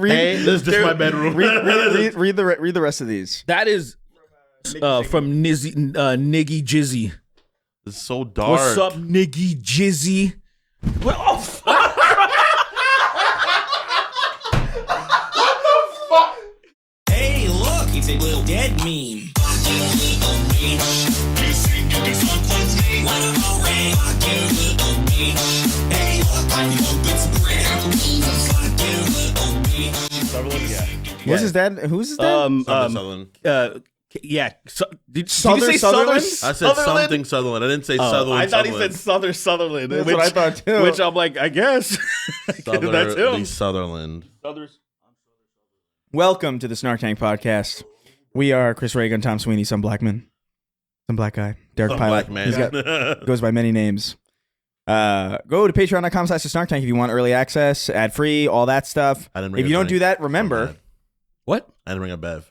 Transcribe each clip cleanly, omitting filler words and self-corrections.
Hey, this is just my bedroom. read the rest of these. That is from Niggy Jizzy. It's so dark. What's up, Niggy Jizzy? Well, oh, fuck. What the fuck? Hey, look, it's a little dead meme. What's his dad? Who's his dad? Sutherland. Yeah. Did you Sutherland? say Sutherland? I said something Sutherland. I didn't say Sutherland. I thought Sutherland. he said Sutherland. That's what I thought too. Which I'm like, I guess. That's him. Sutherland. Welcome to the Snark Tank podcast. We are Chris Reagan, Tom Sweeney, some black man, some black guy, Derek Some Pilot. black man. He's got, goes by many names. Go to patreon.com/snarktank if you want early access, ad free, all that stuff. If you don't do that, remember What? I didn't bring a bev.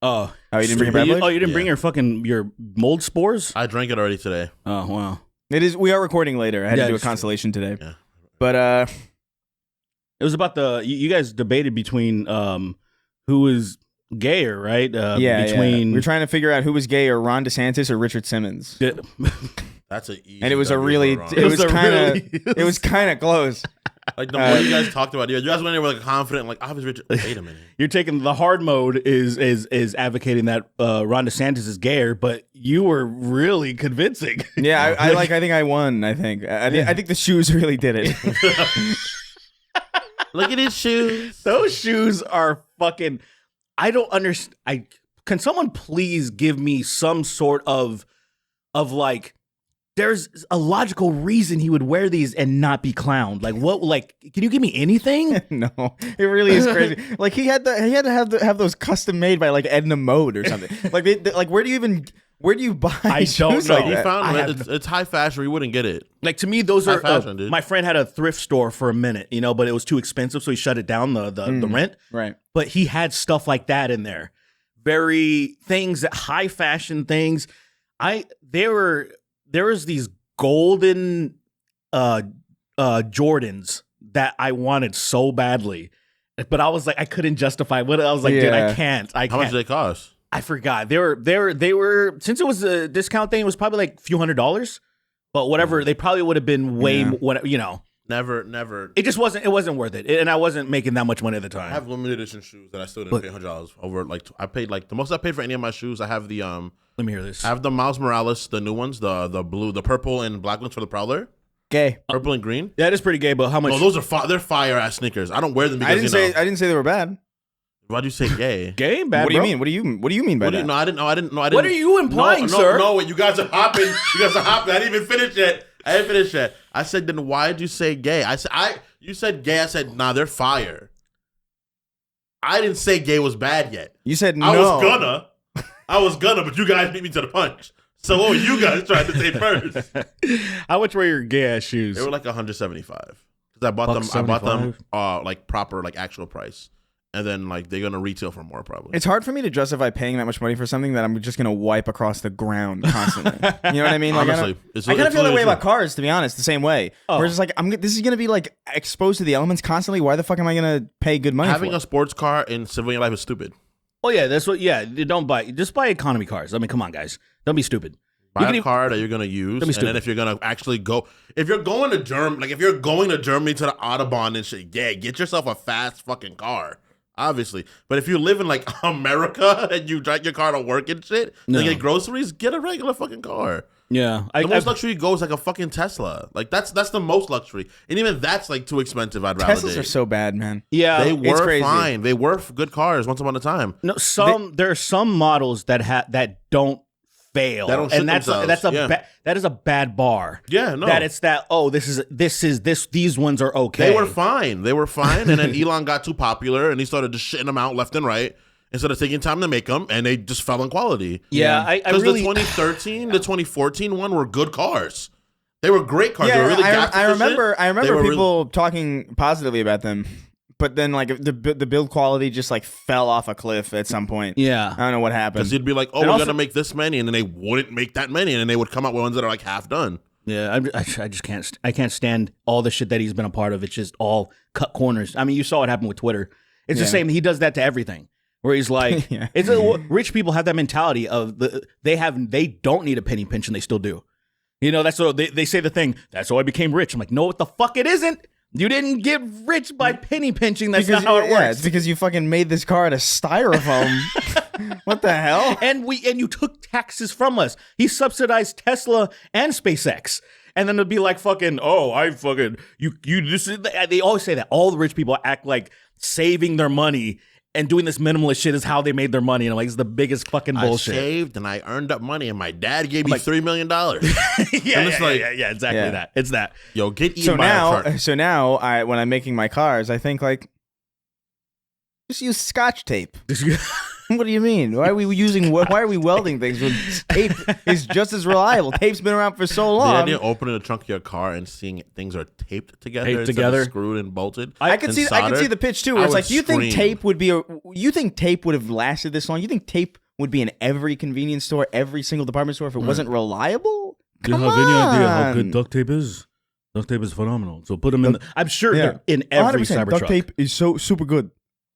Oh, you didn't bring a beverage? Oh, you didn't Yeah. bring your mold spores? I drank it already today. Oh, wow. It is. We are recording later. I had to do a it's true. constellation today, Yeah. but It was about you guys debated between who is gayer, right? Between we were trying to figure out who was gay, or Ron DeSantis or Richard Simmons, That's a easy and it was a W really, for Ron. it was kind of close. Like the more you guys talked about it, you guys went in with like confident, like obviously Richard. Wait a minute. You're taking the hard mode is advocating that Ron DeSantis is gayer, but you were really convincing. Yeah, I think I won. I think the shoes really did it. Look at his shoes. Those shoes are fucking. I don't understand. Can someone please give me some sort of like? There's a logical reason he would wear these and not be clowned. Like what? Like, can you give me anything? No, it really is crazy. Like he had to have those custom made by like Edna Mode or something. Like where do you buy? I don't shoes know. Like He that? found it. It's high fashion. You wouldn't get it. Like to me, those are. High fashion, dude. My friend had a thrift store for a minute, but it was too expensive, so he shut it down the rent. Right. But he had stuff like that in there, very things that high fashion things. There was these golden Jordans that I wanted so badly, but I was like, I couldn't justify what I was like, dude, I can't. How much do they cost? I forgot. They were since it was a discount thing, it was probably like a few $100s, but whatever. They probably would have been way more, Never. It just wasn't. It wasn't worth it, and I wasn't making that much money at the time. I have limited edition shoes that I still didn't pay $100 over. Like I paid like the most I paid for any of my shoes. I have the Let me hear this. I have the Miles Morales, the new ones, the blue, the purple and black ones for the Prowler. Gay. Purple and green. That is pretty gay, but how much? No, those are they're fire ass sneakers. I don't wear them because I didn't say they were bad. Why'd you say gay? Gay and bad. What do you bro? mean? What do you mean by What do that? you, no, I didn't know. What are you implying, no, sir? No, you guys are hopping. I didn't even finish yet. I said, then why'd you say gay? You said gay. I said, nah, they're fire. I didn't say gay was bad yet. You said no. I was gonna, but you guys beat me to the punch. So what were you guys trying to say first? How much were your gay ass shoes? They were like $175 because I bought them like proper like actual price, and then like they're gonna retail for more probably. It's hard for me to justify paying that much money for something that I'm just gonna wipe across the ground constantly. You know what I mean? Like, Honestly, I kind of feel that way true. about cars, to be honest. The same way. Where it's like this is gonna be like exposed to the elements constantly. Why the fuck am I gonna pay good money Having for a sports car in civilian life is stupid. Oh yeah, that's what. Yeah, just buy economy cars. I mean, come on, guys, don't be stupid. Buy a car that you're gonna use, and then if you're gonna actually go, if you're going to Germany, like if you're going to Germany to the Autobahn and shit, yeah, get yourself a fast fucking car, obviously. But if you live in like America and you drive your car to work and shit, to get groceries, get a regular fucking car. Yeah, The most luxury you go is like a fucking Tesla. Like that's the most luxury, and even that's like too expensive. I'd rather. Teslas are so bad, man. Yeah, They it's were crazy. fine. They were good cars once upon a time. No, there are some models that don't fail, That don't shit and themselves. that is a bad bar. Yeah, no. That it's that. Oh, these ones are okay. They were fine. And then Elon got too popular, and he started just shitting them out left and right instead of taking time to make them, and they just fell in quality. Yeah, I Because really. the 2013, the 2014 one were good cars. They were great cars. They were Yeah, really I remember. I They remember were people talking positively about them, but then like the build quality just like fell off a cliff at some point. Yeah. I don't know what happened. Because you'd be like, oh, And we're also- going to make this many, and then they wouldn't make that many, and then they would come out with ones that are like half done. Yeah, I just can't. I can't stand all the shit that he's been a part of. It's just all cut corners. I mean, you saw what happened with Twitter. It's the same. He does that to everything. Where he's like, rich people have that mentality of they don't need a penny pinch and they still do. You know, that's what they say the thing. That's how I became rich. I'm like, no, what the fuck it isn't. You didn't get rich by penny pinching. That's not how it works. Yeah, it's because you fucking made this car out of styrofoom. What the hell? And you took taxes from us. He subsidized Tesla and SpaceX. And then it'd be like fucking, they always say that. All the rich people act like saving their money and doing this minimalist shit is how they made their money. And I'm like, it's the biggest fucking bullshit. I saved and I earned up money and my dad gave me $3 million. Yeah, exactly that. It's that. Yo, get eaten by a shark. So now, when I'm making my cars, I think like, just use Scotch tape. What do you mean? Why are we welding things when tape is just as reliable? Tape's been around for so long. The idea of opening the trunk of your car and seeing things are taped together instead of screwed and bolted. I can see the pitch too. Where it's like, you think tape would have lasted this long? You think tape would be in every convenience store, every single department store if it wasn't reliable? Come on. Do you have any idea how good duct tape is? Duct tape is phenomenal. So put them in. I'm sure they're in every Cybertruck. Duct tape is so super good.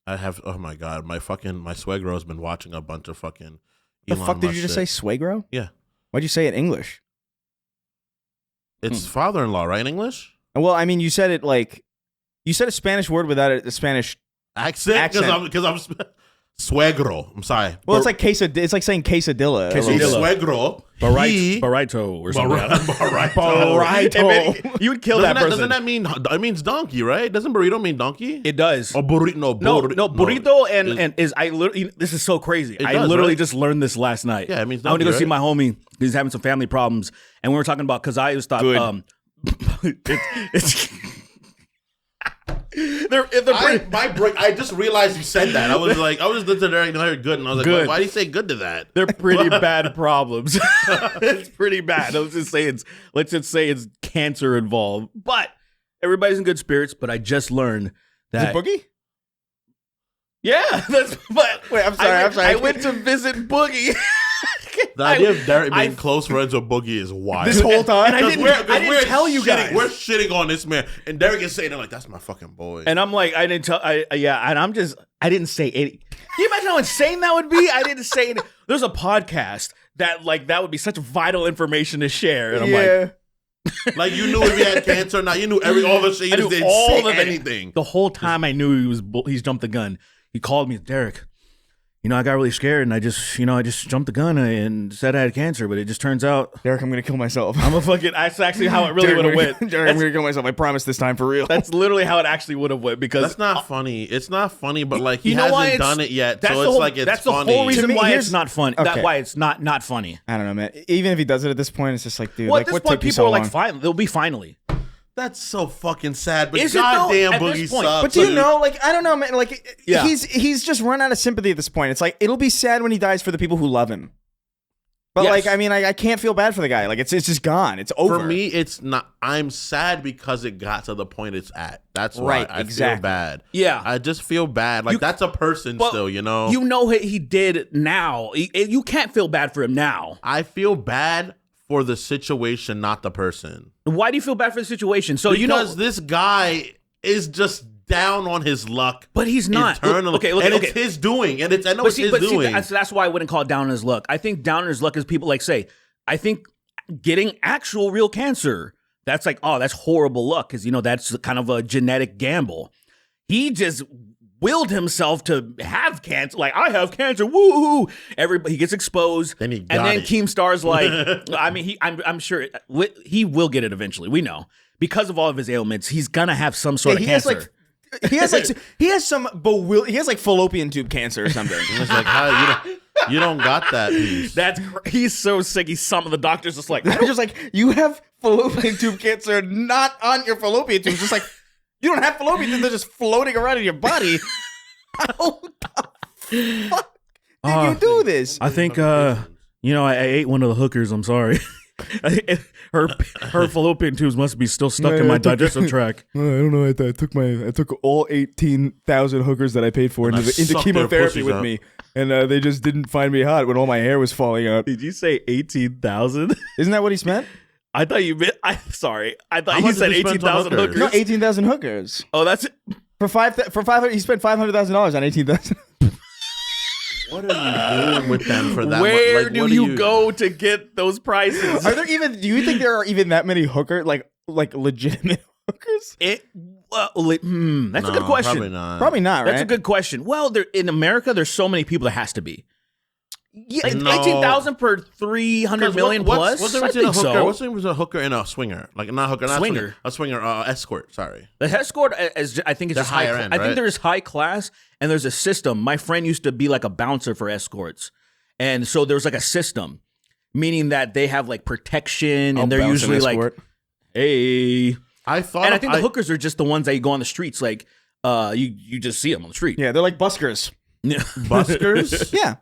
I have, oh my God, my swagro has been watching a bunch of fucking The fuck did you just say, swagro? Yeah. Why'd you say it in English? It's father-in-law, right, in English? Well, I mean, you said a Spanish word without a Spanish accent. Because I'm suegro. I'm sorry. Well, it's like it's like saying quesadilla. Suegro. Barito or something. Barito. You would kill that person. Doesn't that mean, it means donkey, right? Doesn't burrito mean donkey? It does. Or burrito, no, burrito and this is so crazy. I literally just learned this last night. Yeah, it means donkey, I went to go see my homie. He's having some family problems. And we were talking about, because I just thought, I just realized you said that. I was listening there and I heard good, and I was like, why do you say good to that? They're pretty bad problems. It's pretty bad. Let's just say it's cancer involved. But everybody's in good spirits. But I just learned that Is it Boogie? Yeah, wait, I'm sorry. I went to visit Boogie. The idea of Derek being close friends with Boogie is wild. This whole time? And I didn't tell you guys. We're shitting on this man. And Derek is saying, like, that's my fucking boy. And I'm like, I didn't tell, and I didn't say any. Can you imagine how insane that would be? I didn't say any. There's a podcast that would be such vital information to share. And I'm like, you knew if he had cancer or not. You knew all the shit. You just didn't say anything. The whole time I knew he's jumped the gun. He called me, Derek. I got really scared and I just jumped the gun and said I had cancer, but it just turns out, Derek, I'm gonna kill myself. That's actually how it really would have went. Derek, I'm gonna kill myself. I promise this time for real. That's literally how it actually would have went, because that's not funny. It's not funny, but like he hasn't done it yet, so it's like it's that's funny. The whole reason why it's not funny. Okay. That's why it's not funny. I don't know, man. Even if he does it at this point, it's just like, dude, well, like, at this what point, took you people so are like, long? fine, they'll be finally. That's so fucking sad, but Is it goddamn though? At Boogie this point. sucks. But do you know, like, I don't know, man. Like, Yeah. he's just run out of sympathy at this point. It's like, it'll be sad when he dies for the people who love him. But Yes. like, I mean, I can't feel bad for the guy. Like, it's just gone. It's over. For me, it's not. I'm sad because it got to the point it's at. That's why Right, I exactly. feel bad. Yeah. I just feel bad. Like, that's a person But still, you know? You know what he did now. You can't feel bad for him now. I feel bad for the situation, not the person. Why do you feel bad for the situation? So Because this guy is just down on his luck. But he's not. Internally. It's his doing. And I know it's his doing. That's why I wouldn't call it down on his luck. I think down on his luck is people like say, I think getting actual real cancer, that's like, oh, that's horrible luck, because that's kind of a genetic gamble. He just willed himself to have cancer. Like, I have cancer, woo! Everybody, he gets exposed, then then Keemstar's like, I mean, I'm sure he will get it eventually. We know, because of all of his ailments, he's gonna have some sort of cancer. He has like fallopian tube cancer or something. It's like, how you don't got that piece. He's so sick. Some of the doctors just like, They're just like, you have fallopian tube cancer, not on your fallopian tube. It's just like, you don't have fallopian tubes, they're just floating around in your body. How the fuck did you do this? I think, I ate one of the hookers. I'm sorry. Her fallopian tubes must be still stuck in my digestive tract. I don't know. I took all 18,000 hookers that I paid for into chemotherapy with me, and they just didn't find me hot when all my hair was falling out. Did you say 18,000? Isn't that what he spent? I thought you meant. Sorry, I thought you said 18,000 hookers. No, 18,000 hookers. Oh, that's it. For 500, he spent $500,000 on 18,000. What are you doing with them for that? Where do you go to get those prices? Are there even? Do you think there are even that many hookers, like legitimate hookers? That's a good question. Probably not. Right? That's a good question. Well, in America, there's so many people. There has to be. Yeah, Like 18,000 per 300 million plus. What's the difference in a hooker? What's the difference in a hooker and a swinger? Like not hooker, not Swinger. A swinger, escort. Sorry. The escort is, I think it's They're just high higher end, I think right? there's high class and there's a system. My friend used to be like a bouncer for escorts, and so there's like a system, meaning that they have like protection, and they're usually like, hey. I thought, and I think the hookers are just the ones that you go on the streets, like you just see them on the street. Yeah, they're like buskers. Buskers. Yeah.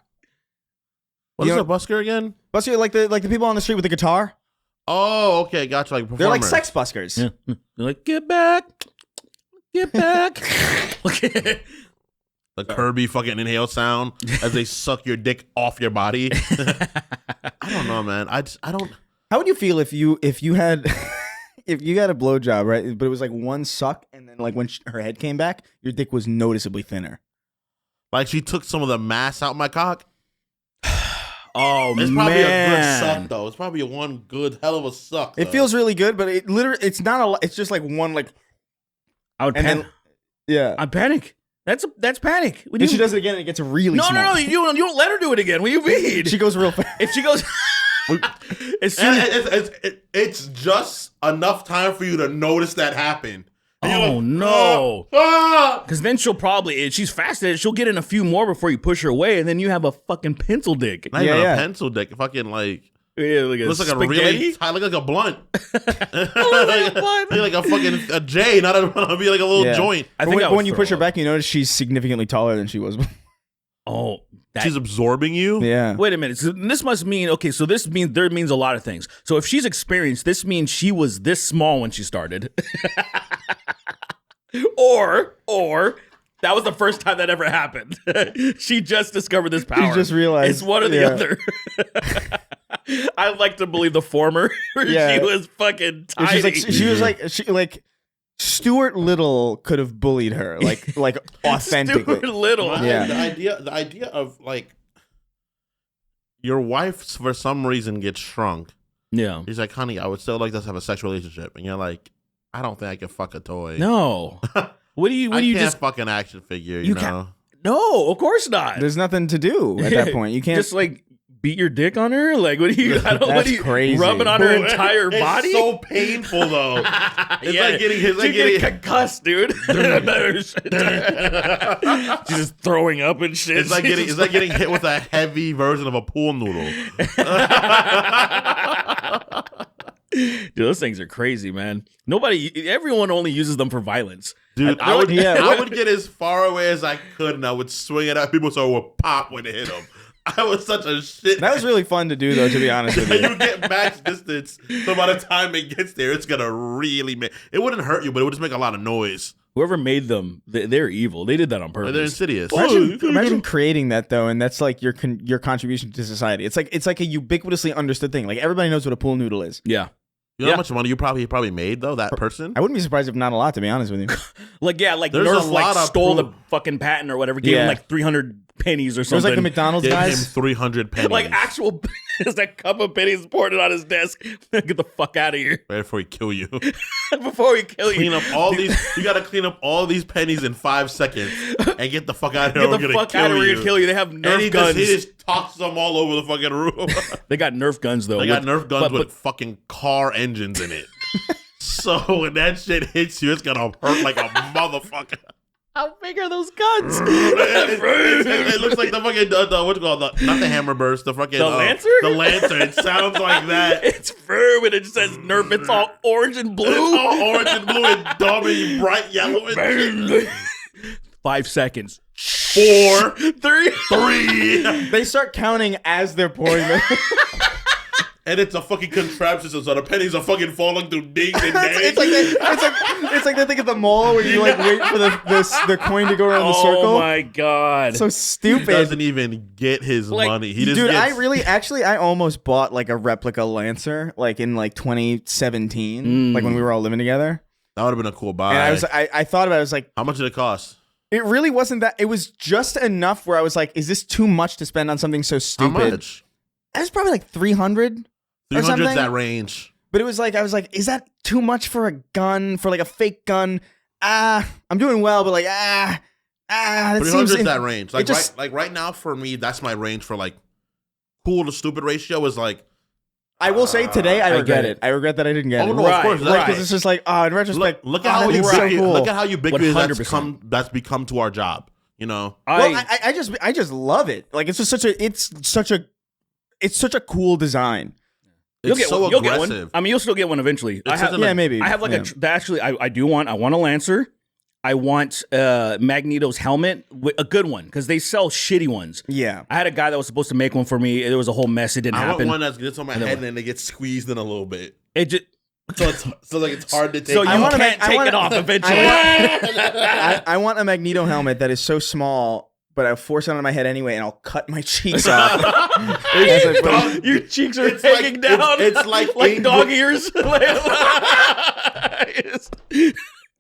What is a busker again? Busker, like the people on the street with the guitar. Oh, okay, gotcha. Like performers. They're like sex buskers. Yeah. They're like, get back. The Kirby fucking inhale sound as they suck your dick off your body. I don't know, man. I don't. How would you feel if you had if you got a blowjob, right? But it was like one suck, and then like when her head came back, your dick was noticeably thinner. Like she took some of the mass out my cock. Oh, It's probably a good man. suck though. It's probably one good hell of a suck. It though. feels really good, but it literally it's not a lot. It's just like one like I would and panic. then yeah. I panic. That's panic. What do And she does it again, and it gets really No, small. you don't let her do it again. What do you mean? She goes real fast. If she goes, as soon as, It's just enough time for you to notice that happen. And you're oh like, no, ah! because then she'll probably, if she's fast at it, she'll get in a few more before you push her away, and then you have a fucking pencil dick. Not even Yeah. a pencil dick. Fucking like. Yeah, like Looks like a really tight, look like a blunt. Like a fucking a J, not a be like a little Yeah. joint. I But think when you push her up. back, you notice she's significantly taller than she was. Oh, that, She's absorbing you. Yeah. wait a minute. So this must mean okay. So this means there means a lot of things. So if she's experienced, this means she was this small when she started, or that was the first time that ever happened. She just discovered this power. She just realized. It's one or the yeah. other. I'd like to believe the former. Where Yeah. she was fucking And tiny. she was like Stuart Little could have bullied her like authentically. Stuart Little. Yeah. The idea of like your wife for some reason gets shrunk. Yeah. He's like, honey, I would still like us to have a sexual relationship, and you're like, I don't think I can fuck a toy. No. What do you I can't just fuck an action figure. You You can't- know. No, of course not. There's nothing to do at that point. You can't. just like beat your dick on her. Like what do you? I don't. What That's do you crazy. rub it on her entire body? It's so painful though. It's Yeah, like getting his. she's getting concussed, dude. She's just throwing up and shit. It's like She's getting hit with a heavy version of a pool noodle. Dude, those things are crazy, man. Everyone only uses them for violence. Dude, I I would yeah. get as far away as I could, and I would swing it at people so it would pop when it hit them. I was such a shit. That was really fun to do, though. To be honest with you. You get max distance, so by the time it gets there, it's gonna really make. It wouldn't hurt you, but it would just make a lot of noise. Whoever made them, they're evil. They did that on purpose. They're insidious. Imagine creating that though, and that's like your contribution to society. It's like a ubiquitously understood thing. Like everybody knows what a pool noodle is. Yeah. You know how much money he probably made though? That person. I wouldn't be surprised if not a lot, to be honest with you. Like There's Nerf a lot of stole the proof. fucking patent or whatever, gave him Yeah. like 300 pennies or There's something. like the McDonald's Gave him guys. 300 pennies. like actual is that cup of pennies poured it on his desk. Get the fuck out of here right before he kill you. before we kill you. Clean up all these. You got to clean up all these pennies in 5 seconds and get the fuck out of here. Get We're the gonna fuck out of here and kill you. They have And Nerf guns. he just tosses them all over the fucking room. They got Nerf guns though. They got Nerf guns but- with fucking car engines in it. So when that shit hits you, it's gonna hurt like a motherfucker. How big are those guns? It looks like the fucking what's it called? Not the hammer burst, the fucking The Lancer? The Lancer. It sounds like that. It's firm and it just says Nerf. It's all orange and blue. It's all orange and blue and dumb and bright yellow and shit. 5 seconds. 4, 3. 3. They start counting as they're pouring them. And it's a fucking contraption, so the pennies are fucking falling through dings and dangs. it's like that thing at the mall where you like wait for the coin to go around the circle. Oh my god. So He stupid. doesn't even get his money. He just Dude, gets, I almost bought like a replica Lancer like in like 2017, like when we were all living together. That would have been a cool buy. And I thought about it. I was like, how much did it cost? It really wasn't that. It was just enough where I was like, is this too much to spend on something so stupid? How much? It was probably like 300. 300's that range. But it was like, I was like, is that too much for a gun, for like a fake gun? I'm doing well, but like, that 300's that range. Like, right now for me, that's my range for like cool to stupid ratio is like. I will say today, I regret it. I regret that I didn't get it. Oh, no, of course. Because it's just like, in retrospect, look at how look at how ubiquitous that's become to our job. You know, I just love it. Like it's just such a cool design. You'll get one. I mean, you'll still get one eventually. Maybe. I have like I want a Lancer. I want Magneto's helmet, a good one, because they sell shitty ones. Yeah. I had a guy that was supposed to make one for me. There was a whole mess. It didn't happen. I want one that gets on my head and then it gets squeezed in a little bit. It just. So like it's hard to take. So you can't take it off eventually. I want a Magneto helmet that is so small, but I force it on my head anyway, and I'll cut my cheeks off. Your cheeks are hanging down. It's like dog ears.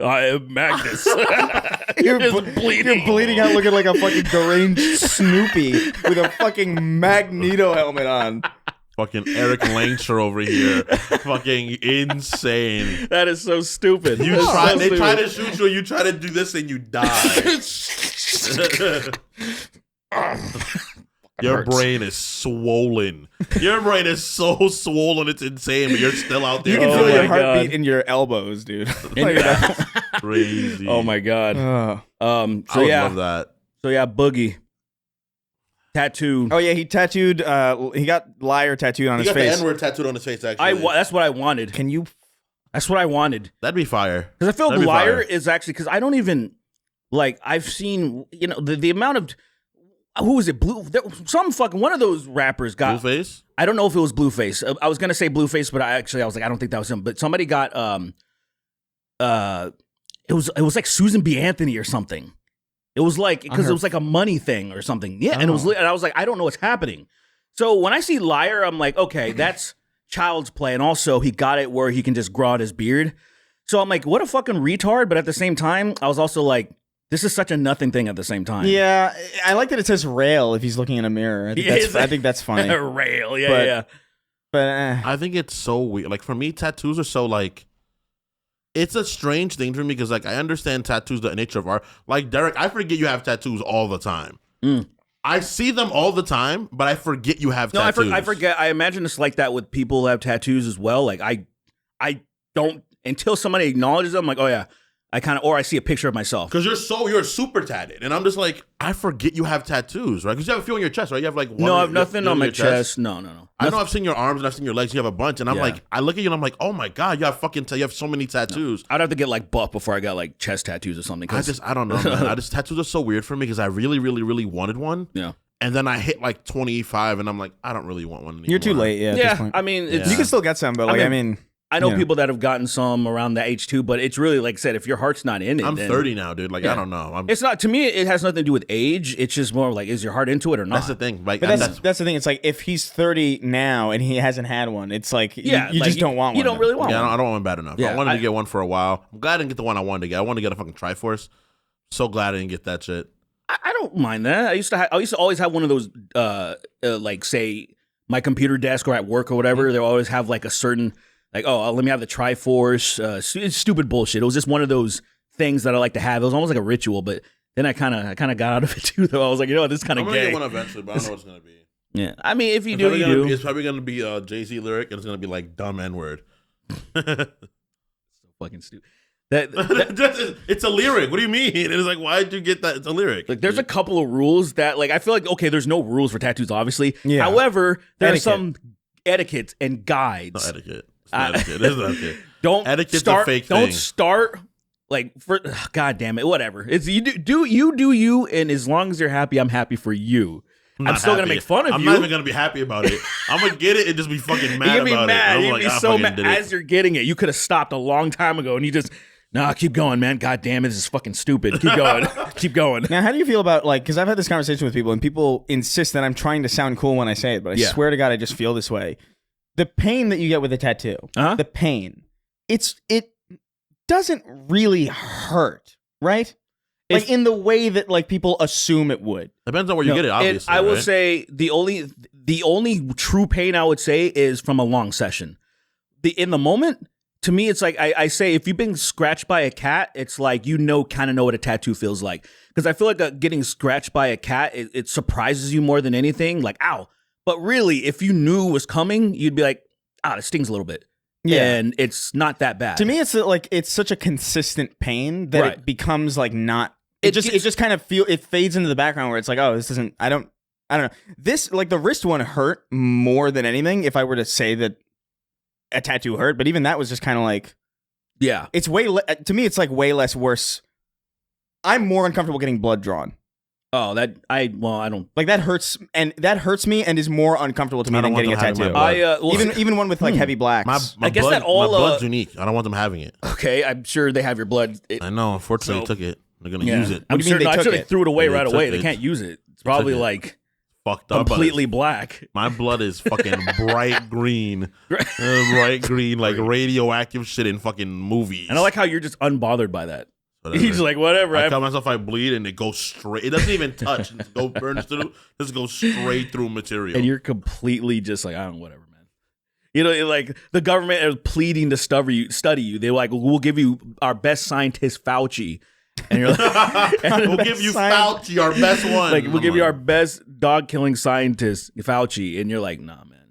I am Magnus. You're bleeding out looking like a fucking deranged Snoopy with a fucking Magneto helmet on. Fucking Eric Langster over here. Fucking insane. That is so stupid. They try to shoot you and you try to do this and you die. Your brain is swollen. Your brain is so swollen, it's insane, but you're still out there. You can feel your heartbeat in your elbows, dude. Crazy. Oh my god. I would love that. So yeah, Boogie. Tattoo. Oh yeah, he tattooed. He got liar tattooed on his face. He got the N-word tattooed on his face. Actually, that's what I wanted. Can you? That's what I wanted. That'd be fire. Because I feel like liar is actually because I don't even like. I've seen the amount of. Who was it? One of those rappers got Blueface. I don't know if it was Blueface. I was gonna say Blueface, but I was like, I don't think that was him. But somebody got it was like Susan B. Anthony or something. It was like because it was like a money thing or something. Yeah, and I was like, I don't know what's happening. So when I see liar, I'm like, okay, that's child's play, and also he got it where he can just grow out his beard. So I'm like, what a fucking retard. But at the same time, I was also like. This is such a nothing thing at the same time. Yeah, I like that it says rail if he's looking in a mirror. I think that's funny. Rail, yeah. But I think it's so weird. Like for me, tattoos are so like, it's a strange thing for me because like I understand tattoos, the nature of art. Like Derek, I forget you have tattoos all the time. I see them all the time, but I forget you have tattoos. I forget. I imagine it's like that with people who have tattoos as well. Like I don't until somebody acknowledges them. I'm like, oh yeah. I see a picture of myself. Because you're super tatted. And I'm just like, I forget you have tattoos, right? Because you have a few on your chest, right? You have like one. No, I have nothing on my chest. No. I know I've seen your arms and I've seen your legs. You have a bunch. And I'm like, I look at you and I'm like, oh my God, you have so many tattoos. No. I'd have to get like buff before I got like chest tattoos or something. I don't know, man. Tattoos are so weird for me because I really, really, really wanted one. Yeah. And then I hit like 25 and I'm like, I don't really want one anymore. You're too late, yeah. Yeah, I mean, you can still get some, but like, I know people that have gotten some around that age too, but it's really like I said, if your heart's not in it, I'm 30 now, dude. Like I don't know. It's not to me. It has nothing to do with age. It's just more like, is your heart into it or not? That's the thing. Like, but that's the thing. It's like if he's 30 now and he hasn't had one, it's like you just don't want one. You don't really want one. I don't want one bad enough. I wanted to get one for a while. I'm glad I didn't get the one I wanted to get. I wanted to get a fucking Triforce. So glad I didn't get that shit. I don't mind that. I used to always have one of those like say my computer desk or at work or whatever. They always have like a certain. Like, let me have the Triforce. It's stupid bullshit. It was just one of those things that I like to have. It was almost like a ritual, but then I kind of got out of it too. Though I was like, this is kind of gay. I'm gonna get one eventually, but I don't know what it's gonna be. Yeah, I mean, if you do, you do. It's probably gonna be a Jay-Z lyric, and it's gonna be like dumb N-word. So fucking stupid. It's a lyric. What do you mean? It's like, why did you get that? It's a lyric. Like, there's a couple of rules that, like, I feel like there's no rules for tattoos, obviously. Yeah. However, there are some etiquettes and guides. No etiquette. Etiquette. Don't Etiquette's start. A fake don't thing. start like for. God damn it! Whatever. It's you do you, and as long as you're happy, I'm happy for you. I'm still gonna make fun of you. I'm not even gonna be happy about it. I'm gonna get it and just be fucking mad about it. You're gonna be mad. You're gonna be so mad as it. you're getting it. You could have stopped a long time ago, and you just. Nah, keep going, man. God damn it, this is fucking stupid. Keep going. Keep going. Now, how do you feel about, like, because I've had this conversation with people, and people insist that I'm trying to sound cool when I say it, but I swear to God, I just feel this way. The pain that you get with a tattoo, the pain, doesn't really hurt, right? Like in the way that like people assume it would. Depends on where you get it, obviously. I will say the only true pain I would say is from a long session. In the moment, to me, it's like I say if you've been scratched by a cat, it's like kind of know what a tattoo feels like. Because I feel like getting scratched by a cat, it surprises you more than anything. Like, ow. But really, if you knew it was coming, you'd be like, it stings a little bit. Yeah. And it's not that bad. To me, it's like it's such a consistent pain that it becomes like not. It just kind of it fades into the background where it's like, oh, this isn't. I don't know. This like the wrist one hurt more than anything. If I were to say that a tattoo hurt, but even that was just kind of like, yeah, it's to me, it's like way less worse. I'm more uncomfortable getting blood drawn. Oh, I don't like that hurts, and that hurts me, and is more uncomfortable to me than getting a tattoo. Even one with like heavy blacks. My blood's unique. I don't want them having it. Okay, I'm sure they have your blood. I know. Unfortunately, took it. They're gonna use it. I'm sure they threw it away right away. They can't use it. It's probably like fucked up, completely black. My blood is fucking bright green, like radioactive shit in fucking movies. And I like how you're just unbothered by that. Whatever. He's like, whatever. I tell myself I bleed and it goes straight. It doesn't even touch. It burns through. Just goes straight through material. And you're completely just like, I don't know, whatever, man. Like the government is pleading to study you. They're like, we'll give you our best scientist, Fauci. And you're like, we'll give you Fauci, our best one. Like, we'll give you our best dog killing scientist, Fauci. And you're like, nah, man.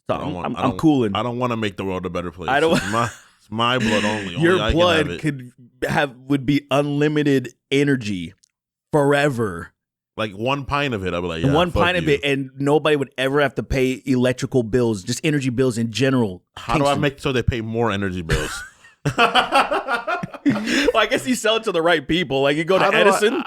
I'm cooling. I don't want to make the world a better place. I don't. It's my blood only. Your blood would be unlimited energy forever. Like 1 pint of it, I'd be like, yeah, 1 pint of it, and nobody would ever have to pay electrical bills, just energy bills in general. How do I make so they pay more energy bills? Well, I guess you sell it to the right people. Like you go to Edison,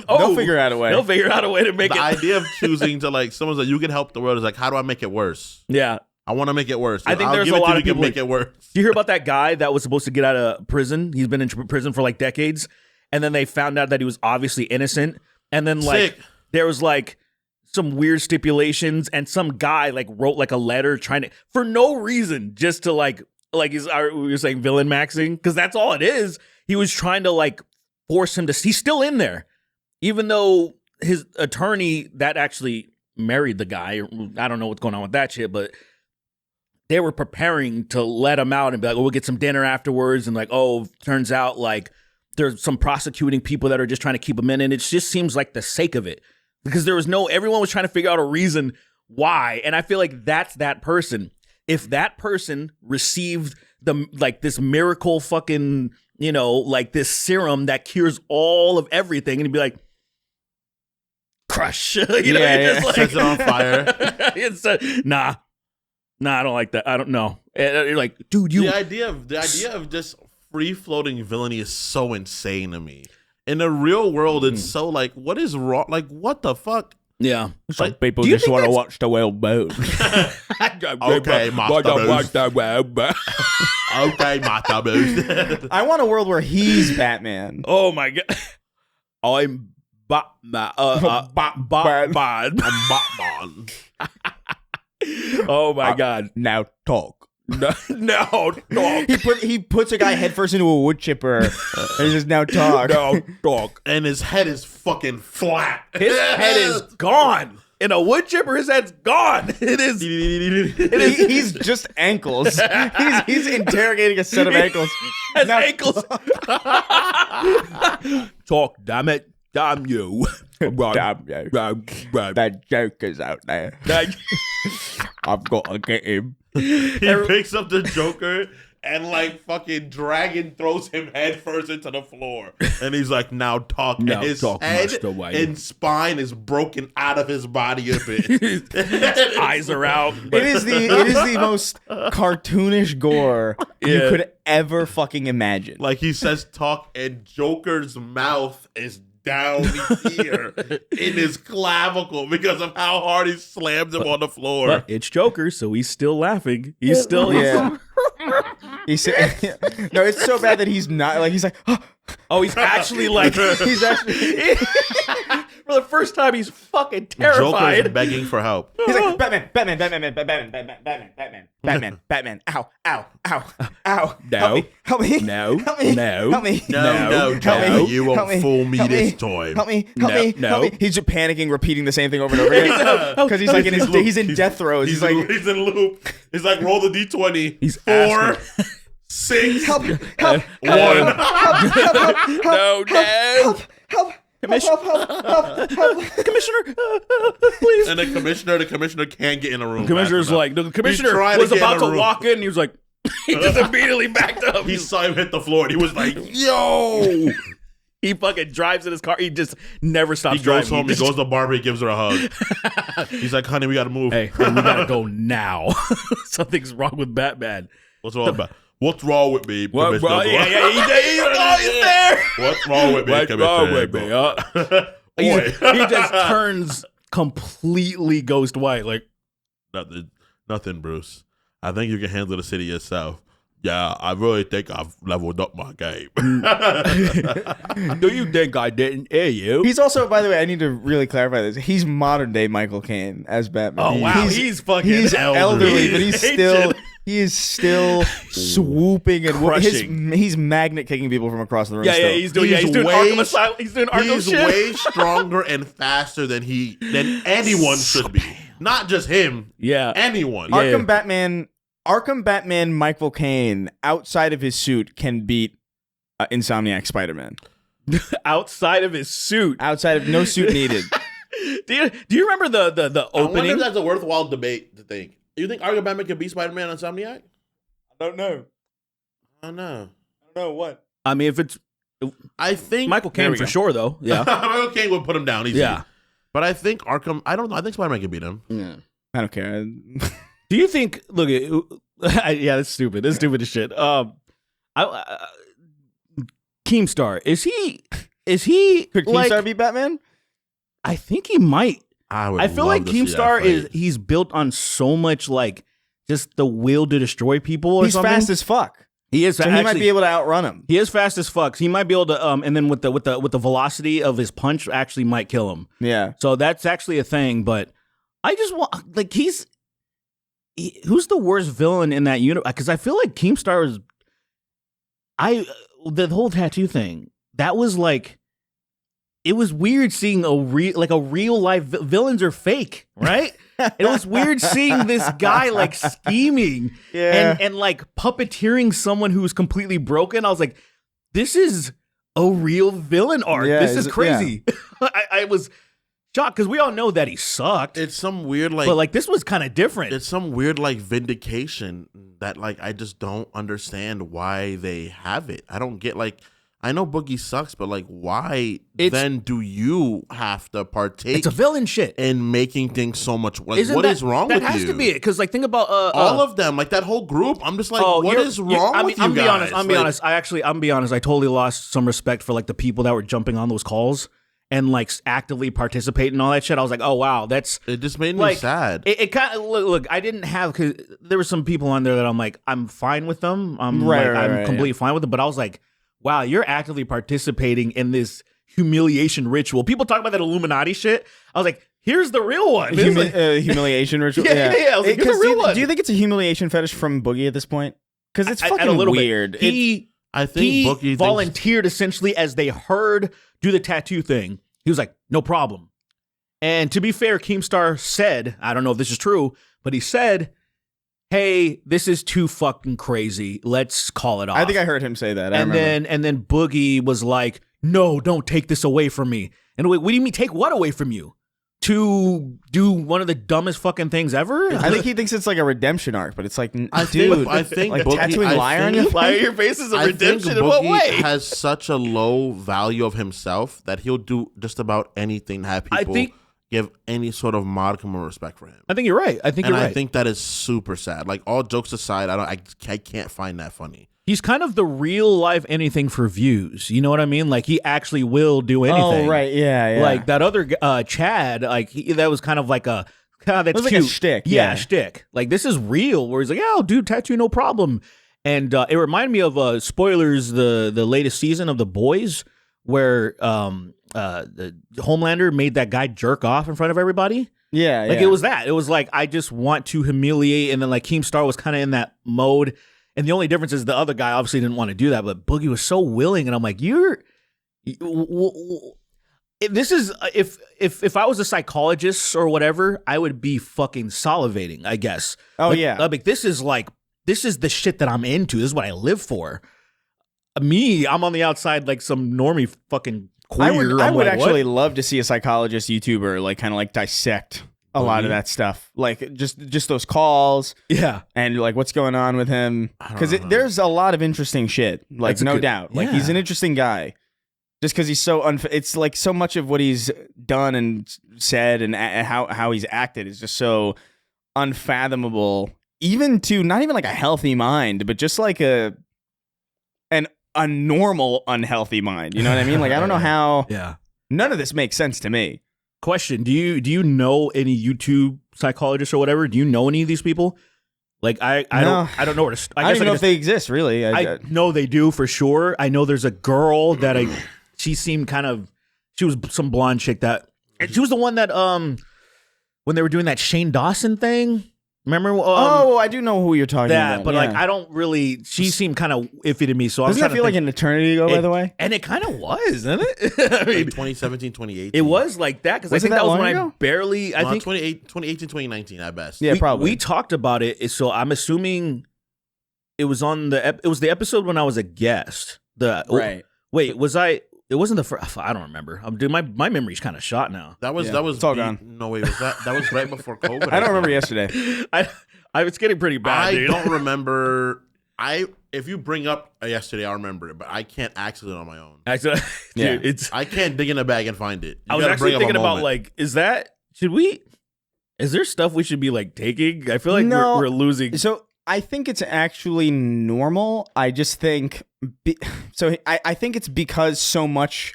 they'll figure out a way. They'll figure out a way to make the idea of choosing to like someone's like, you can help the world is like, how do I make it worse? Yeah. I want to make it worse. I think there's a lot of people make it worse. Do you hear about that guy that was supposed to get out of prison? He's been in prison for like decades, and then they found out that he was obviously innocent. And then like there was like some weird stipulations, and some guy like wrote like a letter trying to, for no reason, just to like we were saying villain maxing, because that's all it is. He was trying to like force him to. He's still in there, even though his attorney that actually married the guy. I don't know what's going on with that shit, but they were preparing to let him out and be like, we'll get some dinner afterwards. And like, turns out like there's some prosecuting people that are just trying to keep him in. And it just seems like the sake of it, because everyone was trying to figure out a reason why. And I feel like that's that person. If that person received this miracle fucking, like this serum that cures all of everything, and he'd be like, crush, just like, sets it on fire. It's nah, I don't like that. I don't know. You're like, dude, the idea of just free floating villainy is so insane to me. In the real world, it's so like, what is wrong? Like, what the fuck? Yeah. Some people just want to watch the whale boat. Okay, Master Boost. Okay, Master Boost. I want a world where he's Batman. Oh my god. I'm Batman. Batman. Oh my god. Now talk. No, talk. He puts a guy headfirst into a wood chipper and he says, now talk. No, talk. And his head is fucking flat. His head is gone. In a wood chipper, his head's gone. It is. He's just ankles. He's interrogating a set of ankles. His ankles. Talk, damn it. Damn you. Damn you. That Joker's out there. I've got to get him. He picks up the Joker and like fucking dragon throws him head first into the floor. And he's like, now talk. Now and his talk, head Master Wayne. and spine is broken out of his body a bit. His eyes are out. It is the most cartoonish gore you could ever fucking imagine. Like he says talk and Joker's mouth is down here in his clavicle because of how hard he slams him on the floor. But it's Joker, so he's still laughing. He's still no, it's so bad that he's not like he's like oh, he's actually like he's actually for the first time, he's fucking Joker terrified. is begging for help. He's like, Batman, Batman, Batman, Batman, Batman, Batman, Batman, Batman, Batman, Batman. Ow, ow, ow, ow. No. Help me. No. Help me. No. Help me. No, Help me. you won't Help me. fool me Help this time. Help me. Help me. No. Help me. He's just panicking, repeating the same thing over and over again. Because he's like he's in death throes. He's like, he's in loop. He's like, roll the d20. He's 4, 6, help, 1. help, No. help. Commissioner, please. And the commissioner can't get in a room. Commissioner's like, the commissioner trying to was get in about a to room. walk in. And he was like, he just immediately backed up. He saw him hit the floor and he was like, yo. He fucking drives in his car. He just never stops He driving. goes home, he goes to Barbie, he gives her a hug. He's like, honey, we gotta move. Hey, we gotta go now. Something's wrong with Batman. What's wrong with What's wrong with me? What, Commissioner? bro? He's there. What's wrong with me? What's wrong with me? Oi. He just turns completely ghost white. Like, Nothing, Bruce. I think you can handle the city yourself. Yeah, I really think I've leveled up my game. do you think I didn't hear you? He's also, by the way, I need to really clarify this. He's modern day Michael Caine as Batman. Oh wow, he's fucking He's elderly, but He's he is still swooping and Crushing. he's magnet kicking people from across the room. Yeah, still. he's doing way- Arkham Asylum. He's doing Arkham He's shit. way stronger and faster than anyone should be. Not just him. Yeah. Anyone. Arkham Batman Michael Caine outside of his suit can beat Insomniac Spider-Man. Outside of his suit. Outside of no suit needed. Do you remember the I wonder opening? if that's a worthwhile debate to think. You think Arkham Batman can beat Spider-Man on Insomniac? I don't know. I don't know. I don't know what. I mean, if it's I think Michael Caine for sure, though. Yeah. Michael Caine would put him down easily. Yeah. But I think Arkham, I don't know. I think Spider-Man can beat him. Yeah. I don't care. Do you think? Look, yeah, that's stupid. That's stupid as shit. Keemstar is he? Could Keemstar beat Batman? I think he might. I feel like Keemstar is. he's built on so much like just the will to destroy people. Or He's something. fast as fuck. He is. So he might be able to outrun him. He is fast as fuck. He might be able to. And then with the velocity of his punch, actually might kill him. Yeah. So that's actually a thing. But I just want like who's the worst villain in that universe? Because I feel like Keemstar is. The whole tattoo thing, that was like. It was weird seeing a real life villains are fake, right? It was weird seeing this guy like scheming and like puppeteering someone who was completely broken. I was like, this is a real villain arc. Yeah, this is crazy. Yeah. I was shocked because we all know that he sucked. It's some weird but like this was kind of different. It's some weird like vindication that like I just don't understand why they have it. I don't get like. I know Boogie sucks, but like, why then do you have to partake? It's a villain shit in making things so much. Like, what is wrong with you? That has to be it, because like think about all of them, like that whole group. I'm just like, what is wrong with you guys? I'm be honest. I totally lost some respect for like the people that were jumping on those calls and like actively participating in all that shit. I was like, oh wow, it just made me like, sad. It kind of look. I didn't have because there were some people on there that I'm like, I'm fine with them. I'm completely fine with them, but I was like. Wow, you're actively participating in this humiliation ritual. People talk about that Illuminati shit. I was like, here's the real one. Humiliation ritual. Yeah. I was like, here's the real one. Do you think it's a humiliation fetish from Boogie at this point? Because it's fucking weird. I think Boogie volunteered essentially as they heard do the tattoo thing. He was like, no problem. And to be fair, Keemstar said, I don't know if this is true, but he said, hey, this is too fucking crazy. Let's call it off. I think I heard him say that. And then Boogie was like, no, don't take this away from me. And wait, what do you mean take what away from you? To do one of the dumbest fucking things ever? I think he thinks it's like a redemption arc, but it's like, I think like Boogie, tattooing liar on your Fly your face is a redemption in what way? Has such a low value of himself that he'll do just about anything to have people give any sort of modicum of respect for him. I think you're right. I think that is super sad. Like all jokes aside, I can't find that funny. He's kind of the real life anything for views. You know what I mean? Like he actually will do anything. Oh right, yeah. Like that other Chad, like that was kind of like a that's it was cute. like a shtick. Yeah, shtick. Like this is real. Where he's like, yeah, I'll do tattoo, no problem. And it reminded me of spoilers, the latest season of The Boys, where the Homelander made that guy jerk off in front of everybody. Yeah, like it was that. It was like I just want to humiliate, and then like Keemstar was kind of in that mode, and the only difference is the other guy obviously didn't want to do that, but Boogie was so willing, and I'm like, this is if I was a psychologist or whatever, I would be fucking salivating, I guess. Oh like, yeah, like this is the shit that I'm into. This is what I live for. I'm on the outside like some normie fucking queer. I would like, actually what? love to see a psychologist YouTuber like kind of like dissect a lot of that stuff, like just those calls, and like what's going on with him, because there's a lot of interesting shit, like no doubt, like he's an interesting guy, just because he's so it's like so much of what he's done and said and how he's acted is just so unfathomable, even to not even like a healthy mind, but just like a normal unhealthy mind, you know what I mean? Like I don't know how none of this makes sense to me. Question: Do you know any YouTube psychologists or whatever? Do you know any of these people? Like I don't know where to. I don't even know if they exist. Really, I know they do for sure. I know there's a girl that she seemed she was some blonde chick that, and she was the one that when they were doing that Shane Dawson thing. Remember? I do know who you're talking about. But like I don't really. She seemed kind of iffy to me. So doesn't that feel like an eternity ago? By the way, and it kind of was, isn't it? I mean, 2017, 2018. It was like that because I think that was when ago? I barely. I think 2018, 2019 at best. Yeah, probably. We talked about it, so I'm assuming it was on it was the episode when I was a guest. Right. Wait, was I? It wasn't the first. I don't remember. Dude, my memory's kind of shot now. That was it's all gone. No wait, that was right before COVID. I don't remember yesterday. I was getting pretty bad. I don't remember. If you bring up yesterday, I'll remember it, but I can't access it on my own. Dude, I can't dig in a bag and find it. I was actually thinking about like, is there stuff we should be like taking? I feel like we're losing. So I think it's actually normal. I just think I think it's because so much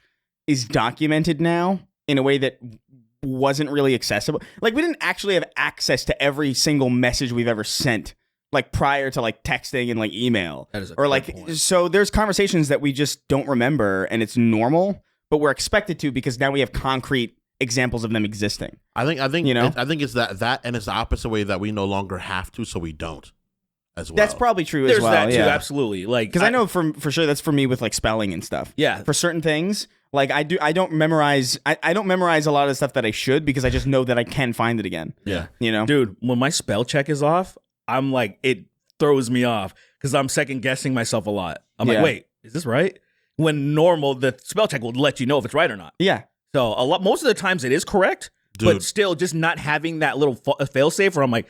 is documented now in a way that wasn't really accessible. Like we didn't actually have access to every single message we've ever sent, like prior to like texting and like email, or like point. So there's conversations that we just don't remember, and it's normal, but we're expected to because now we have concrete examples of them existing. I think I think it's that, and it's the opposite way that we no longer have to, so we don't. As well. That's probably true There's as well. That too, yeah. Absolutely. Like because I know for sure that's for me with like spelling and stuff. Yeah, for certain things. Like I don't memorize a lot of the stuff that I should because I just know that I can find it again. Yeah. You know? Dude, when my spell check is off, I'm like, it throws me off because I'm second guessing myself a lot. I'm like, wait, is this right? When normal, the spell check will let you know if it's right or not. Yeah. So most of the times it is correct, but still just not having that little fail safe where I'm like,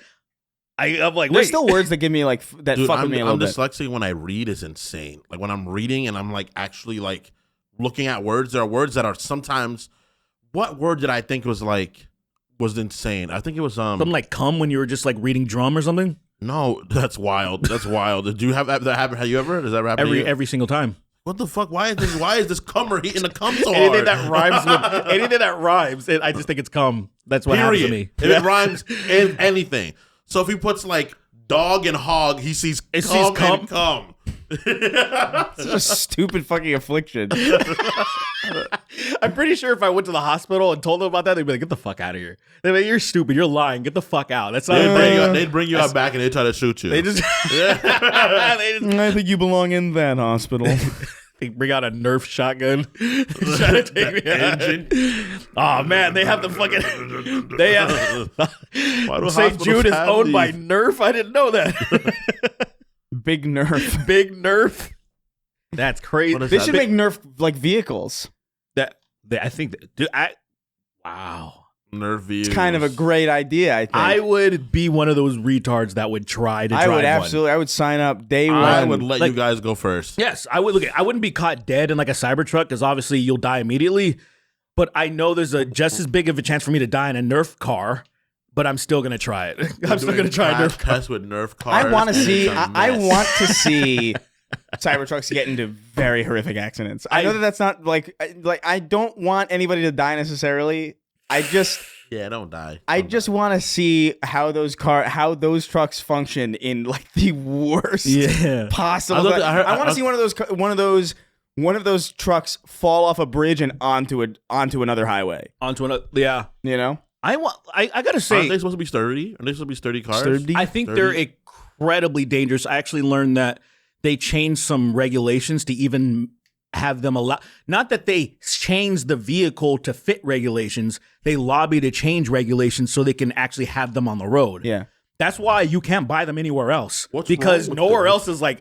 I'm like, there's still words that give me like that fuck with me a little bit. I'm dyslexic when I read is insane. Like when I'm reading and I'm like actually like looking at words, there are words that are sometimes. What word did I think was insane? I think it was something like "come" when you were just like reading drum or something. No, that's wild. That's wild. Did you have that happen? Have you ever? Does that happen? Every single time. What the fuck? Why is this cummer hitting the cum so hard? Anything that rhymes, I just think it's cum. That's what happens to me. If it rhymes, anything. So if he puts like dog and hog, he sees cum and cum. It's a stupid fucking affliction. I'm pretty sure if I went to the hospital and told them about that, they'd be like, "Get the fuck out of here." They'd be like, "You're stupid. You're lying. Get the fuck out." That's not. They'd bring you out back and they'd try to shoot you. They just. I think you belong in that hospital. They bring out a Nerf shotgun. Trying to take me out. Oh man, they have the fucking. They have. St. Jude is owned by Nerf. I didn't know that. Big Nerf. Big Nerf. That's crazy. They should make Nerf like vehicles. I think. Wow. Nerf vehicles. It's kind of a great idea. I think I would be one of those retards that would try to drive one. I would sign up day one. I would let you guys go first. Yes, I would. I wouldn't be caught dead in like a Cybertruck because obviously you'll die immediately. But I know there's a just as big of a chance for me to die in a Nerf car. But I'm still gonna try it. I'm still gonna try a Nerf car. Test with Nerf cars. I want to see. I want to see Cybertrucks get into very horrific accidents. I know that's not like I don't want anybody to die necessarily. Don't die. I just want to see how those trucks function in like the worst possible. I want to see one of those one of those trucks fall off a bridge and onto another highway. Onto another, yeah. You know, I gotta say, aren't they supposed to be sturdy? Are they supposed to be sturdy cars? Sturdy? I think they're incredibly dangerous. I actually learned that they changed some regulations to even have them allow. Not that they changed the vehicle to fit regulations. They lobby to change regulations so they can actually have them on the road. Yeah. That's why you can't buy them anywhere else. What's because wrong with nowhere them? else is like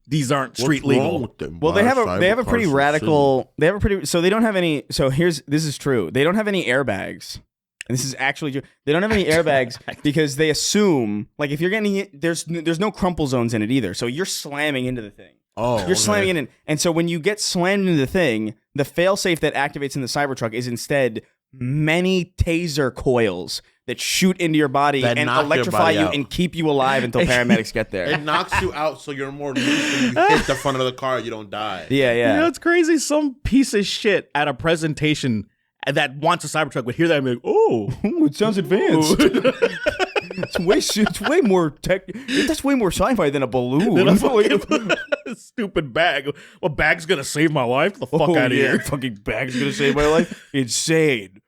these aren't street What's wrong legal. with them? Well, they Why have are a pretty cybercars so radical. They have a pretty. So they don't have any. So this is true. They don't have any airbags. And this is actually true. They don't have any airbags because they assume, like, if you're getting there's no crumple zones in it either. So you're slamming into the thing. Oh, You're slamming it in. And so when you get slammed into the thing, the failsafe that activates in the Cybertruck is instead many taser coils that shoot into your body That and knock your electrify body you out. and keep you alive until paramedics get there. It knocks you out, so you're more loose when you hit the front of the car. You don't die. Yeah, yeah. You know, it's crazy. Some piece of shit at a presentation that wants a Cybertruck would hear that and be like, oh, Ooh, it sounds advanced. It's way more tech. That's way more sci-fi than a balloon. then a fucking stupid bag. What bag's gonna save my life? Get the fuck out of here. Fucking bag's gonna save my life. Insane.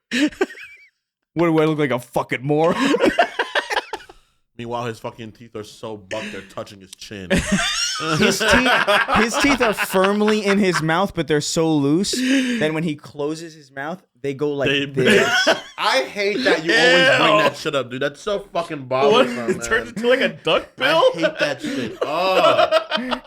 What do I look like, a fucking moron? Meanwhile, his fucking teeth are so bucked they're touching his chin. His teeth are firmly in his mouth, but they're so loose that when he closes his mouth, they go like this. I hate that you always bring that shit up, dude. That's so fucking bothersome, man. It turns into like a duck bill? I hate that shit. Oh.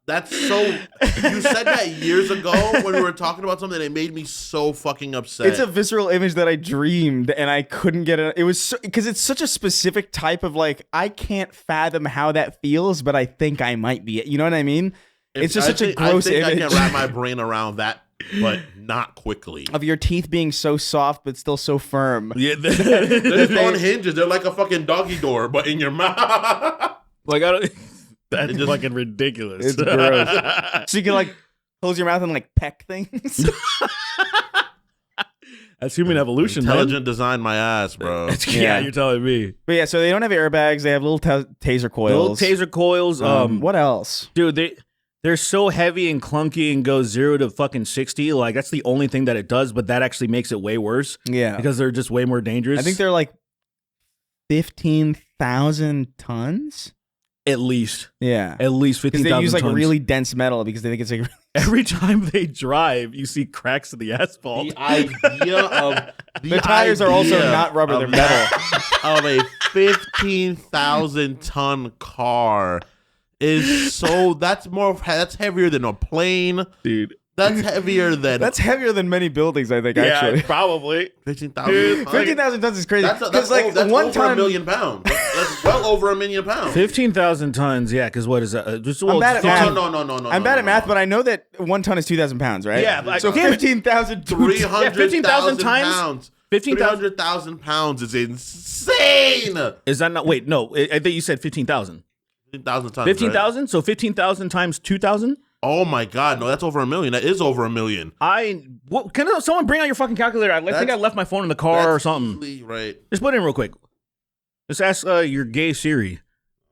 That's so. You said that years ago when we were talking about something. It made me so fucking upset. It's a visceral image that I dreamed, and I couldn't get it. It was because it's such a specific type of, like, I can't fathom how that feels, but I think I might be it. You know what I mean? It's just such a gross image. I can wrap my brain around that, but not quickly. Of your teeth being so soft but still so firm. Yeah, They're just on hinges. They're like a fucking doggy door, but in your mouth. like I don't. That's just- fucking ridiculous. It's gross. So you can, like, close your mouth and, like, peck things. That's human evolution, Intelligent design, my ass, bro. man. Yeah, Yeah. you're telling me. But yeah, so they don't have airbags. They have little taser coils. Little taser coils. What else? Dude, they're so heavy and clunky and go 0 to fucking 60. Like, that's the only thing that it does, but that actually makes it way worse. Yeah. Because they're just way more dangerous. I think they're like 15,000 tons. at least Yeah. at least Because 15,000 they use like tons. really dense metal because they think it's like. Every time they drive, you see cracks in the asphalt. The idea of The tires are also not rubber; they're metal. Of a 15,000 ton car is so that's heavier than a plane. Dude. That's heavier than That's heavier than many buildings, I think. Actually, probably. 15,000. 15,000 tons is crazy. That's like that's one over time, $1 million pounds. That's well over $1 million pounds. 15,000 tons, yeah, because what is that? I'm bad at math. No. I'm bad at math, but I know that 1 ton is 2,000 pounds, right? Yeah, but so 15,000. 300,000 times- pounds. 15,000 300,000 pounds is insane. Is that not? Wait, no. I think you said 15,000. 15,000 tons. 15,000? Right? So 15,000 times 2,000? Oh my God, no, that's over $1 million. That is over $1 million. Can someone bring out your fucking calculator? I think I left my phone in the car or something. That's right. Just put it in real quick. Just ask your gay Siri.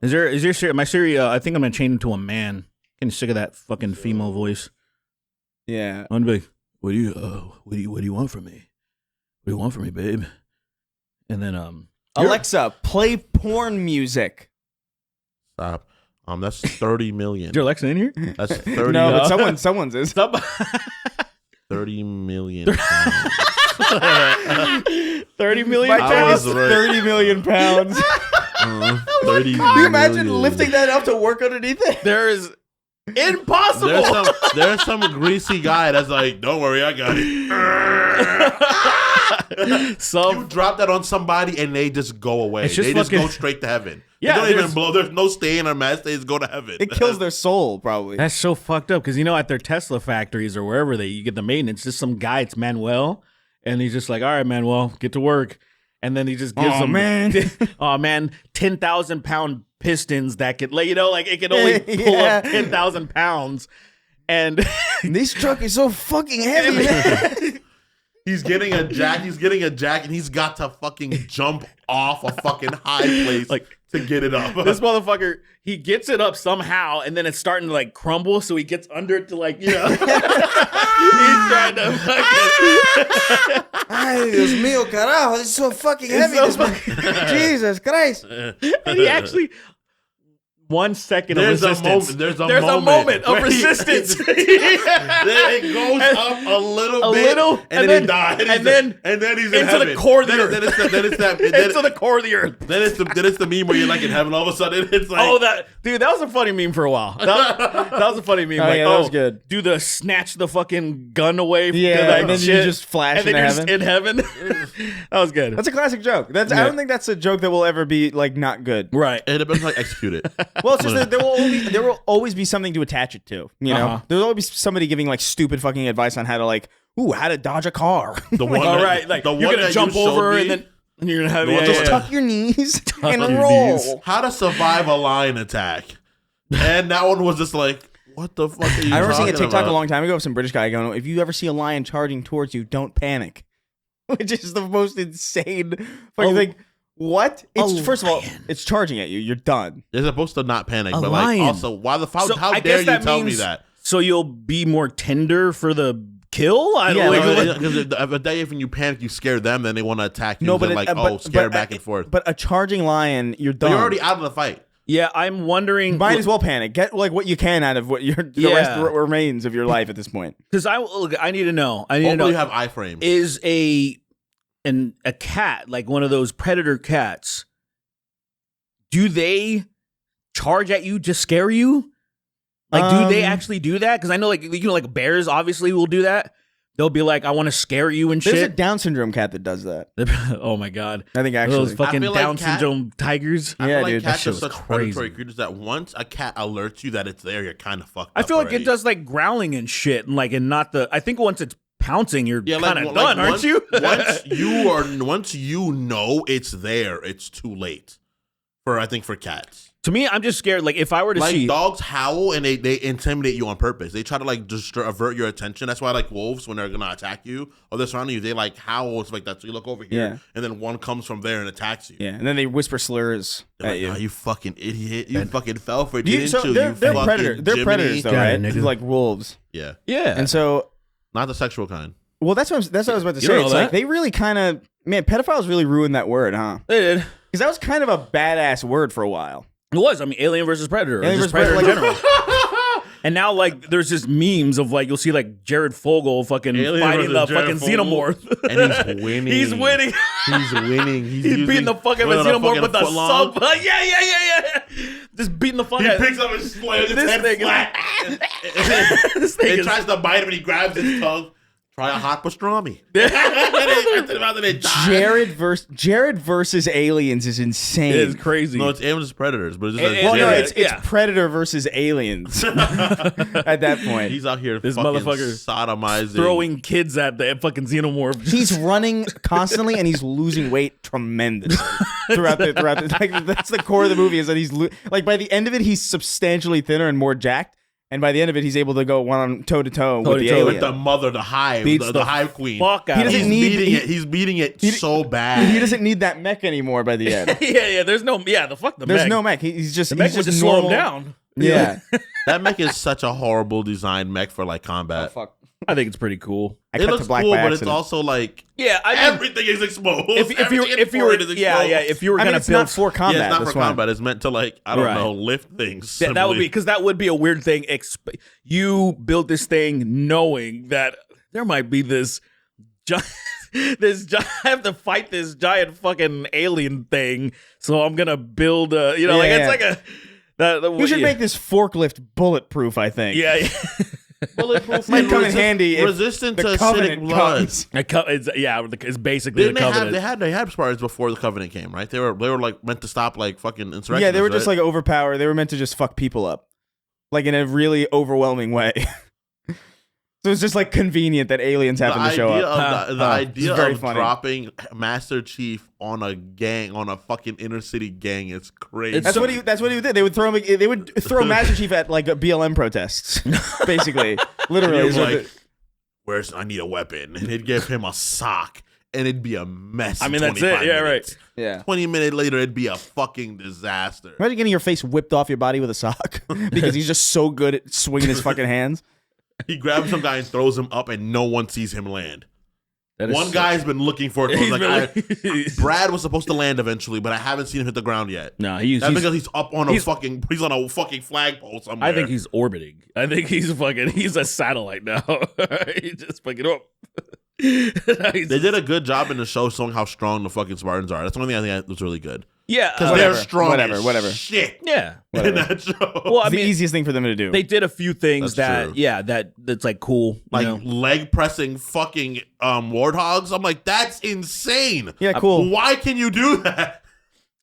Is your Siri? My Siri? I think I'm gonna change into a man. Getting sick of that fucking female voice. Yeah. I'm gonna be like, what do you want from me? What do you want from me, babe? And then Alexa, play porn music. Stop. That's 30 million. Is your Alexa in here? That's 30. No, but someone's is. 30 million. 30 million My pounds. is 30 million pounds. 30 Can you imagine million. lifting that up to work underneath it? There is impossible. There's some greasy guy that's like, don't worry, I got it. You drop that on somebody and they just go away. It's just They just fucking- go straight to heaven. Yeah, They don't even there's- blow. There's no staying or mass. They just go to heaven. It kills their soul, probably. That's so fucked up because at their Tesla factories or wherever you get the maintenance, just some guy, it's Manuel, and he's just like, all right, Manuel, get to work, and then he just gives them, oh man, 10,000 pound pistons that could, it can only pull up 10,000 pounds, and This truck is so fucking heavy. He's getting a jack. And he's got to fucking jump off a fucking high place, to get it up. This motherfucker, he gets it up somehow, and then it's starting to like crumble, so he gets under it to like, he's trying to fucking. Ay, Dios mío, carajo, this is so fucking heavy. Jesus Christ. And he actually, 1 second of resistance. There's a moment of resistance. Then it goes up a little bit, and then it dies, and then he's in into heaven. the core of the earth. Then it's that. Into the core of the earth. Then it's the meme where you're like in heaven. All of a sudden, it's like, Oh, that was a funny meme for a while. That was a funny meme. Oh, yeah, that was good. Do the snatch the fucking gun away. Yeah, and then you just flash and then into you're heaven. just in heaven. That was good. That's a classic joke. I don't think that's a joke that will ever be like not good. Right. it depends how you execute it. Well, it's just that there will always be something to attach it to. You know, there'll always be somebody giving like stupid fucking advice on how to dodge a car. The one, All right, like you're gonna jump over and then you're gonna have Just tuck your knees and your roll. knees. how to survive a lion attack, and that one was just like, what the fuck are you? I remember seeing a talking TikTok about? a long time ago of some British guy going, "If you ever see a lion charging towards you, don't panic," which is the most insane fucking thing. What? It's first of all, it's charging at you. You're done. You're supposed to not panic, but lion. like also, why the fuck? So How I dare guess you that tell me means- that? So you'll be more tender for the kill? Because the day if you panic, you scare them, then they want to attack you. No, but scare back and forth. But a charging lion, you're But done. you're already out of the fight. Yeah, I'm wondering. Might as well panic. Get like what you can out of what the rest remains of your life at this point. Because I need to know. Hopefully you have iframes. Is a cat, like one of those predator cats, do they charge at you to scare you? Like, do they actually do that? Because I know, like bears obviously will do that. They'll be like, I want to scare you and There's a shit. Down syndrome cat that does that. Oh my god! I think actually. Those fucking I feel like Down syndrome tigers. I Yeah, feel like dude, that cats shit are was such crazy. predatory creatures that once a cat alerts you that it's there, you're kind of fucked I up feel like already. it does like growling and shit, and not the. I think once it's pouncing, you're Yeah, kind of like, done, aren't once, you? once you know it's there, it's too late. For cats. To me, I'm just scared. Like if I were to Like see dogs howl and they intimidate you on purpose. They try to like just avert your attention. That's why like wolves, when they're gonna attack you or they're surrounding you, they like howl. It's like that. So you look over here, and then one comes from there and attacks you. Yeah, and then they whisper slurs They're at like, you. "Oh, you fucking idiot! You fucking fell for it, didn't you? They're You fucking predators. They're Jiminy." predators, though, Got right? it, nigga. Like wolves. Yeah, yeah. And so, not the sexual kind. well, that's what I was about to You say. don't It's know like that? they really kind of pedophiles really ruined that word, huh? They did. Because that was kind of a badass word for a while. It was. I mean, Alien versus Predator. Or Alien just versus Predator in Predator, general. And now, like, there's just memes of, like, you'll see, like, Jared Fogle fucking Alien fighting the versus Jared fucking Fogle. xenomorph. And he's winning. He's winning. He's winning. He's beating the fucking with a xenomorph with the footlong. sub. Yeah. Just beating the fuck He out. picks up his slams his This head thing is- flat. This thing He is- tries to bite him and he grabs his tongue. Try a hot pastrami. Jared versus aliens is insane. It is crazy. No, it's aliens versus predators, but it's just And- Well, no, Jared. it's Predator versus aliens at that point. He's out here This fucking motherfucker sodomizing. throwing kids at the fucking xenomorph. He's running constantly and he's losing weight tremendously throughout the like that's the core of the movie is that he's like by the end of it he's substantially thinner and more jacked, and by the end of it he's able to go one toe to toe with the Toe-to-toe alien. with the mother, the hive, Beats the the hive queen. fuck out He of doesn't him. need- He's beating it so bad. He doesn't need that mech anymore by the end. Yeah. There's no. Yeah. The fuck the There's mech. no mech. He's just The mech he's would just just slow him normal. down. Yeah. That mech is such a horrible design mech for like combat. Fuck. I think it's pretty cool. I It cut looks the black cool, by but it's accident. also like Yeah. I mean, everything is exposed. if you Everything important is exposed. if you were I mean, gonna it's build not for combat. Yeah, it's not for that's why. combat. It's meant to like I don't Right. know, lift things. that would be simply. because that would be a weird thing. You built this thing knowing that there might be this giant. I have to fight this giant fucking alien thing, so I'm gonna build a. You know, like Yeah. it's like a. We should make this forklift bulletproof, I think. Yeah. bulletproof. Might and come in handy if resistant the to acidic Covenant blood. comes. It's basically Didn't the they Covenant. have they had Spartans before the Covenant came, right? They were like meant to stop like fucking insurrections. Yeah, they were just right? like overpowered. They were meant to just fuck people up, like in a really overwhelming way. So it's just like convenient that aliens happen to show up. The idea It's very of funny. dropping Master Chief on a gang, on a fucking inner city gang, is crazy. That's what he did. They would throw him. They would throw Master Chief at like BLM protests, basically, literally. And he was is what like, "Where's I need a weapon?" And he'd give him a sock, and it'd be a mess. I mean, in that's it. 25 Yeah, minutes. right. Yeah. 20 minutes later, it'd be a fucking disaster. Imagine getting your face whipped off your body with a sock because he's just so good at swinging his fucking hands. He grabs some guy and throws him up, and no one sees him land. One sick. guy's been looking for it. He's Like, Brad was supposed to land eventually, but I haven't seen him hit the ground yet. No, That's because he's up on he's on a fucking flagpole somewhere. I think he's orbiting. I think he's a satellite now. He just fucking up. They did a good job in the show showing how strong the fucking Spartans are. That's the only thing I think was really good. Yeah, Because they're strong. Whatever. Shit. Yeah. In that show. Well, I It's the mean, easiest thing for them to do. they did a few things That's true. that's like cool. Like you know? leg pressing fucking warthogs. I'm like, that's insane. Yeah, cool. Why can you do that?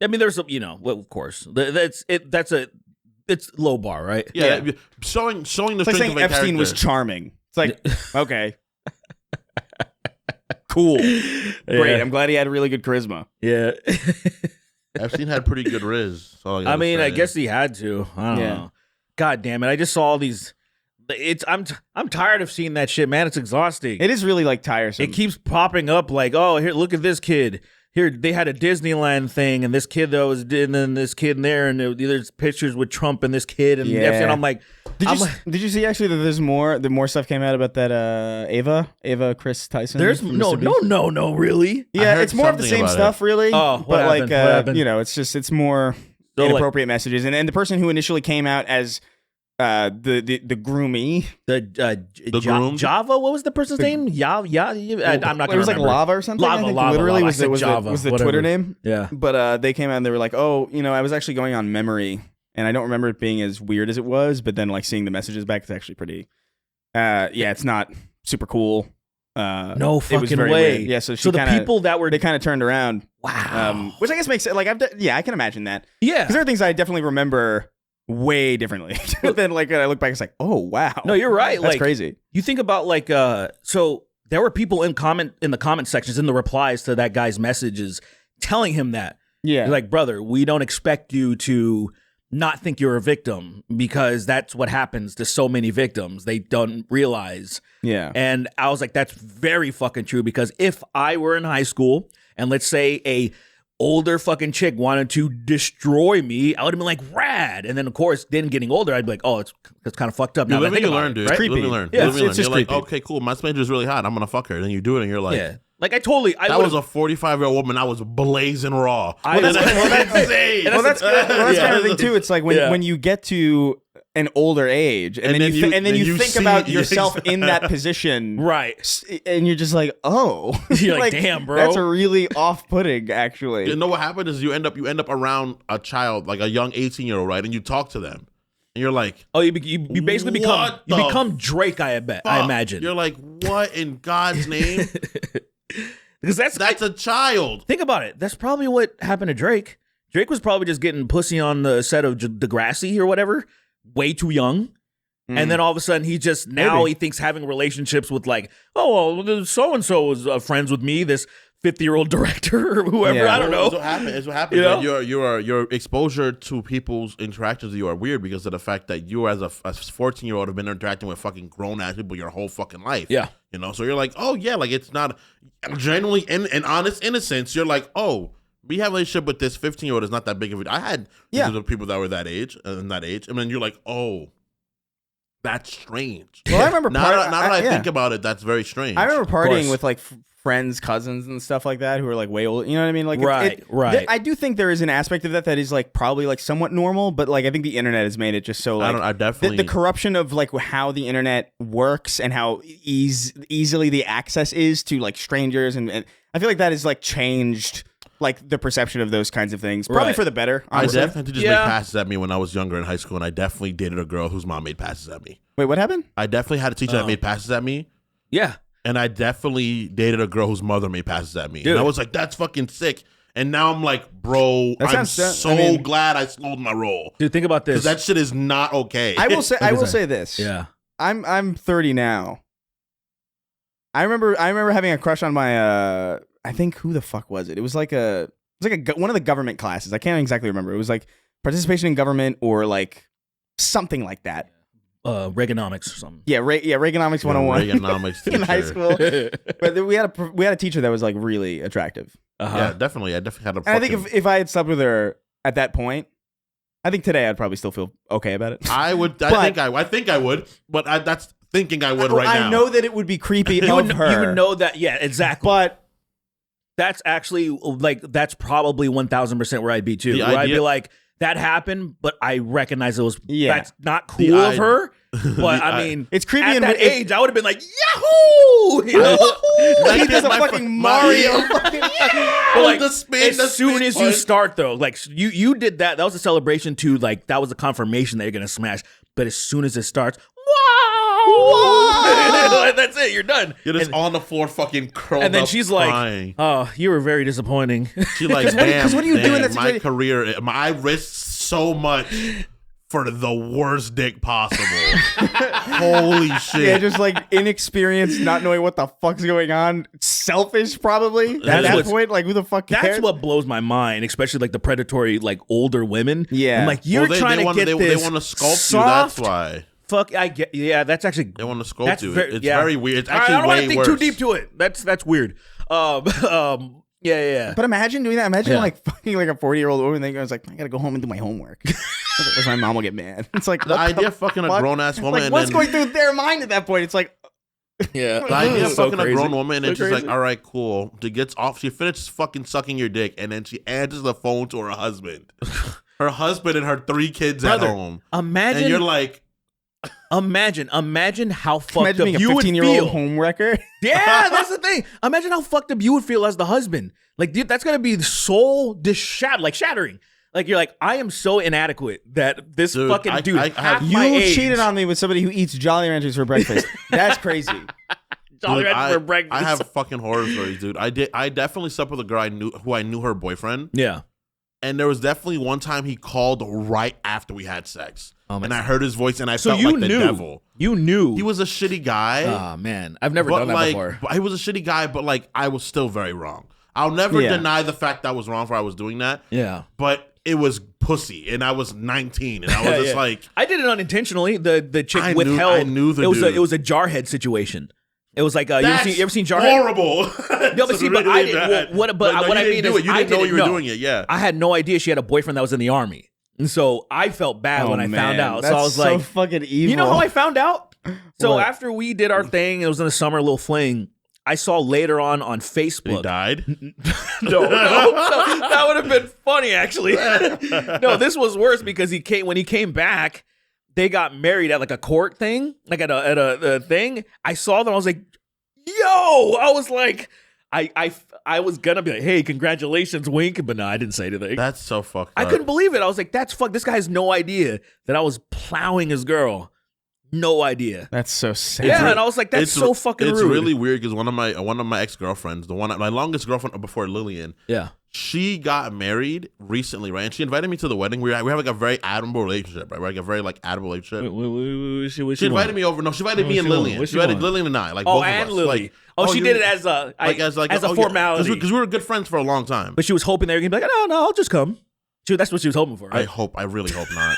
I mean, there's well, of course, it's low bar, right? Yeah. Showing the It's like strength saying of a Epstein was character. charming. It's like, okay. Cool. Great. Yeah. I'm glad he had really good charisma. Yeah. Epstein had pretty good riz. I mean, I guess he had to. I don't know. God damn it! I just saw all these. I'm tired of seeing that shit, man. It's exhausting. It is really like tiresome. It keeps popping up like, oh, here, look at this kid. Here, they had a Disneyland thing, and this kid that was, and then this kid in there, and there's pictures with Trump and this kid, and Epstein. I'm like, did you see actually that there's more? The more stuff came out about that Ava Chris Tyson. there's from no, Mr. Beast? really. Yeah, heard it's more of the something same about stuff, really. Oh, what but happened? What happened? it's more So, like- inappropriate messages, and the person who initially came out as the groomie. The groomed? Java. What was the person's name? I'm not. It Gonna was like remember. lava or something. I think literally Lava. was I said was Java, the whatever. Twitter name. Yeah. But they came out and they were like, oh, I was actually going on memory, and I don't remember it being as weird as it was. But then like seeing the messages back, it's actually pretty. It's not super cool. No it was fucking very way. weird. Yeah, so the people that were they kind of turned around. wow. Which I guess makes it like I can imagine that. Yeah. Because there are things I definitely remember way differently. Then like I look back, it's like, oh wow. No, you're right. That's Like, crazy. You think about like so there were people in the comment sections in the replies to that guy's messages telling him that. Yeah. You're like, brother, we don't expect you to not think you're a victim because that's what happens to so many victims. They don't realize. Yeah. And I was like, that's very fucking true because if I were in high school and let's say a older fucking chick wanted to destroy me, I would have been like, rad. And then, of course, then getting older, I'd be like, oh, it's kind of fucked up. You Now live that I and think you about learn, it, dude. right? You live and you learn. Yeah, You live and you it's learn. just You're like, creepy. okay, cool. My spanker is really hot. I'm gonna fuck her. Then you do it, and you're like, Yeah. Like, I totally... that was a 45-year-old woman. I was blazing raw. That's insane. Well, that's kind Yeah. of the thing too. It's like when you get to an older age, and then you think see- about yourself in that position, right. and you're just like, oh, You're like, damn, bro. that's a really off-putting, actually. You know what happened is you end up around a child, like a young 18-year-old, right? And you talk to them, and you're like, Oh, you basically What the become Drake. I bet. I fuck? imagine. You're like, what in God's name? Because That's a child. think about it. That's probably what happened to Drake. Drake was probably just getting pussy on the set of Degrassi or whatever, way too young. And then all of a sudden, he just he thinks having relationships with like, oh, well, so and so was friends with me, this 50-year-old director or whoever. Yeah. I don't know. It's what happens. You know? Your exposure to people's interactions with you are weird because of the fact that you, as a 14-year-old, have been interacting with fucking grown ass people your whole fucking life. Yeah. So you're like, oh yeah, like it's not genuinely in honest innocence. You're like, oh, we have a relationship with this 15-year-old is not that big of a. I had people that were that age, and then you're like, oh. That's strange. Well, I remember now that I think about it, that's very strange. I remember course. partying with like friends, cousins, and stuff like that who are like way older. You know what I mean? Like, Right. I do think there is an aspect of that is like probably like somewhat normal, but like I think the internet has made it just so like I definitely the corruption of like how the internet works and how easily the access is to like strangers and I feel like that has like changed like the perception of those kinds of things, probably Right. for the better. I Honestly. definitely just made passes at me when I was younger in high school, and I definitely dated a girl whose mom made passes at me. Wait, what happened? I definitely had a teacher that made passes at me, Yeah. and I definitely dated a girl whose mother made passes at me. Dude. And I was like, that's fucking sick. And now I'm like, bro, That I'm sounds- so I mean- glad I slowed my roll. Dude, think about Because this. that shit is not okay. I will say- say this. Yeah. I'm 30 now. I remember having a crush on my I think who the fuck was it? It was like one of the government classes. I can't exactly remember. It was like participation in government or like something like that. Reaganomics or something. Yeah, Reaganomics 101 Reaganomics in high teacher. school. But then we had a teacher that was like really attractive. Yeah, definitely. I definitely had a. And I think if I had slept with her at that point, I think today I'd probably still feel okay about it. I would. I think I would. But that's thinking I would right now. I know that it would be creepy You of her. would know that. Yeah, exactly. But that's actually like that's probably 1000% where I'd be too. The Where I'd idea- be like, that happened, but I recognize it was that's not The cool of I- her. But I mean, it's creepy at in that it- age, I would have been like, Yahoo! You know? he does a fucking Mario. But like, the spin, as soon as you start though, like you did that was a celebration too. Like that was a confirmation that you're gonna smash. But as soon as it starts, wow, that's it. You're done. You're just on the floor, fucking curled And then up, she's crying. like, "Oh, you were very disappointing." She like, Because what do you do in that my situation? career, I risked so much for the worst dick possible. Holy shit. Yeah, just like inexperienced, not knowing what the fuck's going on. Selfish, probably. At that point, like who the fuck cares? That's what blows my mind, especially like the predatory, like older women. Yeah. I'm like, you're trying to get they this. want to sculpt soft, you. That's why Fuck, I get. Yeah, that's actually. they want to sculpt That's you. very- It's yeah. very weird. It's I actually don't want way to think worse. too deep to it. That's weird. Yeah. But imagine doing that. Imagine Yeah. like fucking like a 40-year-old woman thinking, I was like, I gotta go home and do my homework. Because my mom will get mad. It's like The idea of fucking a fuck? grown ass woman. Like, and what's then, going through their mind at that point? It's like, Yeah. The idea of So fucking crazy. a grown woman, and So she's like, crazy. all right, cool. She gets off. She finishes fucking sucking your dick, and then she answers the phone to her husband. Her husband and her 3 kids Brother, at home. Imagine. And you're like, imagine how fucked imagine up being a you would 15-year-old feel. homewrecker. Yeah, that's the thing. Imagine how fucked up you would feel as the husband. Like, dude, that's gonna be soul shattering. Like, you're like, I am so inadequate that this Dude, fucking I- dude, I half have- my You age, cheated on me with somebody who eats Jolly Ranchers for breakfast. That's crazy. Jolly dude, Ranchers for breakfast. I have fucking horror stories, dude. I definitely slept with a girl who I knew her boyfriend. yeah. And there was definitely one time he called right after we had sex. Oh, my and I heard his voice and I So felt you like the knew. devil. You knew. He was a shitty guy. Oh man, I've never but done that like, before. but he was a shitty guy, but like I was still very wrong. I'll never Yeah. deny the fact that I was wrong for I was doing that. Yeah. But it was pussy, and I was 19, and I was just Yeah. like, I did it unintentionally. The chick I withheld. knew the it was dude. it was a jarhead situation. It was like you That's ever seen Jarhead? horrible. No, but see, but I didn't. What I mean is, you I didn't know you were know. doing it. Yeah, I had no idea she had a boyfriend that was in the army, and so I felt bad when I found out. So I was so like, fucking evil. you know how I found out? So What? after we did our thing, it was in the summer, a little fling. I saw later on he Facebook. died. No, that would have been funny actually. No, this was worse because when he came back, they got married at like a court thing, like at a thing. I saw them. I was like, yo, I was like, I was gonna be like, hey, congratulations, wink, but no, I didn't say anything. That's so fucked I up. couldn't believe it. I was like, that's fuck. This guy has no idea that I was plowing his girl. No idea. That's so sad. Yeah, and I was like, that's so fucking It's rude. really weird because one of my ex-girlfriends, my longest girlfriend before Lillian, Yeah. she got married recently, right? And she invited me to the wedding. We have like a very admirable relationship, right? Like a very like admirable relationship. She invited me over. No, she invited me and Lillian. She invited Lillian and I, like both and of us. Lily. Like, She did it as a formality. because we were good friends for a long time. But she was hoping they were gonna be like, no, I'll just come. That's what she was hoping for. Right? I really hope not.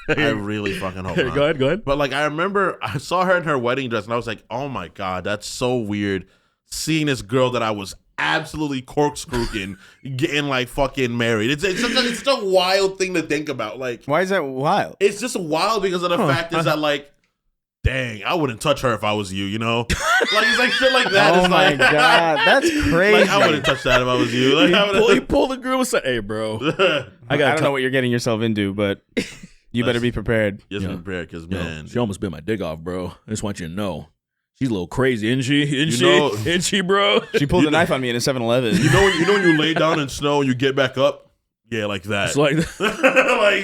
I really fucking hope not. Go ahead. But like I remember I saw her in her wedding dress and I was like, oh my God, that's so weird. Seeing this girl that I was absolutely corkscrewing getting like fucking married. It's such a wild thing to think about. Like, Why is that wild? it's just wild because of the fact is that like, dang, I wouldn't touch her if I was you, you know? Like it's like shit like that. Oh It's my like, God, that's crazy. like I wouldn't touch that if I was you. Like, I He pulled the groom and said, hey, bro. I don't know what you're getting yourself into, but you better be prepared. Just be prepared because man, She almost bit my dick off, bro. I just want you to know. She's a little crazy, isn't she? know- Isn't she, bro? She pulled a knife on me in a 7-Eleven. you know when you lay down in snow and you get back up? Yeah, like that. It's like like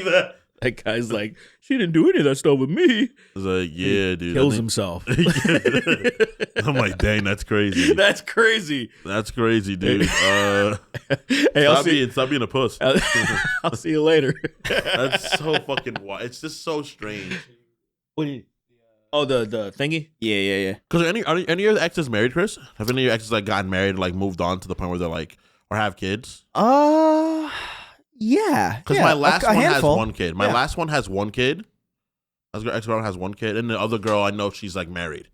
that. that guy's like, she didn't do any of that stuff with me. It's like, yeah, dude. Kills himself. I'm like, dang, that's crazy. That's crazy. That's crazy, dude. Hey, I'll Stop being a puss. I'll see you later. That's so fucking wild. It's just so strange. What do you? Oh, the thingy. Yeah. Because are any of your exes married, Chris? Have any of your exes like gotten married, and, like moved on to the point where they're like, or have kids? Yeah. Because my last a one has handful. one kid. My last one has one kid, My ex-girlfriend has one kid, and the other girl I know she's like married.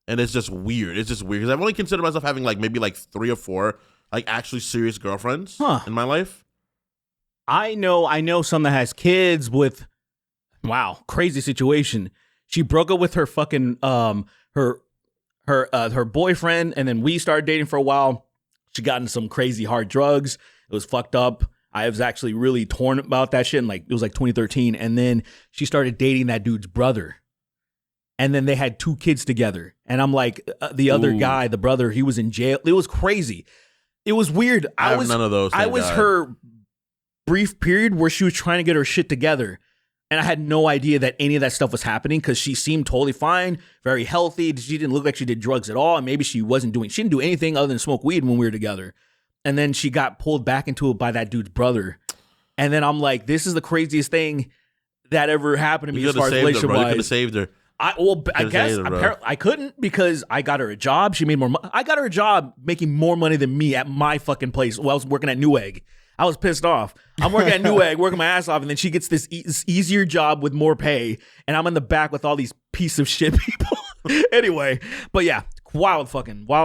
And it's just weird. It's just weird because I've only considered myself having like maybe like 3 or 4 like actually serious girlfriends in my life. I know some that has kids with, wow, crazy situation. She broke up with her fucking her boyfriend, and then we started dating for a while. She got into some crazy hard drugs. It was fucked up. I was actually really torn about that shit. And like it was like 2013, and then she started dating that dude's brother. And then they had 2 kids together. And I'm like, the other guy, the brother, he was in jail. It was crazy. It was weird. I have none of those. I was her brief period where she was trying to get her shit together. And I had no idea that any of that stuff was happening because she seemed totally fine, very healthy. She didn't look like she did drugs at all. And maybe she didn't do anything other than smoke weed when we were together. And then she got pulled back into it by that dude's brother. And then I'm like, this is the craziest thing that ever happened to me as far as relationship-wise. You could have saved her. I guess apparently I couldn't because I got her a job. She made more money. I got her a job making more money than me at my fucking place while I was working at Newegg. I was pissed off. I'm working at Newegg, working my ass off, and then she gets this easier job with more pay, and I'm in the back with all these piece of shit people. Anyway, but yeah, wild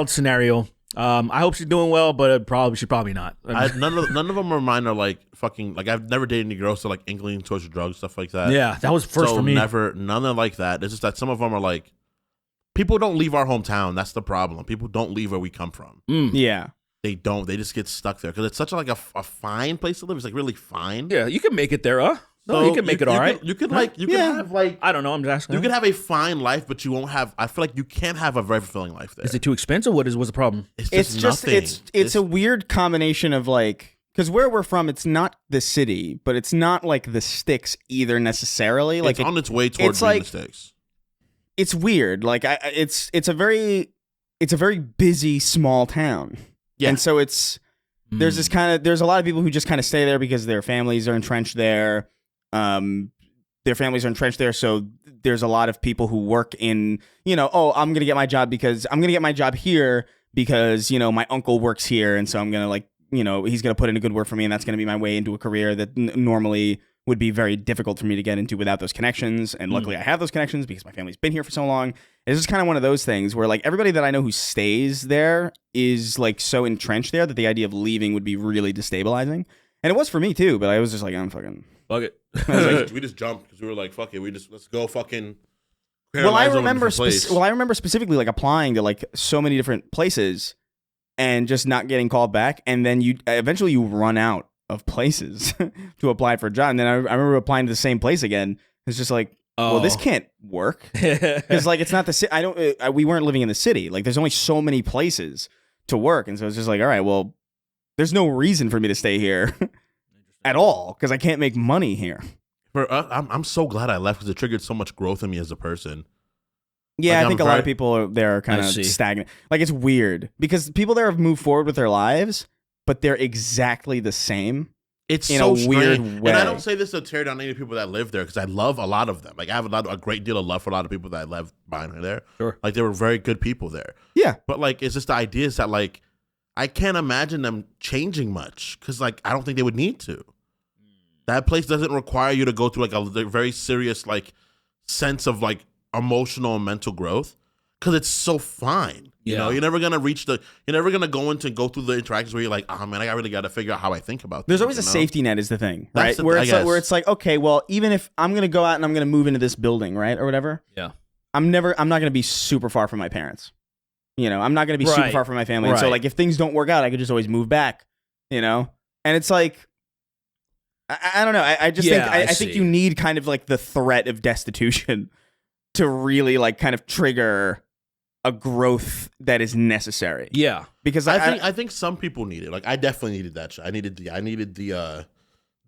scenario. I hope she's doing well, but she's probably not. None of them are mine are like fucking like I've never dated any girls that like inkling towards drugs, stuff like that. Yeah, that was first for me. None are like that. It's just that some of them are like people don't leave our hometown. That's the problem. People don't leave where we come from. Yeah, they don't. They just get stuck there because it's such a fine place to live. It's like really fine. Yeah, you can make it there, huh? No, you can make it all right. You can have like I don't know. I'm just asking. You can have a fine life, but you won't have. I feel like you can't have a very fulfilling life there. Is it too expensive? What's the problem? It's a weird combination of like because where we're from, it's not the city, but it's not like the sticks either necessarily. Like it's on its way towards being the sticks. It's weird. Like it's a very busy small town. Yeah, and so there's a lot of people who just kind of stay there because their families are entrenched there. Their families are entrenched there, so there's a lot of people who work in, I'm gonna get my job here because my uncle works here, and so I'm gonna he's gonna put in a good word for me, and that's gonna be my way into a career that normally would be very difficult for me to get into without those connections. And luckily I have those connections because my family's been here for so long. It's just kind of one of those things where like everybody that I know who stays there is like so entrenched there that the idea of leaving would be really destabilizing. And it was for me too, but I was just like, I'm fucking fuck it. We just jumped because we were like, fuck it. Let's go fucking. I remember specifically like applying to like so many different places and just not getting called back. And then eventually you run out of places to apply for a job. And then I remember applying to the same place again. It's just like, well, this can't work because like it's not the city. We weren't living in the city. Like there's only so many places to work, and so it's just like, all right, well, there's no reason for me to stay here at all because I can't make money here. I'm so glad I left because it triggered so much growth in me as a person. Yeah, like, I think a lot of people there are kind of stagnant. Like it's weird because people there have moved forward with their lives, but they're exactly the same. It's in so a weird strange. way. And I don't say this to tear down any people that live there because I love a lot of them. Like I have a great deal of love for a lot of people that I love behind her there. Sure. Like they were very good people there. Yeah. But like it's just the idea is that like I can't imagine them changing much because like I don't think they would need to. That place doesn't require you to go through like a very serious like sense of like emotional and mental growth because it's so fine. You know, you're never gonna go through the interactions where you're like, oh man, I really got to figure out how I think about this. There's always a safety net is the thing, right? Where it's like, okay, well, even if I'm gonna go out and I'm gonna move into this building, right, or whatever. Yeah. I'm not gonna be super far from my parents. I'm not gonna be super far from my family. And so like if things don't work out, I could just always move back. And it's like I don't know. I just think I think you need kind of like the threat of destitution to really like kind of trigger a growth that is necessary. Yeah, because I think some people need it. Like I definitely needed that shit. I needed the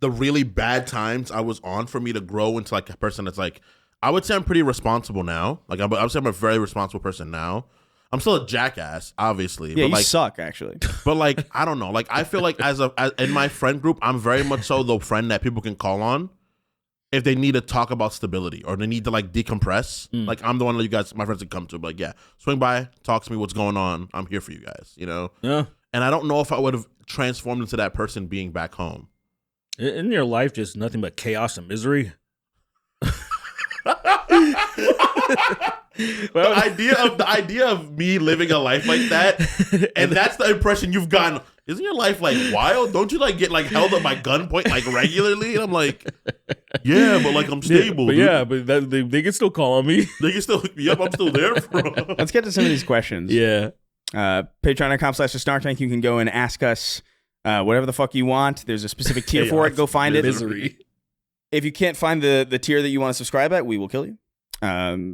really bad times I was on for me to grow into like a person that's like I would say I'm pretty responsible now. Like I would say I'm a very responsible person now. I'm still a jackass, obviously. Yeah, but you like, suck actually. But like I don't know. Like I feel like as in my friend group, I'm very much so the friend that people can call on if they need to talk about stability or they need to like decompress. Like I'm the one that you guys, my friends, can come to. But like, yeah, swing by, talk to me. What's going on? I'm here for you guys. Yeah. And I don't know if I would have transformed into that person being back home. Isn't your life just nothing but chaos and misery? The idea of me living a life like that, and that's the impression you've gotten. Isn't your life like wild? Don't you like get like held up by gunpoint like regularly? And I'm like, yeah, but like I'm stable. But they can still call on me. They can still. Yep, I'm still there, bro. Let's get to some of these questions. Yeah. Patreon.com/SnarkTank. You can go and ask us whatever the fuck you want. There's a specific tier for it. Go find it. Misery. If you can't find the tier that you want to subscribe at, we will kill you.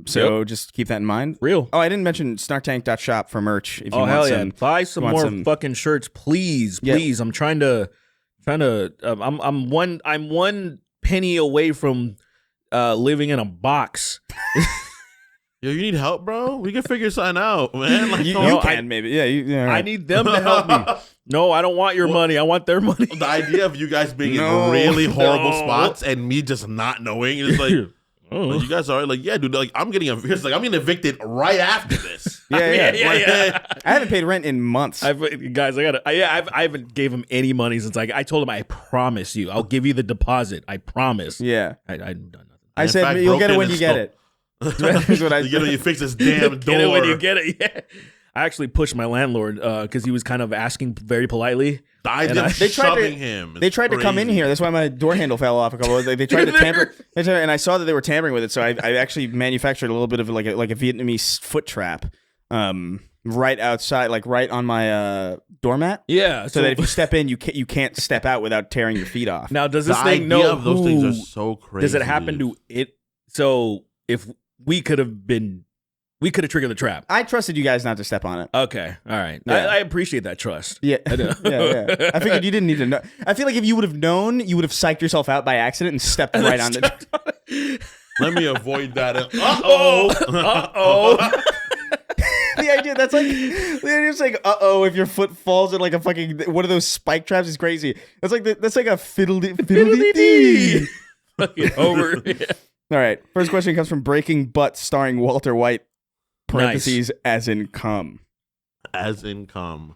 Just keep that in mind. Real. Oh, I didn't mention snarktank.shop for merch. If you want hell yeah! some, Buy some more fucking shirts, please. I'm trying to. I'm one penny away from living in a box. Yo, you need help, bro? We can figure something out, man. Like, you can maybe. Yeah. I need them to help me. No, I don't want your money. I want their money. The idea of you guys being in really horrible spots and me just not knowing is like, like, you guys are like, yeah, dude. Like, I'm getting evicted right after this. Yeah. I haven't paid rent in months. I haven't gave him any money since I told him I promise you, I'll give you the deposit. I promise. Yeah. I haven't done nothing. I said you'll get it when you get it. That's what you get when you fix this damn door. Get it when you get it. Yeah. I actually pushed my landlord because he was kind of asking very politely. The idea of shoving him. They tried to come in here. That's why my door handle fell off a couple of. They tried to tamper, and I saw that they were tampering with it. So I actually manufactured a little bit of like a Vietnamese foot trap, right outside, like right on my doormat. Yeah, so that if you step in, you can't step out without tearing your feet off. Now, does this thing know of those things are so crazy? Does it happen to it? So if we could have triggered the trap. I trusted you guys not to step on it. Okay. All right. Yeah. I appreciate that trust. Yeah. I do. Yeah. I figured you didn't need to know. I feel like if you would have known, you would have psyched yourself out by accident and stepped right on it. Let me avoid that. Uh-oh. The idea that's like it's like if your foot falls in like a fucking one of those spike traps is crazy. That's like a fiddle-dee. Fucking over. Yeah. All right. First question comes from Breaking Butt, starring Walter White. Parentheses, as in cum. As in cum.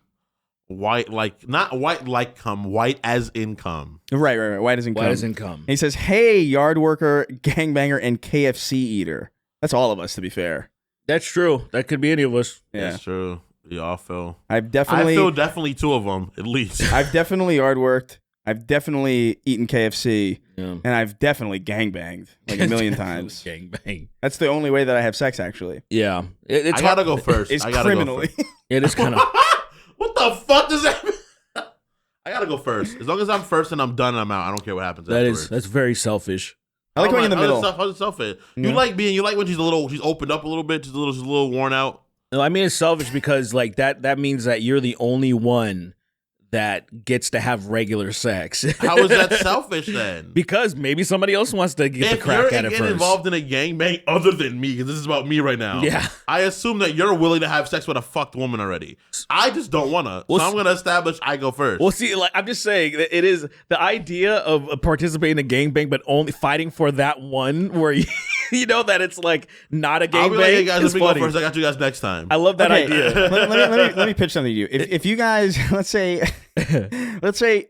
White like not white like cum. White as in cum. Right. White as in cum. White as in cum. And he says, "Hey, yard worker, gangbanger, and KFC eater." That's all of us, to be fair. That's true. That could be any of us. Yeah. That's true. We all feel. I feel definitely two of them at least. I've definitely yard worked. I've definitely eaten KFC, and I've definitely gangbanged like a million times. Gangbang. That's the only way that I have sex, actually. Yeah, I gotta go first. It's criminally. It is kind of. What the fuck does that mean? I gotta go first. As long as I'm first and I'm done and I'm out, I don't care what happens. That's very selfish. I like going in the middle. How's it selfish? You like when she's opened up a little bit, she's a little worn out. No, I mean it's selfish because like that means that you're the only one that gets to have regular sex. How is that selfish then? Because maybe somebody else wants to get the crack at it first. If you're involved in a gangbang other than me, because this is about me right now, I assume that you're willing to have sex with a fucked woman already. I just don't want to. So I'm going to establish I go first. Well, see, like I'm just saying, it is the idea of participating in a gangbang, but only fighting for that one where you know that it's like not a gangbang. I'll be like, hey guys, let me go first. I got you guys next time. I love that idea. let me pitch something to you. If you guys, let's say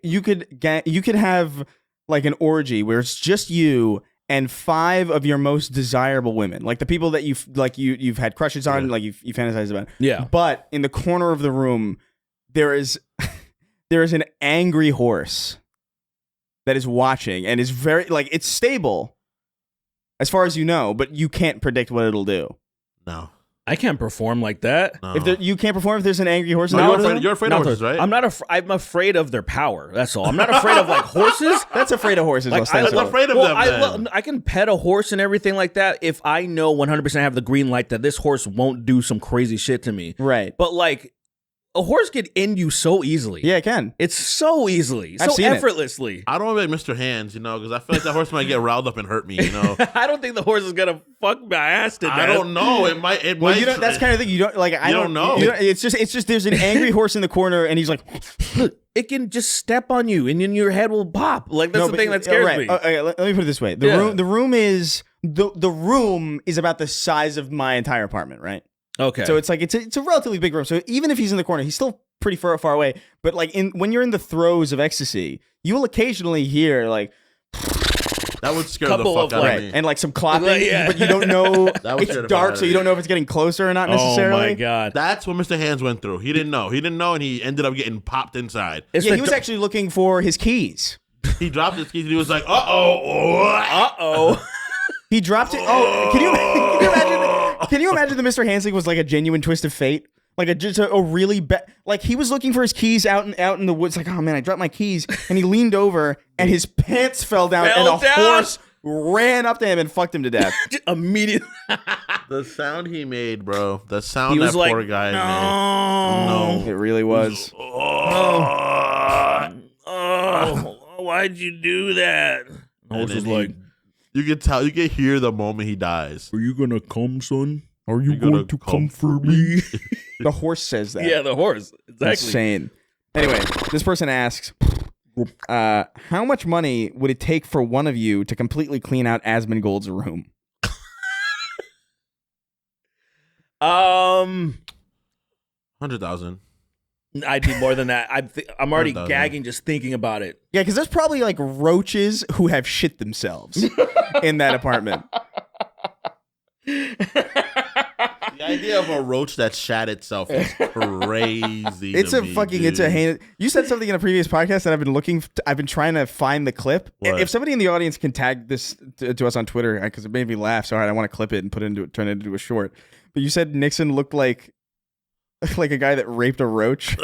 you could have like an orgy where it's just you and 5 of your most desirable women, like the people that you've had crushes on, like you fantasize about. Yeah. But in the corner of the room, there is an angry horse that is watching and is very like it's stable as far as you know, but you can't predict what it'll do. No. I can't perform like that. No. If you can't perform if there's an angry horse. You're afraid of horses, right? I'm afraid of their power. That's all. I'm not afraid of like horses. That's afraid of horses. Like, I'm afraid of them. I can pet a horse and everything like that if I know 100% have the green light that this horse won't do some crazy shit to me. Right. But like a horse could end you so easily. Yeah, it can. It's so easily, so effortlessly. I don't want to be like Mr. Hands, because I feel like that horse might get riled up and hurt me, I don't think the horse is gonna fuck my ass to death. I don't know. It might. That's kind of thing. You don't like. I don't know. It's just. There's an angry horse in the corner, and he's like, look. It can just step on you, and then your head will pop. Like that's the thing that scares me. Okay, let me put it this way: the room is about the size of my entire apartment, right? Okay. So it's like it's a relatively big room. So even if he's in the corner, he's still pretty far away. But like when you're in the throes of ecstasy, you will occasionally hear like That would scare the Couple fuck of, out like- of me. and like some clopping, Yeah. but you don't know. That would scare It's the fuck dark, out so of you me. don't know if it's getting closer or not necessarily. Oh my god. That's what Mr. Hands went through. He didn't know. He didn't know, and he ended up getting popped inside. It's Yeah, the he was actually looking for his keys. He dropped his keys, and he was like, "Uh-oh." He dropped it. Oh, can you imagine? Can you imagine that Mr. Hansing was like a genuine twist of fate? Like just a really bad. Like he was looking for his keys out in the woods. Like, oh man, I dropped my keys, and he leaned over, and his pants fell down, and a horse ran up to him and fucked him to death. immediately. The sound he made, bro. The sound He that was like, poor guy no. made. It really was. Oh, why'd you do that? And then you could tell, you could hear the moment he dies. Are you gonna come, son? Are You going to come for me? The horse says that. Yeah, the horse. Exactly. Insane. Anyway, this person asks, how much money would it take for one of you to completely clean out Asmongold's room? 100,000. I'd need more than that. I'm already 100,000. gagging just thinking about it. Yeah, because there's probably like roaches who have shit themselves in that apartment. The idea of a roach that shat itself is crazy. It's to a me, fucking, dude. it's a heinous. You said something in a previous podcast that I've been trying to find the clip. What? If somebody in the audience can tag this to us on Twitter, because it made me laugh so hard, I want to clip it and turn it into a short. But you said Nixon looked like a guy that raped a roach.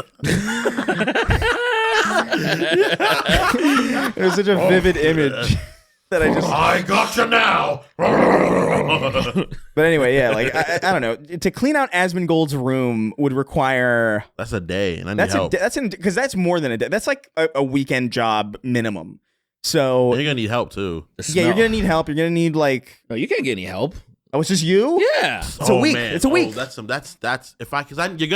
It was such a vivid image that I got you now. But anyway, yeah, like I don't know. To clean out Asmongold's room would require That's a day, and I need help. because that's more than a day. That's like a weekend job minimum. So You're gonna need help too. yeah, you're gonna need help. You're gonna need like, No, you can't get any help. oh, it's just you. Yeah. It's a week. Man. It's a week. That's you're going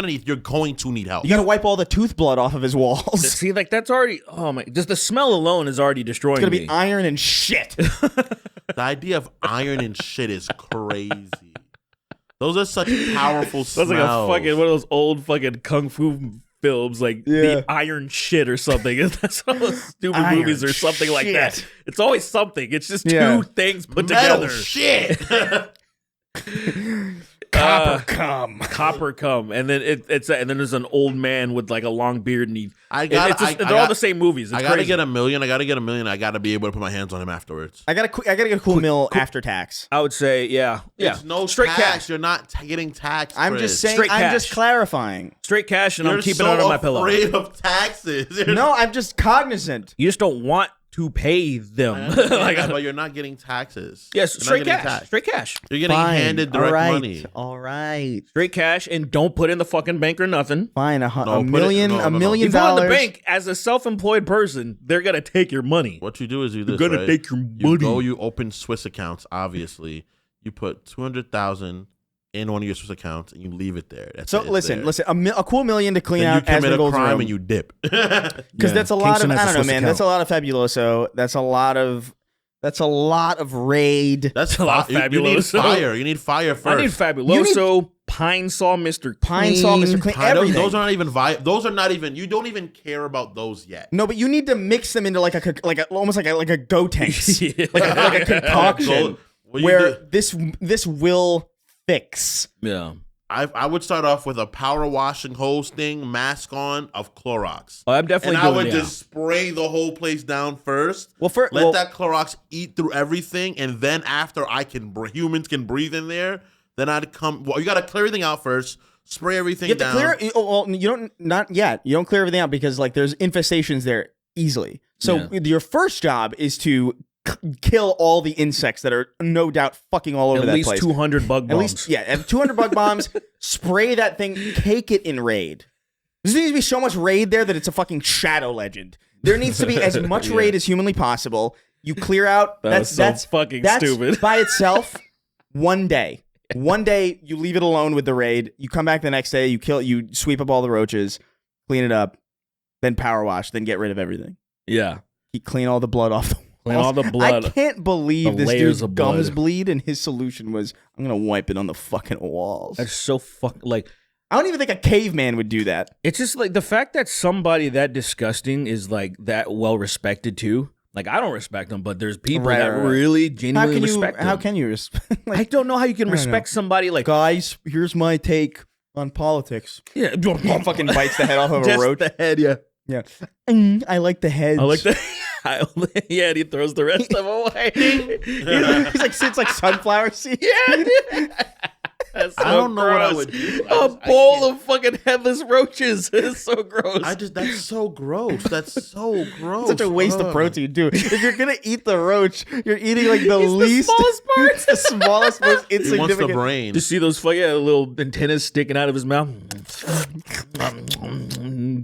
to need help. You gotta wipe all the tooth blood off of his walls. See, like that's already. Oh my! Just the smell alone is already destroying It's gonna me. be iron and shit. The idea of iron and shit is crazy. Those are such powerful smells. That's like a fucking one of those old fucking kung fu films, like Yeah. the Iron Shit or something. That's one of those stupid Iron movies or something like that. shit. It's always something. It's just Yeah. two things put metal together. shit. Copper cum. Copper cum, and then and then there's an old man with like a long beard, and they're all the same movies. It's I gotta crazy. get $1 million. I gotta be able to put my hands on him afterwards. I gotta get a cool meal after tax. I would say, yeah. It's no straight tax. cash, You're not getting taxed. I'm Chris. just saying. Straight I'm cash. just clarifying. straight cash, and You're I'm keeping so it under my pillow. afraid of taxes. No, I'm just cognizant. You just don't want to pay them. But you're not getting taxes. Yes, You're not straight getting cash. taxed. Straight cash. You're getting handed direct money. All right. Straight cash, and don't put in the fucking bank or nothing. Fine. A put it- million. no, a no. million You put it in dollars. the bank as a self-employed person, they're gonna take your money. What you do is you this, You're gonna right? take your You money. go, you open Swiss accounts. Obviously, you put 200,000 in one of your Swiss accounts, and you leave it there. That's So it, it's listen. there. A cool million to clean Then you out commit a Asmongold's crime room. and you dip. Because Yeah. that's a lot Kingston of, has I a don't know, Swiss man. account. That's a lot of fabuloso. That's a lot of raid. That's a lot of You need fabuloso. fire. You need fire first. I need Fabuloso, Pine Saw, Mr. Pine Saw, Mr. Clean, everything. Those are not even Those are not even. You don't even care about those yet. No, but you need to mix them into like almost like a Gotenks, Yeah. like a concoction Well, you where do- this will fix. Yeah. I would start off with a power washing hose thing, mask on of Clorox. Oh, I'm definitely And I doing would yeah. just spray the whole place down first. Well, Let that Clorox eat through everything, and then after humans can breathe in there, then I'd come. Well, you got to clear everything out first. Spray everything you have down. to clear. Well, you don't not yet. You don't clear everything out because like there's infestations there easily. So your first job is to kill all the insects that are no doubt fucking all over At that least place. 200 bug bombs. At least, yeah, 200 bug bombs. Spray that thing, cake it in raid. There needs to be so much raid there that it's a fucking shadow legend. There needs to be as much raid as humanly possible. You clear out. That's fucking stupid. By itself, one day. One day you leave it alone with the raid. You come back the next day. You sweep up all the roaches, clean it up, then power wash, then get rid of everything. Yeah. You clean all the blood off the Clean all the blood. I can't believe The this layers dude's of blood. gums bleed, and his solution was, I'm gonna wipe it on the fucking walls. That's so fucking like. I don't even think a caveman would do that. It's just like the fact that somebody that disgusting is like that well respected too. Like I don't respect them, but there's people Right, that right, right. really genuinely respect them. How can you respect? I don't know how you can respect somebody like guys. Here's my take on politics. yeah, Fucking bites the head off of a just roach. the head, yeah. Yeah, I like the heads. I like that. Yeah, and he throws the rest of them away. He's like sits like sunflower seeds. Yeah, dude. That's so I don't know what I gross. would do. A bowl of fucking headless roaches. It's so gross. That's so gross. That's so gross. Such a waste of protein, too. If you're gonna eat the roach, you're eating like the least, the smallest parts. the smallest, most He wants insignificant. the brain. Just see those fucking little antennas sticking out of his mouth.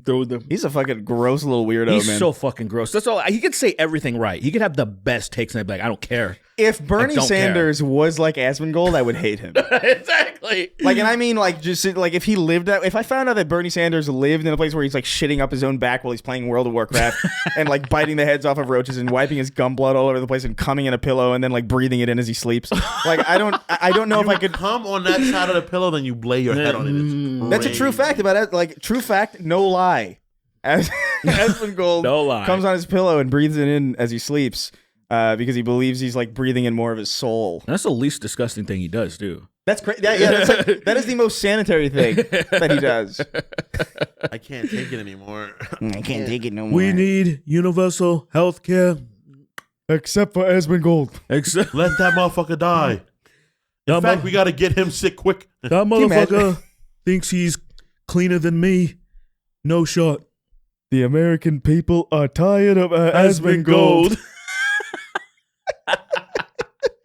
Throw them. He's a fucking gross little weirdo, He's man. so fucking gross. That's all. He could say everything right. He could have the best takes, and I'd be like, I don't care. If Bernie don't Sanders was like Asmongold, I would hate him. Exactly. Like, and I mean, like, just like if he lived at, if I found out that Bernie Sanders lived in a place where he's like shitting up his own back while he's playing World of Warcraft and like biting the heads off of roaches and wiping his gum blood all over the place and coming in a pillow and then like breathing it in as he sleeps. Like, I don't know if I could come on that side of the pillow, then you lay your head on it. It's That's a true crazy. fact about it. Like, true fact, no lie. Asmongold No lie. comes on his pillow and breathes it in as he sleeps because he believes he's like breathing in more of his soul. That's the least disgusting thing he does, too. That's crazy. Yeah, that's like, that is the most sanitary thing that he does. I can't take it anymore. I can't take it no more. need universal health care. Except for Asmongold. Except Let that motherfucker die. In fact, we got to get him sick quick. that you imagine? motherfucker thinks he's cleaner than me. No shot. The American people are tired of Asmongold.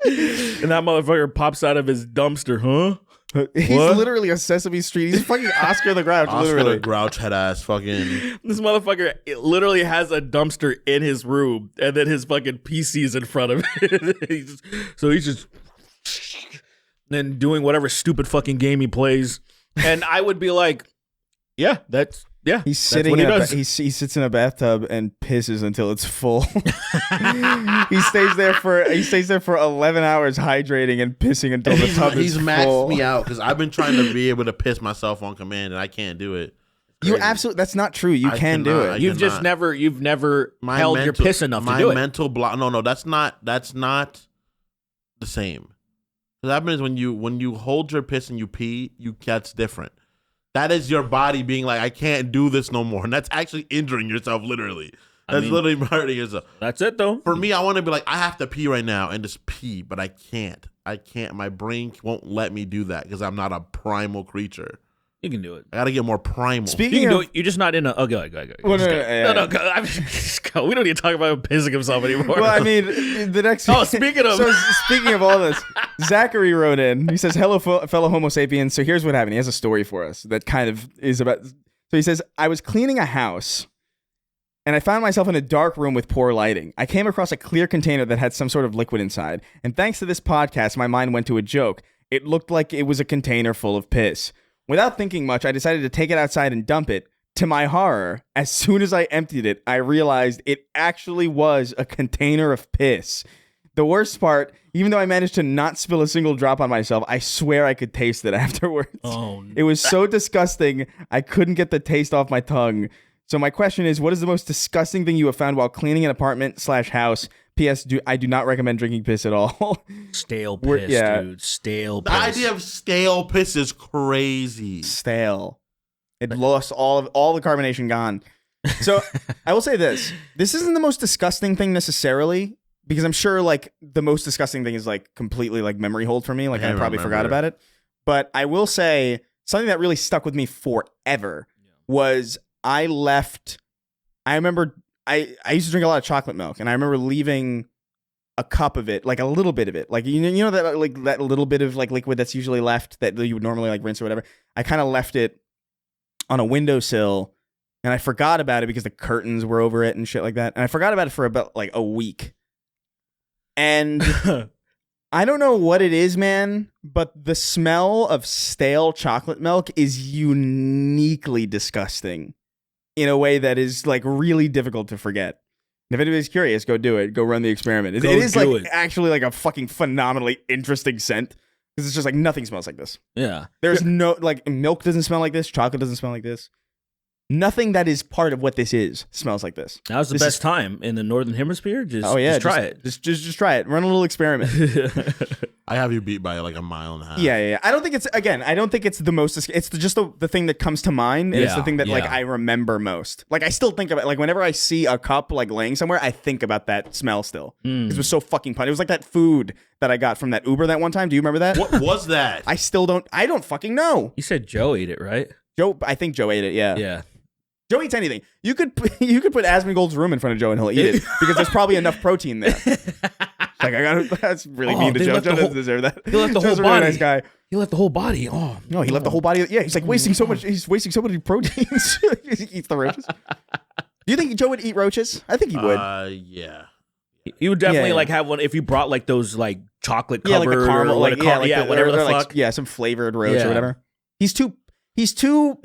And that motherfucker pops out of his dumpster, huh? He's What? literally a Sesame Street. He's fucking Oscar the Grouch, Oscar literally. the Grouch head ass fucking. This motherfucker literally has a dumpster in his room, and then his fucking PC's in front of it. He's just then doing whatever stupid fucking game he plays. And I would be like, yeah, that's He's that's sitting what in he a does. he sits in a bathtub and pisses until it's full. he stays there for 11 hours hydrating and pissing until the tub is He's full. maxed me out because I've been trying to be able to piss myself on command and I can't do it. You Crazy. absolutely that's not true. You I can do cannot. it. You've just cannot. you've never held your piss enough to do My it. mental block. No, that's not the same. What happens is when you hold your piss and you pee, that's different. That is your body being like, I can't do this no more. And that's actually injuring yourself, literally. That's literally hurting yourself. That's it, though. For me, I want to be like, I have to pee right now and just pee, but I can't. My brain won't let me do that because I'm not a primal creature. You can do it. I got to get more primal. You Speaking can do of it. You're just not in a. Oh, go. Well, No, go. I mean, just go. We don't need to talk about him pissing himself anymore. well, I mean, the next. Oh, speaking of- so speaking of all this, Zachary wrote in. He says, "Hello, fellow Homo sapiens." So here's what happened. He has a story for us that kind of is about. So he says, "I was cleaning a house, and I found myself in a dark room with poor lighting. I came across a clear container that had some sort of liquid inside, and thanks to this podcast, my mind went to a joke. It looked like it was a container full of piss. Without thinking much, I decided to take it outside and dump it. To my horror, as soon as I emptied it, I realized it actually was a container of piss. The worst part, even though I managed to not spill a single drop on myself, I swear I could taste it afterwards. Oh, It was so disgusting, I couldn't get the taste off my tongue. So my question is, what is the most disgusting thing you have found while cleaning an apartment/house? P.S. I do not recommend drinking piss at all. stale We're- piss, yeah. dude. Stale The piss. idea of stale piss is crazy. Stale. It lost all the carbonation gone. So I will say this. This isn't the most disgusting thing necessarily, because I'm sure like the most disgusting thing is like completely like memory hold for me. Like I probably forgot about it. But I will say something that really stuck with me forever was I remember I used to drink a lot of chocolate milk, and I remember leaving a cup of it, like a little bit of it, like you know that like that little bit of like liquid that's usually left that you would normally like rinse or whatever. I kind of left it on a windowsill, and I forgot about it because the curtains were over it and shit like that. And I forgot about it for about like a week. And I don't know what it is, man, but the smell of stale chocolate milk is uniquely disgusting in a way that is like really difficult to forget. If anybody's curious, go do it. Go run the experiment. It is like actually like a fucking phenomenally interesting scent, because it's just like nothing smells like this. Yeah. There's no like milk doesn't smell like this. Chocolate doesn't smell like this. Nothing that is part of what this is smells like this. That was the best time in the Northern Hemisphere. Just try it. Just try it. Run a little experiment. I have you beat by like a mile and a half. Yeah. I don't think it's the most. It's just the thing that comes to mind. And it's the thing that like I remember most. Like I still think about like whenever I see a cup like laying somewhere, I think about that smell still. It was so fucking fun. It was like that food that I got from that Uber that one time. Do you remember that? What was that? I don't fucking know. You said Joe ate it, right? I think Joe ate it. Yeah. Yeah. Joe eats anything. You could put Asmongold's room in front of Joe and he'll eat it because there's probably enough protein there. Like that's really mean to Joe. Joe doesn't deserve that. He left the whole Joe's a body. really nice guy. He left the whole body. Oh no, he left the whole body. Yeah, he's like wasting so much. He's wasting so many proteins. He eats the roaches. Do you think Joe would eat roaches? I think he would. Yeah. You would definitely like have one if you brought like those like chocolate covered like the caramel, or whatever the fuck. Like, some flavored roach or whatever. He's too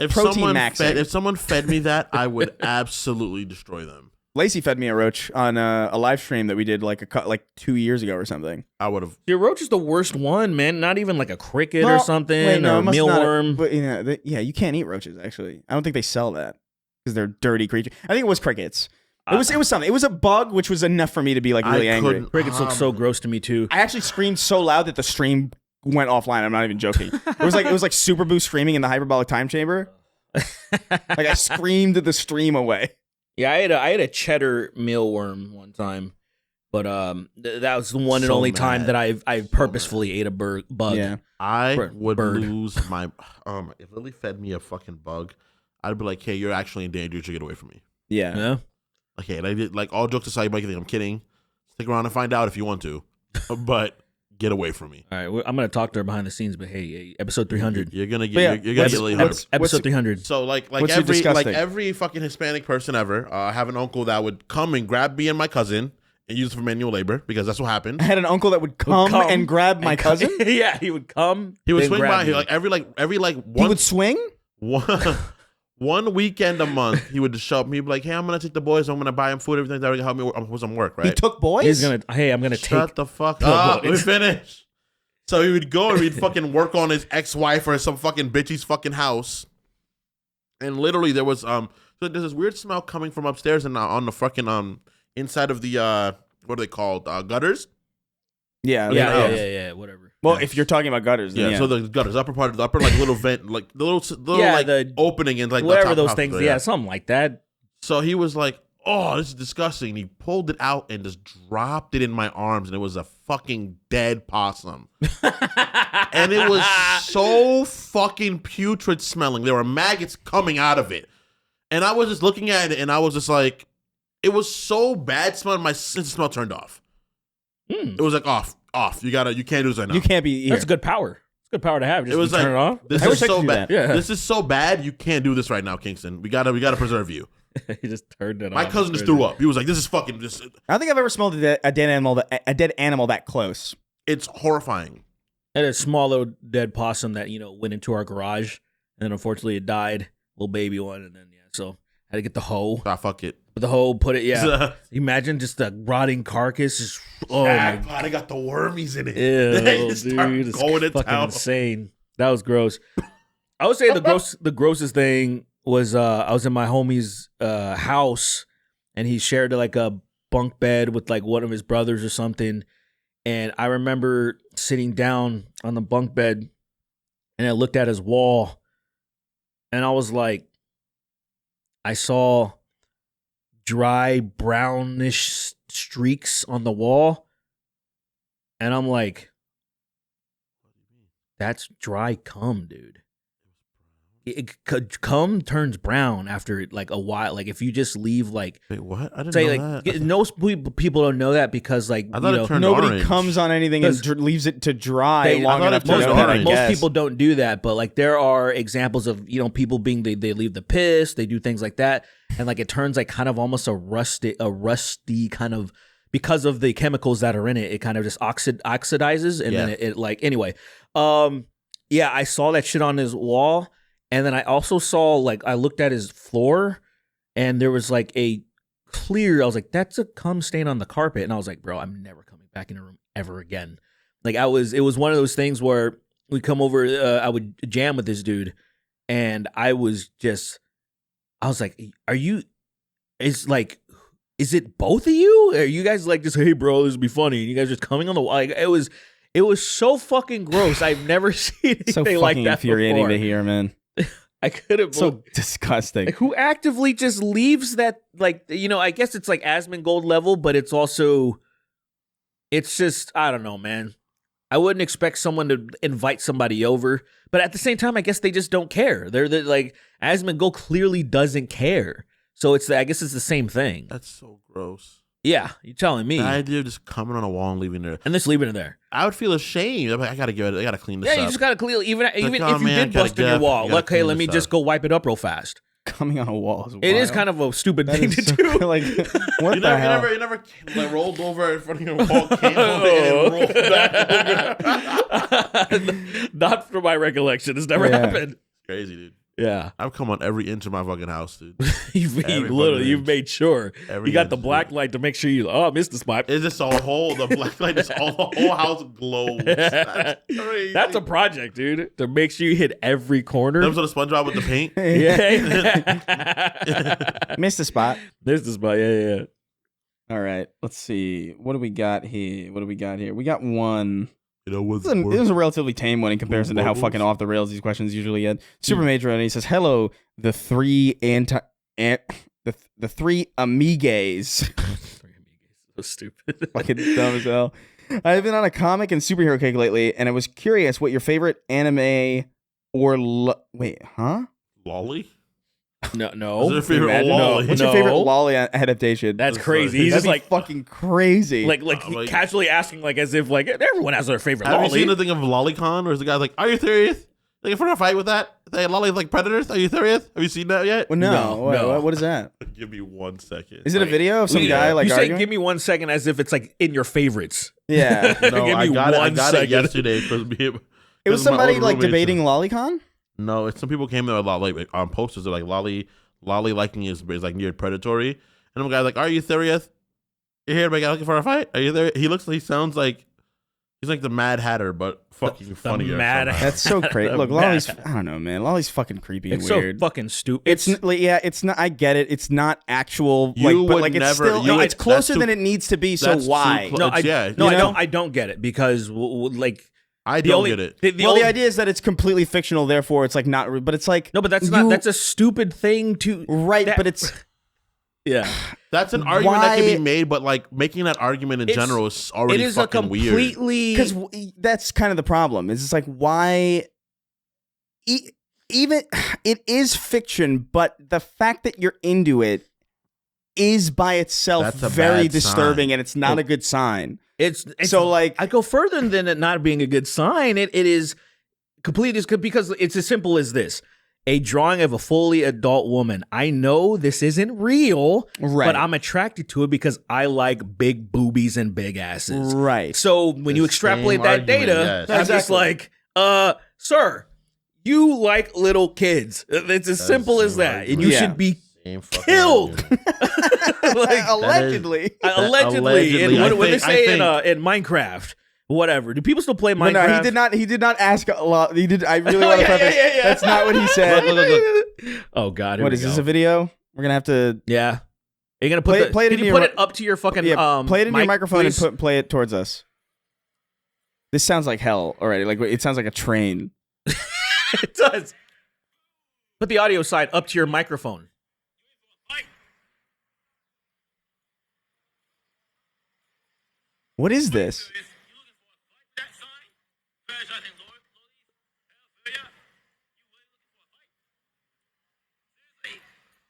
protein maxing. If someone fed me that, I would absolutely destroy them. Lacey fed me a roach on a live stream that we did like 2 years ago or something. I would have. Your roach is the worst one, man. Not even like a cricket or something or a mealworm. But you can't eat roaches. Actually, I don't think they sell that because they're dirty creatures. I think it was crickets. It was something. It was a bug, which was enough for me to be like really angry. Crickets look so gross to me too. I actually screamed so loud that the stream went offline. I'm not even joking. It was like Super Boo screaming in the hyperbolic time chamber. Like I screamed the stream away. Yeah, I had a cheddar mealworm one time, but that was the one and only time that I purposefully ate a bug. Yeah, I would lose my. If Lily fed me a fucking bug, I'd be like, "Hey, you're actually in danger. You should get away from me." Yeah. Okay, and I did like all jokes aside. You might think I'm kidding. Stick around and find out if you want to, but get away from me. All right, I'm gonna talk to her behind the scenes, but hey, episode 300. You're gonna get Lily. Episode 300. So like every fucking Hispanic person ever, I have an uncle that would come and grab me and my cousin and use it for manual labor because that's what happened. I had an uncle that would come and grab my cousin. Yeah, he would come. He would swing by. He would swing. One weekend a month, he would just show up. He'd be like, "Hey, I'm gonna take the boys. I'm gonna buy them food. Everything that help me with some work." Right? He took boys. I'm gonna shut the fuck up. Let me finish. So he would go and he'd fucking work on his ex-wife or some fucking bitch's fucking house. And literally there was so there's this weird smell coming from upstairs and on the fucking inside of the what are they called? Gutters? Yeah, whatever. Well, if you're talking about gutters, then so the gutters, upper part of the upper like little vent, like the little the opening and like whatever the top those things, something like that. So he was like, "Oh, this is disgusting." And he pulled it out and just dropped it in my arms, and it was a fucking dead possum. And it was so fucking putrid smelling. There were maggots coming out of it. And I was just looking at it and I was just like, it was so bad smelling, my sense of smell turned off. It was like off. You can't do this right now. You can't be here. That's a good power. It's a good power to have. Just it was like, turn it off. This is so bad. Yeah. This is so bad. You can't do this right now, Kingston. We gotta preserve you. He just turned it off. My cousin just threw up. He was like, "This is fucking." I don't think I've ever smelled a dead animal that close. It's horrifying. I had a small little dead possum that went into our garage, and then unfortunately it died. Little baby one, and then so I had to get the hoe. Ah, fuck it. The hoe, put it. Yeah. Imagine just a rotting carcass. Just, my God, I got the wormies in it. Ew, dude, it's fucking insane. That was gross. I would say the grossest thing was I was in my homie's house, and he shared like a bunk bed with like one of his brothers or something. And I remember sitting down on the bunk bed, and I looked at his wall, and I was like, I saw dry brownish streaks on the wall, and I'm like, that's dry cum, dude. Cum turns brown after like a while. Like if you just leave like, wait, what? I didn't know that. Most people don't know that because like nobody orange. Comes on anything and leaves it to dry long enough. Most people don't do that, but like there are examples of people being they leave the piss, they do things like that, and like it turns like kind of almost a rusty kind of, because of the chemicals that are in it. It kind of just oxidizes, and then it like anyway. I saw that shit on his wall. And then I also saw, like, I looked at his floor, and there was, like, I was like, that's a cum stain on the carpet. And I was like, bro, I'm never coming back in a room ever again. Like, it was one of those things where we come over, I would jam with this dude, and I was just, I was like, is it both of you? Are you guys like just, hey bro, this would be funny, and you guys just coming on the wall? Like, it was so fucking gross. I've never seen anything So like fucking that infuriating before. to hear, man. I couldn't So believe disgusting. like, who actively just leaves that, like, you know, I guess it's like Asmongold level, but it's also, it's just, I don't know, man. I wouldn't expect someone to invite somebody over, but at the same time, I guess they just don't care. They're like, Asmongold clearly doesn't care. So I guess it's the same thing. That's so gross. Yeah, you're telling me. The idea of just coming on a wall and leaving there. And just leaving it there. I would feel ashamed. I'm like, I gotta clean this Yeah, up. you just gotta clear, even oh, if you man, did gotta bust in your get- wall, gotta like, hey, clean let me this just up. go wipe it up real fast. Coming on a wall is wild. It is kind of a stupid That thing is to so- do. like, what You the never, hell? you never like, rolled over in front of your wall, came over and rolled back over. Not from my recollection. It's never Yeah. happened. Crazy, dude. Yeah. I've come on every inch of my fucking house, dude. You've Every literally, fucking you've inch. made sure. Every You got the inch, black dude. light to make sure you, I missed the spot. It's just the black light, just all the whole house glows. That's crazy. That's a project, dude. To make sure you hit every corner. Episode of SpongeBob with the paint. Yeah. Missed the spot. Missed the spot. Yeah. All right, let's see. What do we got here? We got one. You know what's It was a relatively tame one in comparison to how fucking off the rails these questions usually get. Super Major, and he says, "Hello, the three the three amigues." So stupid. Fucking dumb as hell. I've been on a comic and superhero kick lately, and I was curious what your favorite anime or Lolly? No. What's your favorite Imagine- lolly? What's your favorite lolly adaptation? That's That's crazy. right. He's That'd just be like fucking crazy. like Like- casually asking, like as if like everyone has their favorite Have lolly. you seen the thing of Lollycon where the guy's like, are you serious? Like, if we're gonna fight with that? They lolly like predators? Are you serious? Have you seen that yet? Well, no. No. What is that? Give me 1 second. Is it a video of some guy like you say, arguing? give me 1 second, as if it's like in your favorites. Yeah. No, Give I me got it. I 1 got it second. yesterday. Because It was somebody like debating Lollycon? No, it's some people came there a lot like on posters. They're like lolly liking is like near predatory, and some guy's like, "Are you serious? You're here, guy looking for a fight? Are you there?" He sounds like he's like the Mad Hatter, but fucking funnier. Mad somehow. Hatter. That's so crazy. The Look, Lolly's, bad. I don't know, man. Lolly's fucking creepy and It's weird. so fucking stupid. It's not. I get it. It's not actual. You Like, but would like it's never- still. you No, would- it's closer that's than too- it needs to be. So that's too why? clo- no, it's- yeah, no, you know? I don't get it because like I the don't only get it. the Well, only, the idea is that it's completely fictional. Therefore, it's like not. But it's like no, but that's you- not. That's a stupid thing to right. that- But it's yeah. That's an argument that can Why- be made, but like making that argument in It's- general is already It is a fucking weird. completely because that's kind of the problem. Is it's like why. Even it is fiction, but the fact that you're into it is by itself That's a very bad disturbing, sign. and it's not a good sign. It's So like, I go further than it not being a good sign. It is completely because it's as simple as this. A drawing of a fully adult woman. I know this isn't real, Right. but I'm attracted to it because I like big boobies and big asses. right? So when you The extrapolate same that argument, data, yes. I'm just Exactly. like, sir, you like little kids. It's as simple the as same that. And you argument. should be Same fucking killed. argument. like, Allegedly. allegedly. And I when they think- say I in Minecraft, whatever, do people still play No, Minecraft? no, he did not. He did not ask a lot. He did. I really want to Yeah, preface. yeah. That's not what he said. Look. Oh God, here What we is this? go. A video? We're gonna have to Yeah, you're gonna put Play- the, play it can in you your put mi- it up to your fucking play it in your mic, microphone please? and play it towards us. This sounds like hell already. Like it sounds like a train. It does. Put the audio side up to your microphone. What is this?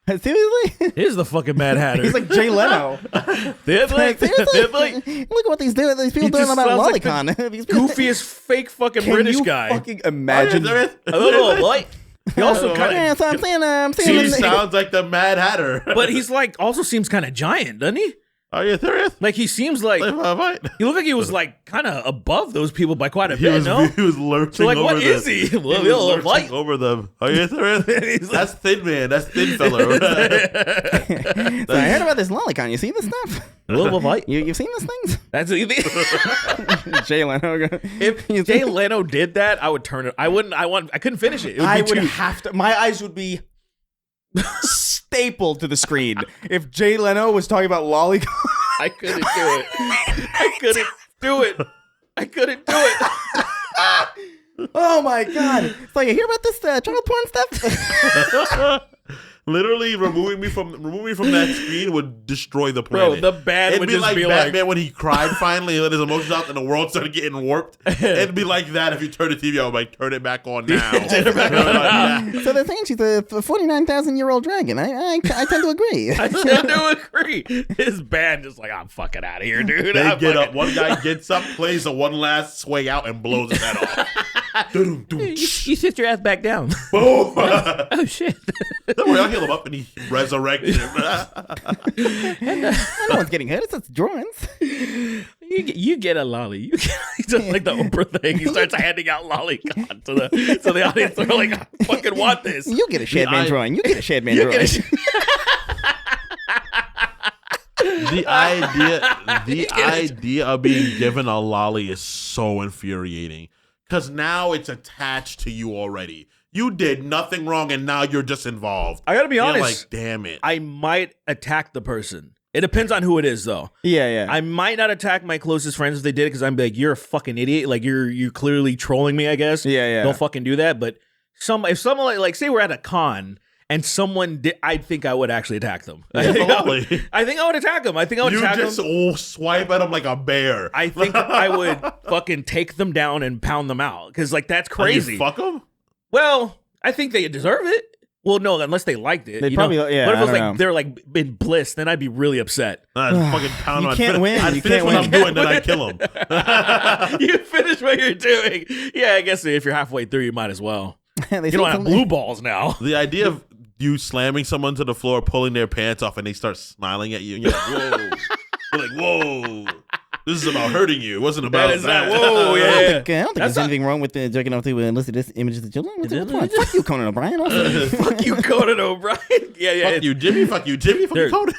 Seriously? Here's the fucking Mad Hatter. He's like Jay Leno. Seriously? Look at what these people He doing just about sounds like the Lolicon. These people- goofiest fake fucking Can British you guy. fucking imagine? There is- A little light. He also kind Yeah, of, so I'm saying He sounds like the Mad Hatter. but he's like also seems kind of giant, doesn't he? Are you serious? Like he seems like Like, fight. he looked like he was like kind of above those people by quite a He bit. was, No, he was lurching so like over what them. is he? He A was little lurching light. over them. Are you serious? He's like- That's Thin Man. That's Thin Fella. So I heard about this Lolicon. You seen this stuff? A little light. You've seen this thing? That's Jay Leno. if Jay Leno did that, I would turn it. I wouldn't. I couldn't finish it. It would I be would too. have to. My eyes would be stapled to the screen. If Jay Leno was talking about lollygog, I couldn't do it. I couldn't do it. I couldn't do it. oh my god! It's like, you hear about this child porn stuff? Literally removing me from that screen would destroy the planet. Bro, the band would It'd just be be like like Batman when he cried finally and let his emotions out and the world started getting warped. It'd be like that if you turn the TV on, like, turn it back on now. Turn it back on now. So they're saying she's a 49,000-year-old dragon. I tend to agree. I tend to agree. His band is like, I'm fucking out of here, dude. They get up. One guy gets up, plays a one last swing out, and blows his head off. You sit your ass back down. Boom. Oh shit. Don't worry, I'll heal him up and he resurrected him. No one's getting hurt. It's just drawings. You get a lolly. He does like the Oprah thing. He starts handing out lollygots to the audience. They're like, I fucking want this. You get a Shadman drawing. You get a Shadman drawing. The idea of being given a lolly is so infuriating because now it's attached to you already. You did nothing wrong, and now you're just involved. I gotta be honest. Like, damn it. I might attack the person. It depends on who it is, though. Yeah. I might not attack my closest friends if they did it because I'm like, you're a fucking idiot. Like you're clearly trolling me, I guess. Yeah. Don't fucking do that. But if someone like say we're at a con and someone did, I think I would actually attack them. I think I would attack them. I think I would attack them. You just swipe at them like a bear. I think I would fucking take them down and pound them out because like that's crazy. You fuck them? Well, I think they deserve it. Well, no, unless they liked it. They probably, yeah. But if it was I don't like know. they're like in bliss, then I'd be really upset. I'd fucking pound You him. can't win. I'd You finish can't what win. I'm doing, then I'd kill him. You finish what you're doing. Yeah, I guess if you're halfway through, you might as well. They You say don't have something- blue balls now. The idea of you slamming someone to the floor, pulling their pants off, and they start smiling at you, and you're like, whoa. You're like, whoa. This is about hurting you. It wasn't about That is that. not, whoa, yeah. I don't think That's there's not- anything wrong with jerking off to illicit images of children. What's wrong? Fuck you, Conan O'Brien. Also. Fuck you, Conan O'Brien. Yeah. Fuck you, Jimmy. Fuck you, Jimmy. Fuck you, Conan.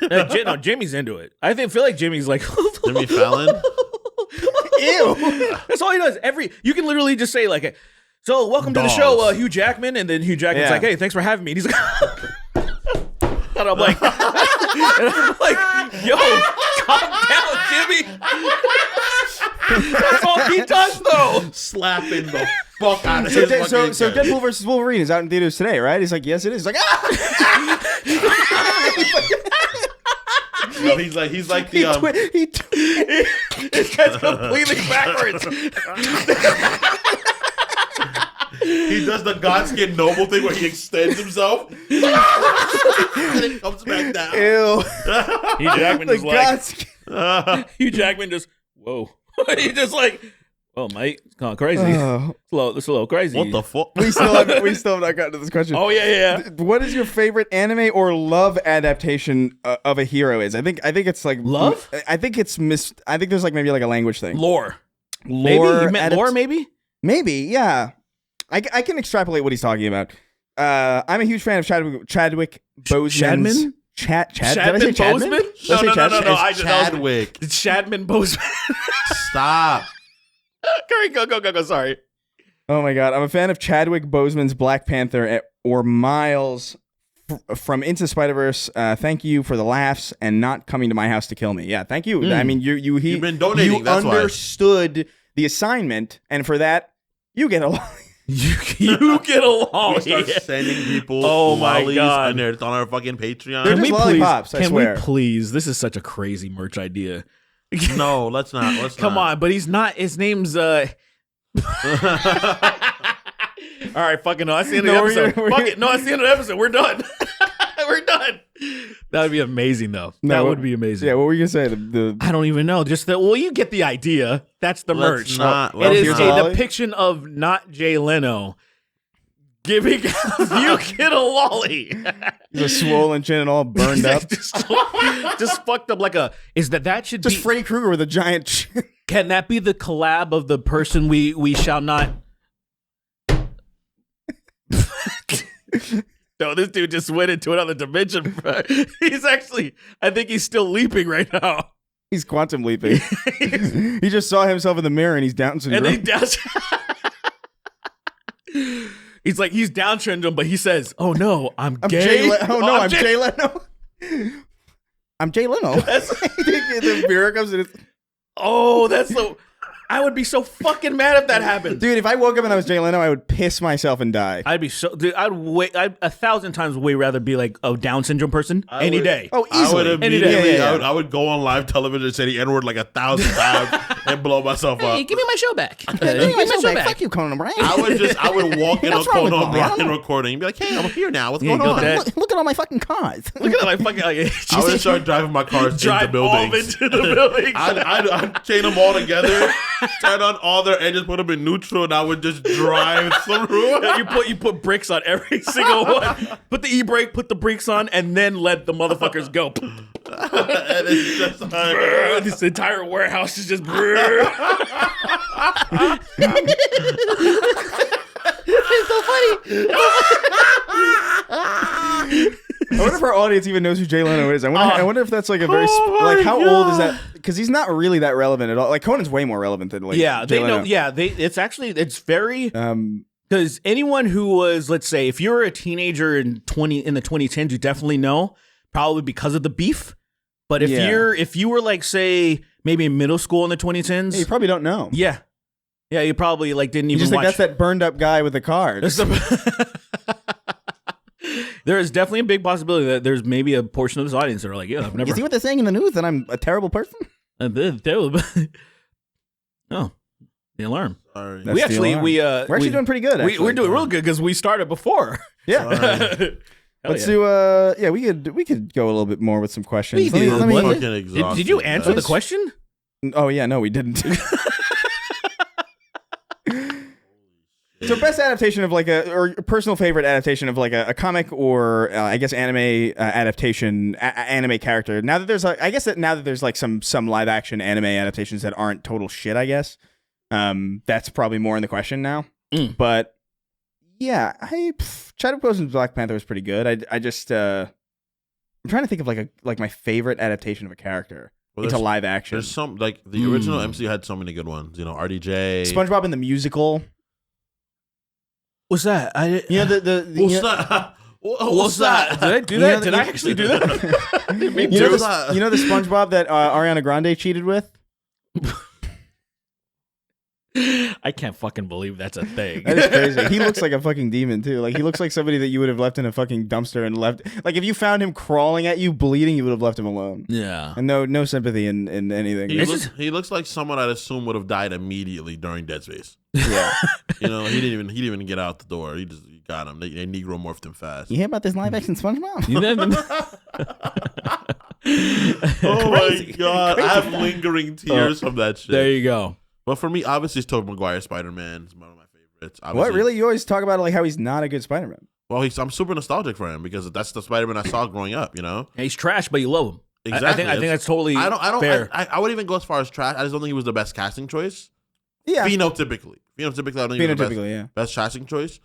No, Jimmy's into it. I feel like Jimmy's like, Jimmy Fallon. Ew. That's all he does. You can literally just say like, so welcome to the show, Hugh Jackman, and then Hugh Jackman's like, hey, thanks for having me. And he's like, and I'm like, yo, calm down, Jimmy. That's all he does, though. Slapping the fuck out of So, his so fucking Deadpool versus Wolverine is out in theaters today, right? He's like, yes, it is. He's like, No, he's like the This guy's completely backwards. he does the Godskin Noble thing where he extends himself and it comes back down. ew. Hugh Jackman The just like, gods. Hugh Jackman just, whoa. He just like, oh, mate, it's kind of crazy. Oh. It's a little crazy. What the fuck? We still have not gotten to this question. Oh, yeah. What is your favorite anime or love adaptation of a hero? I think it's like Love? I think it's I think there's like maybe like a language thing. Lore. Maybe? You meant lore, maybe? Maybe, yeah. I can extrapolate what he's talking about. I'm a huge fan of Chadwick Boseman's. Chad? Did I say Shadman Chadman? Boseman? Did I say Chadman? No. It's Chadwick. It's Shadman Boseman. Stop. Go. Sorry. Oh my god, I'm a fan of Chadwick Boseman's Black Panther or Miles from Into Spider-Verse. Thank you for the laughs and not coming to my house to kill me. Yeah, thank you. I mean, you've been donating. You That's understood the assignment, and for that, you get a. You get along. We start sending people Oh my lollies God. and it's on our fucking Patreon. They're just lollipops, I Can swear. we please? This is such a crazy merch idea. No, let's not. Come on, but he's not. His name's All right, fucking no. That's the end of the episode. Fuck it. No, that's the end of the episode. We're done. We're done. That would be amazing, though. No, that would be amazing. Yeah, what were you gonna say? I don't even know. Just that. Well, you get the idea. That's the merch. It is a depiction of not Jay Leno giving you get a lolly. He's a swollen chin and all burned up. just fucked up like a. Is that should Just be Freddy Krueger with a giant chin. Can that be the collab of the person we shall not? No, this dude just went into another dimension, bro. He's actually, I think he's still leaping right now. He's quantum leaping. He just saw himself in the mirror and he's Down syndrome. And he does. He's like, he's Down syndrome, but he says, "Oh no, I'm gay." I'm Jay Leno. I'm Jay Leno. The mirror comes in. Oh, that's so. I would be so fucking mad if that happened, Dude, if I woke up and I was Jay Leno, I would piss myself and die. I'd be so. Dude, I'd 1,000 times way rather be like a Down syndrome person any day. Oh, I would easily. immediately. Yeah. I would go on live television and say the N-word like 1,000 times and blow myself up. Hey, give me my show back. Give me my show back. Fuck you, Conan O'Brien. I would walk in on What's wrong with Conan Conan? O'Brien recording and be like, "Hey, I'm here now. What's Yeah, going go on?" that. Look at all my fucking cars. Look at my fucking. I would start driving my cars into buildings. Into the buildings. I'd chain them all together, turn on all their engines, put them in neutral, and I would just drive through. You put brakes on every single one. Put the e-brake, put the brakes on, and then let the motherfuckers go. And it's just like, This entire warehouse is just. It's so funny. I wonder if our audience even knows who Jay Leno is. I wonder if that's like a very how old is that? Because he's not really that relevant at all. Like Conan's way more relevant than like Yeah, Jay they Leno. know. Yeah, it's very because anyone who was, let's say, if you're a teenager in the 2010s, you definitely know, probably because of the beef. But if you were like, say, maybe in middle school in the 2010s, Yeah, you probably don't know. yeah, you probably like didn't You even just watch. think that's that burned up guy with the car. There is definitely a big possibility that there's maybe a portion of this audience that are like, yeah, I've never. You see what they're saying in the news? That I'm a terrible person. Oh, the alarm. sorry. That's the alarm. We're actually doing pretty good. We're doing real good because we started before. Yeah. Sorry. Let's do. We could go a little bit more with some questions. We do. I'm What? fucking exhausted. Did you answer the guys. question? Oh yeah, no, we didn't. So best adaptation of like or personal favorite adaptation of like a comic or I guess anime adaptation, anime character. Now that there's now that there's like some live action anime adaptations that aren't total shit, I guess that's probably more in the question now. But yeah, Chadwick Boseman's Black Panther was pretty good. I just I'm trying to think of like my favorite adaptation of a character into live action. There's some like the original MCU had so many good ones. You know, RDJ, SpongeBob in the musical. What's that? You know the What's that? What's that? Did I do that? Did I actually do that? You know the SpongeBob that Ariana Grande cheated with? I can't fucking believe that's a thing. That is crazy. He looks like a fucking demon too. Like he looks like somebody that you would have left in a fucking dumpster and left. Like if you found him crawling at you bleeding, you would have left him alone. Yeah. And no sympathy in anything. He looks like someone I'd assume would have died immediately during Dead Space. Yeah. You know, he didn't even get out the door. He got him. They Negro morphed him fast. You hear about this live action SpongeBob? Oh my god, I have lingering tears from that shit. There you go. But for me, obviously, it's Tobey Maguire Spider-Man. It's one of my favorites. What Obviously. really? You always talk about like how he's not a good Spider-Man. Well, I'm super nostalgic for him because that's the Spider-Man I saw growing up. You know, Yeah, he's trash, but you love him. exactly. I think that's totally fair. I wouldn't even go as far as trash. I just don't think he was the best casting choice. Yeah. Phenotypically, I don't think he was the best casting choice.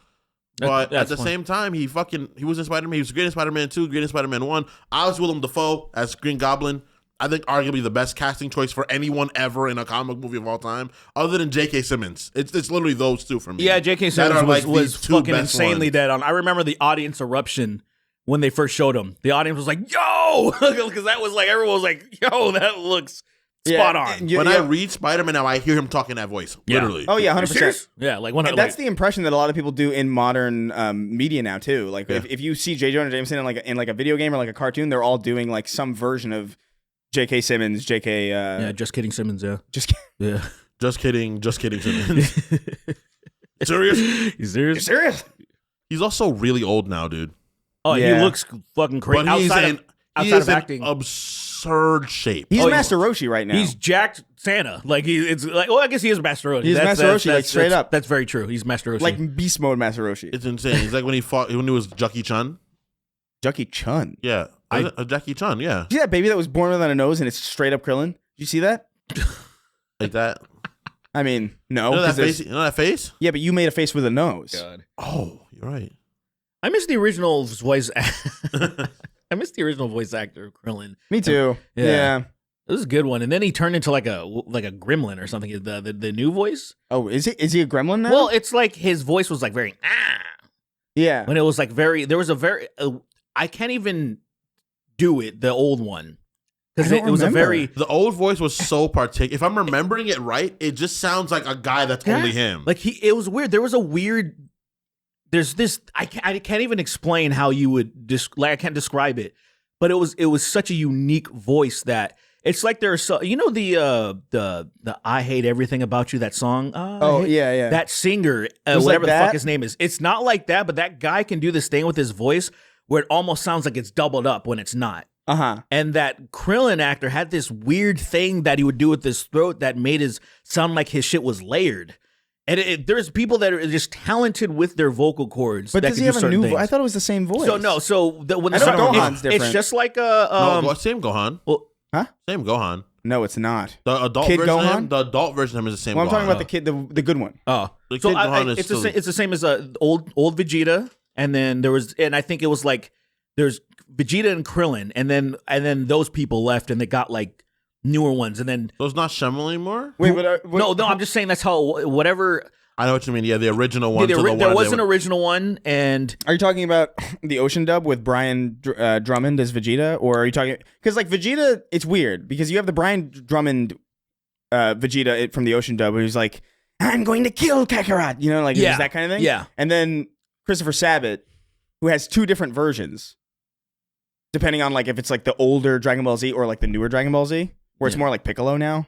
But at the same time, he was in Spider-Man. He was great in Spider-Man 2, great in Spider-Man 1. I was Willem Dafoe as Green Goblin. I think arguably the best casting choice for anyone ever in a comic movie of all time, other than J.K. Simmons. It's literally those two for me. Yeah, J.K. Simmons was the two fucking best insanely ones. dead on. I remember the audience eruption when they first showed him. The audience was like, "Yo!" Because that was like everyone was like, "Yo, that looks spot on." When I read Spider-Man now, I hear him talking that voice. Literally. Oh yeah, Are you 100%. serious? Yeah, like one. And that's the impression that a lot of people do in modern media now too. Like if you see J. Jonah Jameson in like a video game or like a cartoon, they're all doing like some version of J.K. Simmons, J.K. yeah, just kidding, Simmons. Yeah, Just yeah. Just kidding, Simmons. Serious? You serious? serious. He's also really old now, dude. Oh, Yeah. he looks fucking crazy. But he's Outside of acting, absurd shape. He's Oh, Master Roshi right now. he's jacked Santa. Like it's like, well, I guess he is Master Roshi. He's Master Roshi, like, straight up. That's very true. He's Master Roshi. like beast mode Master Roshi. It's insane. He's like when he was Jackie Chan. Jackie Chun. Yeah. Jackie Chan, yeah. See that baby that was born without a nose and it's straight up Krillin? You see that? Like that. I mean, no. You know 'cause that face? there's- You know that face? Yeah, but you made a face with a nose. God. Oh, you're right. I miss the original voice. I miss the original voice actor of Krillin. Me too. Yeah. Yeah. It was a good one, and then he turned into like a gremlin or something. The new voice. Oh, is he a gremlin now? Well, it's like his voice was like very Yeah. When it was like there was a very, I can't even do it, the old one. Because it was a very... The old voice was so particular. If I'm remembering it right, it just sounds like a guy that's only him. Like it was weird. There was a weird... There's this... I can't even explain how you would... I can't describe it. But it was such a unique voice that... It's like there's... You know the I Hate Everything About You, that song? Yeah. That singer, whatever like the that? fuck his name is. It's not like that, but that guy can do this thing with his voice where it almost sounds like it's doubled up when it's not. And that Krillin actor had this weird thing that he would do with his throat that made his sound like his shit was layered. And there's people that are just talented with their vocal cords. But that does can he do have a certain new voice? things. I thought it was the same voice. When I the know song, Gohan's different. it's just like Same Gohan. well, Same Gohan. No, it's not. The adult Kid version of Gohan? him, the adult version of him is the same. Well, I'm Gohan. talking about the kid, the good one. oh, The so Kid Gohan is it's the same as old Vegeta, and then there was, and I think it was like there's Vegeta and Krillin, and then those people left, and they got like newer ones, and then So it's not Shem anymore? Wait, but no, I'm just saying that's how whatever. I know what you mean. Yeah, the original one. There was an original one, and Are you talking about the Ocean dub with Brian Drummond as Vegeta, or are you talking because like Vegeta? It's weird because you have the Brian Drummond Vegeta from the Ocean dub, where he's like, "I'm going to kill Kakarot," you know, like Yeah. it's that kind of thing. Yeah. And then Christopher Sabat, who has two different versions, depending on like if it's like the older Dragon Ball Z or like the newer Dragon Ball Z, where it's more like Piccolo now,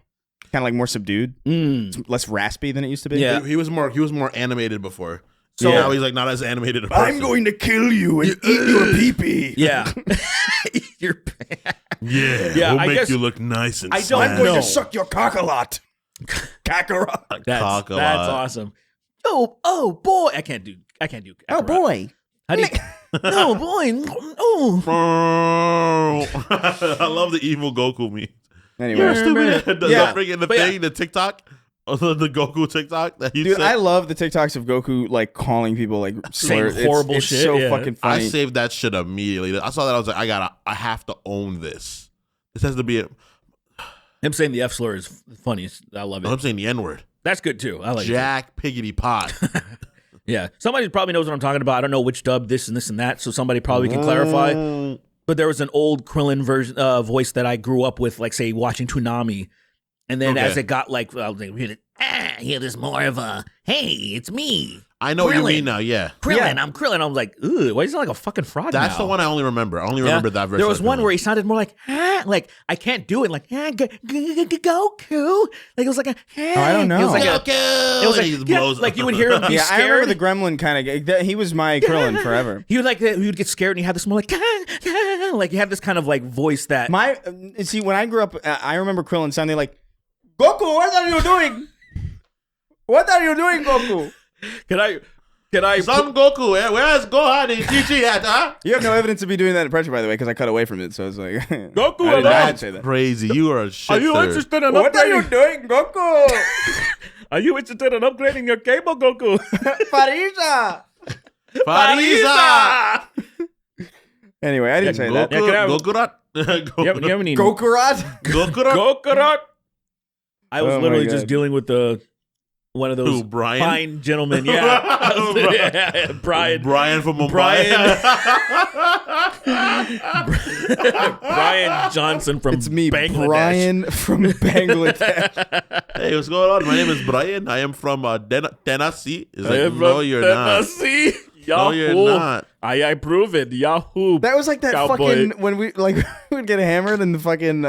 kind of like more subdued, it's less raspy than it used to be. Yeah. He was more animated before. So- So now he's like not as animated a person. I'm going to kill you and eat your pee-pee. yeah, you're. Yeah, Yeah, we'll I make guess- you look nice and I don't snazzy. I'm going No. to suck your Kakarot. Kakarot. Cock a That's lot. awesome. Oh boy, I can't do. Oh Kakarot. boy. How do you? No boy. Oh. I love the evil Goku meme. Anyway, The Yeah. freaking But yeah. the TikTok, the Goku TikTok that you dude, said. I love the TikToks of Goku like calling people like Saying slurs. horrible it's shit, so yeah. fucking I funny. saved that shit immediately. I saw that. I was like, I have to own this. This has to be. Him saying the F slur is funny. I love I'm it. saying the N word. That's good too. I like it. Jack Piggity Pot. Yeah. Somebody probably knows what I'm talking about. I don't know which dub this and this and that, so somebody probably can clarify. But there was an old Krillin version voice that I grew up with, like say watching Toonami, and then Okay. as it got like, I was like, here, there's more of a, hey, it's me, I know what you Krillin. mean now. Yeah, Krillin. I'm Krillin. I was like, ooh, why is he like a fucking frog? that's now? the one I only remember. I only Yeah. remember that version. There was of one Krillin. where he sounded more like, like I can't do it, like Goku. Like it was like a, I don't know. It was like Goku. it was And he like, just blows like you would hear him be yeah, I scared. remember the Gremlin kind of. He was my Krillin forever. He would get scared and he had this more like he had this kind of like voice that My see, when I grew up, I remember Krillin sounding like Goku. What are you doing? What are you doing, Goku? Can I Son Goku, where's Gohan and Chi at, huh? You have no evidence of me doing that impression, by the way, because I cut away from it. So it's like Goku, I did hello? not say that. Crazy. You are a shit. Are you interested in What are you upgrading? doing, Goku? Are you interested in upgrading your cable, Goku? Farisa. Farisa. Anyway, I didn't say that. Yeah, can I have- Gokurat. You have any Gokurat. Gokurat. Gokurat? I was Oh my literally God. just dealing with one of those Who, Brian? fine gentlemen. Yeah, yeah, Brian. Brian from Mumbai. Brian Johnson from It's me, Bangladesh. Brian from Bangladesh. Hey, what's going on? My name is Brian. I am from Tennessee. It's I like, am no, from you're not. Tennessee. No, Yahoo. you're not. I prove it. Yahoo. That was like that Cowboy. fucking when we like we would get hammered in the fucking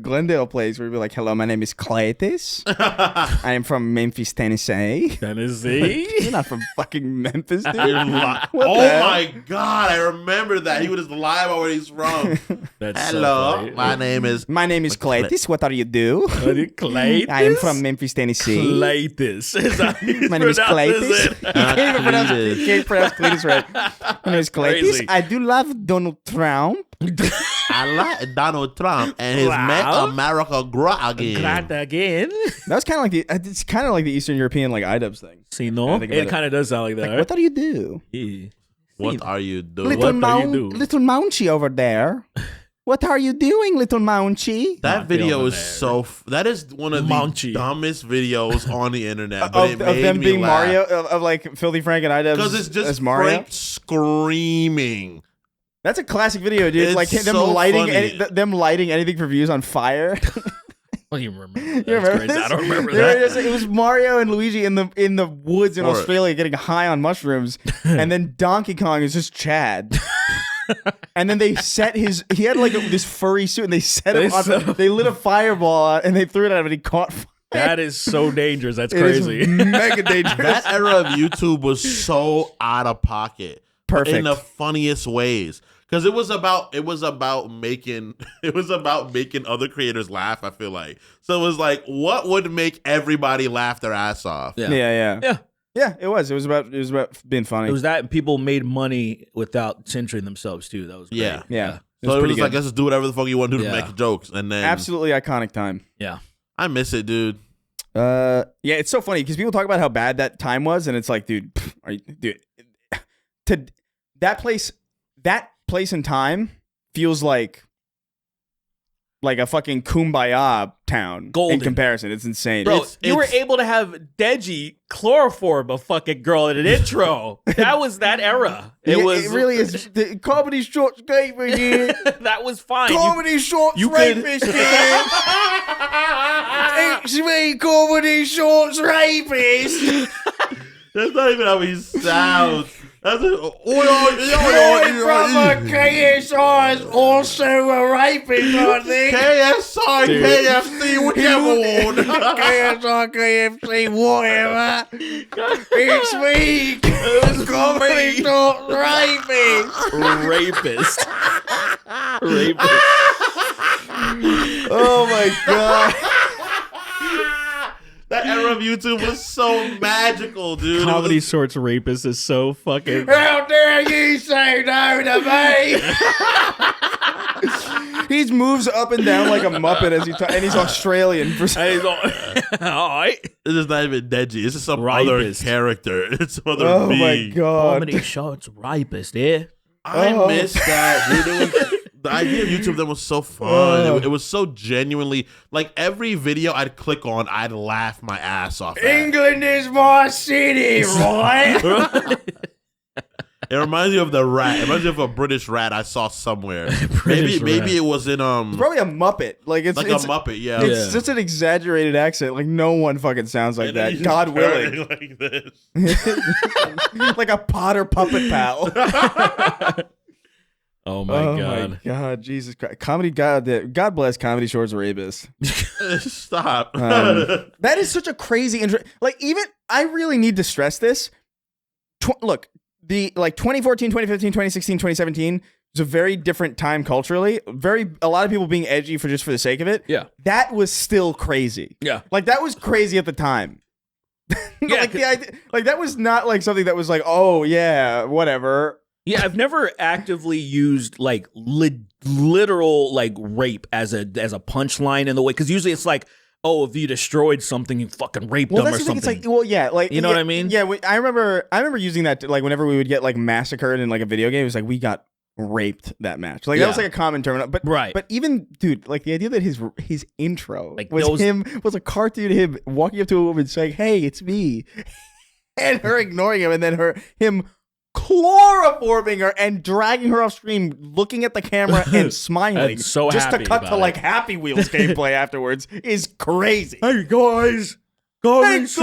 Glendale place where we'd be like, "Hello, my name is Cletus. I am from Memphis, Tennessee." Tennessee. You're not from fucking Memphis, dude. You're li- What oh the hell? my God, I remember that. He would just lie about where he's from. That's so Hello, funny. my name is. My name is Cletus. What are you do? Claytis? I am from Memphis, Tennessee. Claytis. Is that how you My name is pronounce Cletus. it? You can't even pronounce it. You can't pronounce Cletus right. My name is Cletus. Crazy. I do love Donald Trump. I like Donald Trump and his Wow. Make America Great Again. Glad again. That was kind of like it's kind of like the Eastern European like iDubbbz thing. See, no? I think about It kind of does sound like that. Like, right? what do you do? Yeah. What are you doing? Little What do you do? little Mounchie over there. What are you doing, little Mounchie? That video is so. That is one of the dumbest videos on the internet. But it made of them me being laugh. Mario, of like Filthy Frank and Idubbbz. Because it's just as Mario. Frank screaming. That's a classic video, dude. It's like them so lighting funny. them lighting anything for views on fire. Oh, you remember? You remember this? I don't remember that. It was Mario and Luigi in the woods in Australia getting high on mushrooms, and then Donkey Kong is just Chad. And then they set he had like this furry suit, and they set him on. They lit a fireball out, and they threw it at him, and he caught fire. That is so dangerous. That's crazy. Mega dangerous. That era of YouTube was so out of pocket. Perfect. In the funniest ways. Because it was about making other creators laugh, I feel like. So it was like, what would make everybody laugh their ass off? Yeah, it was about being funny. It was that, and people made money without censoring themselves too. That was great. Yeah. So it was pretty like, good. let's just do whatever the fuck you want to do to make jokes. And then Absolutely iconic time. Yeah. I miss it, dude. Yeah, it's so funny because people talk about how bad that time was, and it's like, dude, that place and time feels like a fucking kumbaya town in comparison. It's insane. Bro, you were able to have Deji chloroform a fucking girl in an intro. That was that era. It really is. The comedy shorts rapist here. That was fine. Comedy shorts rapist here. It's me, comedy shorts rapist. That's not even how he sounds. That's Brother KSI is also a rapist, I think. KSI, KFC, whichever one. KSI, KFC, whatever. It's me. It's comedy shorts rapist. Rapist. Oh my god. That era of YouTube was so magical, dude. Comedy Shorts Rapist is so fucking... How dare you say no to me? He moves up and down like a Muppet as he talks, and he's Australian. For some all right. This is not even Deji. This is some other character. It's some other Oh being. my god. Comedy Shorts Rapist, yeah? I miss that, dude. The idea of YouTube then was so fun. It was so genuinely, like, every video I'd click on, I'd laugh my ass off at. England is my city, right? It reminds me of the rat. It reminds me of a British rat I saw somewhere. Maybe it was in It's probably a Muppet. It's a Muppet, yeah. It's just an exaggerated accent. Like no one fucking sounds like that. God willing. Like this. Like a Potter puppet pal. Oh my god. My god, Jesus Christ. Comedy, God bless Comedy Shorts Rapist. Stop. That is such a crazy I really need to stress this. Look, the 2014, 2015, 2016, 2017 was a very different time culturally. A lot of people being edgy for the sake of it. Yeah. That was still crazy. Yeah. Like that was crazy at the time. Yeah, the idea, that was not like something that was like, oh yeah, whatever. Yeah, I've never actively used like literal like rape as a punchline in the way, because usually it's like, oh, if you destroyed something, you fucking raped them or something. It's like, well, yeah, like you know what I mean? Yeah, I remember using that like whenever we would get like massacred in like a video game, it was like we got raped that match. Like that was like a common term. But But even dude, like the idea that his intro was a cartoon of him walking up to a woman saying, "Hey, it's me," and her ignoring him, and then him chloroforming her and dragging her off screen, looking at the camera and smiling, so just to cut to like Happy Wheels gameplay afterwards is crazy. Hey guys, rapist,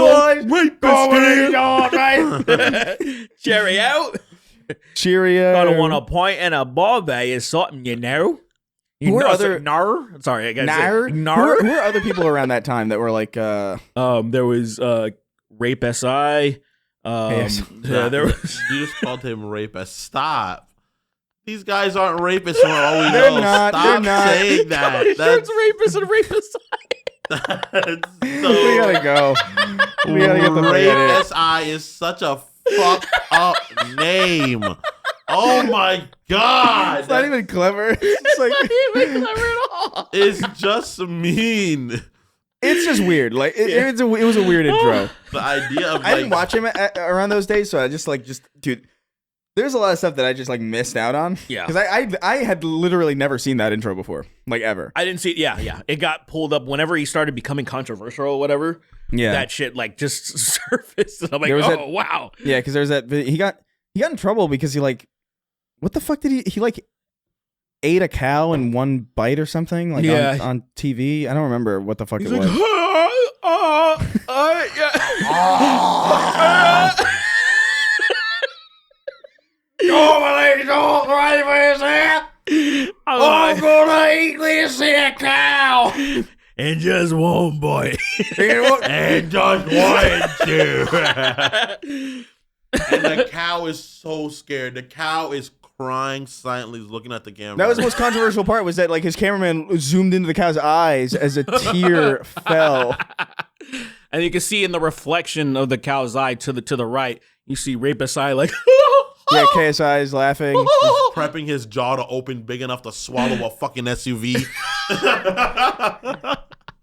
Cherry out. Cheerio. Gotta want a point and a ball bay is something, you know. Who are other Sorry, I guess Who are other people around that time that were like there was Rape SI. There was. You just called him rapist. Stop. These guys aren't rapists for all we They're know. not. Stop saying that. That's rapist and rapist. We gotta go. We gotta get the Rape SI is such a fucked up name. Oh my god. It's not even clever. It's like not even clever at all. It's just mean. It's just weird. Like it was a weird intro. The idea of I didn't watch him around those days, so I just dude. There's a lot of stuff that I just like missed out on. Yeah. Because I had literally never seen that intro before, like ever. I didn't see it. Yeah. It got pulled up whenever he started becoming controversial or whatever. Yeah. That shit like just surfaced. And I'm like, wow. Yeah, because there's that. He got in trouble because he like, what the fuck did he like ate a cow in one bite or something like on TV. I don't remember what the fuck it was. I'm gonna eat this here cow. And just one boy. And just one, two. And the cow is so scared. The cow is crying silently, looking at the camera. That was the most controversial part, was that like his cameraman zoomed into the cow's eyes as a tear fell. And you can see in the reflection of the cow's eye to the right, you see Rapist's eye like yeah, KSI is laughing. He's prepping his jaw to open big enough to swallow a fucking SUV.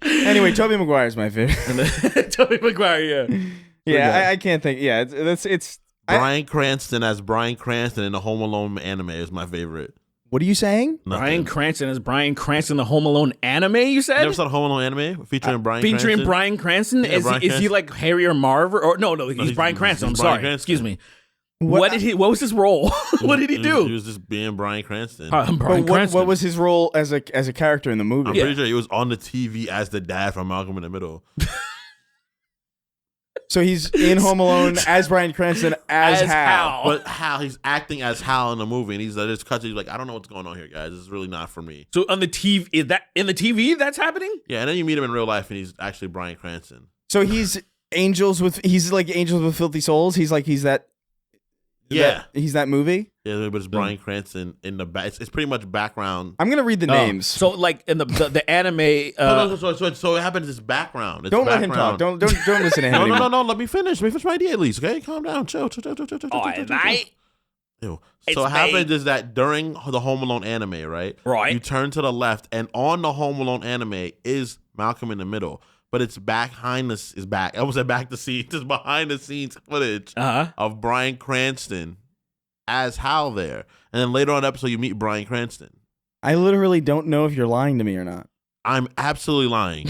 Anyway, Tobey Maguire's my favorite. Tobey Maguire, yeah. Yeah, I can't think. Yeah, it's Bryan Cranston as Bryan Cranston in the Home Alone anime is my favorite. What are you saying? Nothing. Bryan Cranston as Bryan Cranston, the Home Alone anime, you said? You never saw the Home Alone anime featuring Bryan Cranston? Featuring Bryan Cranston? Yeah, Is he like Harry or Marv? Or no, he's Bryan Cranston. I'm sorry. Excuse me. What was his role? What did he do? He was just being Bryan Cranston. What was his role as a character in the movie? I'm pretty sure he was on the TV as the dad from Malcolm in the Middle. So he's in Home Alone as Bryan Cranston as Hal. But Hal, he's acting as Hal in the movie, and he's just cuts. He's like, I don't know what's going on here, guys. This is really not for me. So on the TV, is that in the TV that's happening? Yeah, and then you meet him in real life, and he's actually Bryan Cranston. So he's like Angels with Filthy Souls. He's that. Yeah, he's that movie. Yeah, but it's Bryan Cranston in the back. It's pretty much background. I'm gonna read the names. So like in the anime. So it happens. It's background. Don't let him talk. Don't listen to him. No. Let me finish. Let me finish my idea at least. Okay, calm down. Chill. Alright. So what happens is that during the Home Alone anime, right? Right. You turn to the left, and on the Home Alone anime is Malcolm in the Middle. But it's behind the scenes. It's behind the scenes footage of Bryan Cranston as Hal there, and then later on in the episode you meet Bryan Cranston. I literally don't know if you're lying to me or not. I'm absolutely lying.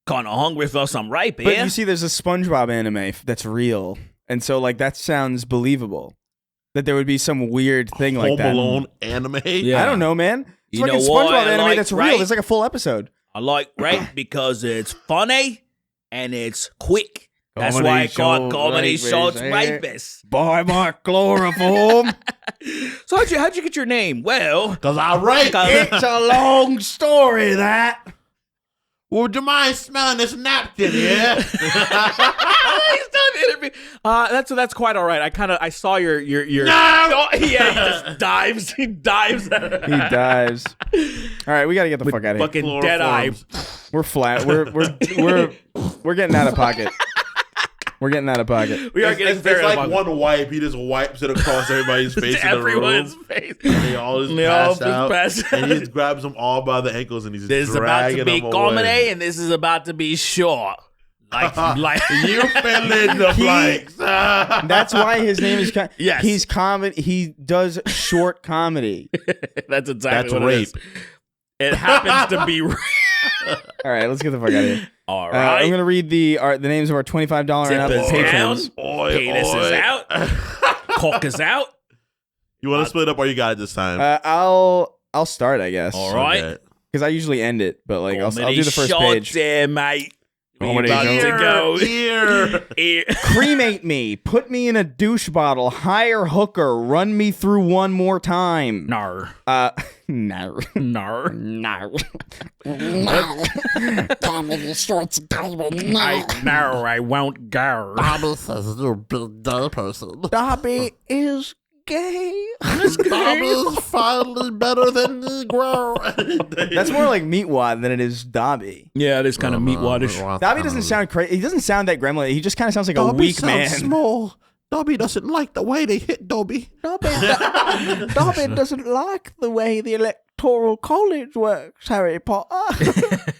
Kind of hungry for some ripe, But you see, there's a SpongeBob anime that's real, and so like that sounds believable. That there would be some weird thing like that. Home Alone anime. Yeah. I don't know, man. It's You fucking know what SpongeBob I anime like, that's real. right? There's like a full episode. I like rape because it's funny and it's quick. That's Comedy why I call shows comedy rapists, shows eh? rapists. Buy my chloroform. So how'd you get your name? Well, Because I rape. It's a long story, that. Would you mind smelling this napkin, yeah? He's done interview. That's quite all right. I saw your No! Oh, yeah, he just dives. He dives. He dives. All right, we gotta get the fuck out of here. Fucking dead eye. We're flat. We're getting out of pocket. We're getting out of pocket. We are getting It's very like one wipe. He just wipes it across everybody's face in the everyone's room. face. And they all just pass out. And he just grabs them all by the ankles and he's This is about dragging to be them comedy, away. and this is about to be short. Like You fill in the blanks. That's why his name is. Yes. He's comedy. He does short comedy. That's exactly That's what rape. it is. It happens to be rape. All right, let's get the fuck out of here. All right. I'm gonna read the names of our $25 and up Zip is patrons. down. Penis is out. Cock is out. You want to split up or you got it this time? I'll start, I guess. All right. Okay. Because I usually end it, but like I'll do the first shots page. there, mate. Comedy About to go. Here. Cremate me, put me in a douche bottle, hire hooker, run me through one more time. Nar. No. Nar. No. Comedy shorts diamond. No, I won't go. Bobby says you're a big gay person. Dobby is gay. Bobby's finally better than Negro. That's more like Meatwad than it is Dobby. Yeah, it is kind of meat-wadish. Dobby doesn't sound crazy. He doesn't sound that gremlin. He just kind of sounds like a weak man. Small. Dobby doesn't like the way they hit Dobby. Dobby doesn't like the way the electoral college works, Harry Potter.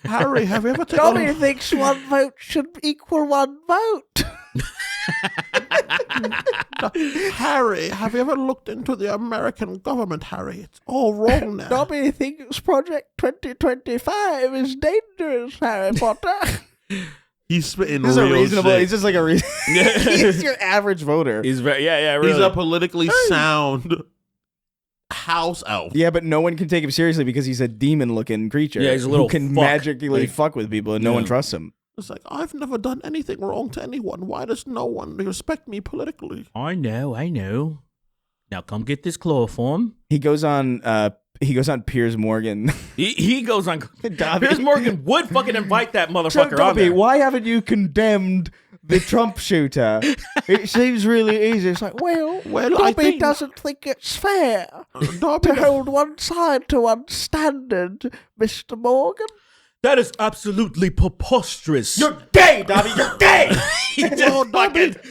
Harry, have you ever taken Dobby thinks one vote should equal one vote. Harry, have you ever looked into the American government, Harry? It's all wrong now. Dobby thinks Project 2025 is dangerous, Harry Potter. He's spitting This is real a reasonable. shit. He's just like a. He's your average voter. He's very really. He's a politically sound house elf. Yeah, but no one can take him seriously because he's a demon-looking creature. Yeah, he's a little who can fuck. magically Like- fuck with people, and no one trusts him. It's like, I've never done anything wrong to anyone. Why does no one respect me politically? I know. Now come get this chloroform. He goes on. He goes on Piers Morgan. He goes on. Dobby. Piers Morgan would fucking invite that So, motherfucker on Dobby, there. why haven't you condemned the Trump shooter? It seems really easy. It's like, well, I Dobby think- doesn't think it's fair Dobby, to hold one side to one standard, Mr. Morgan. That is absolutely preposterous. You're gay, Dobby. You're gay.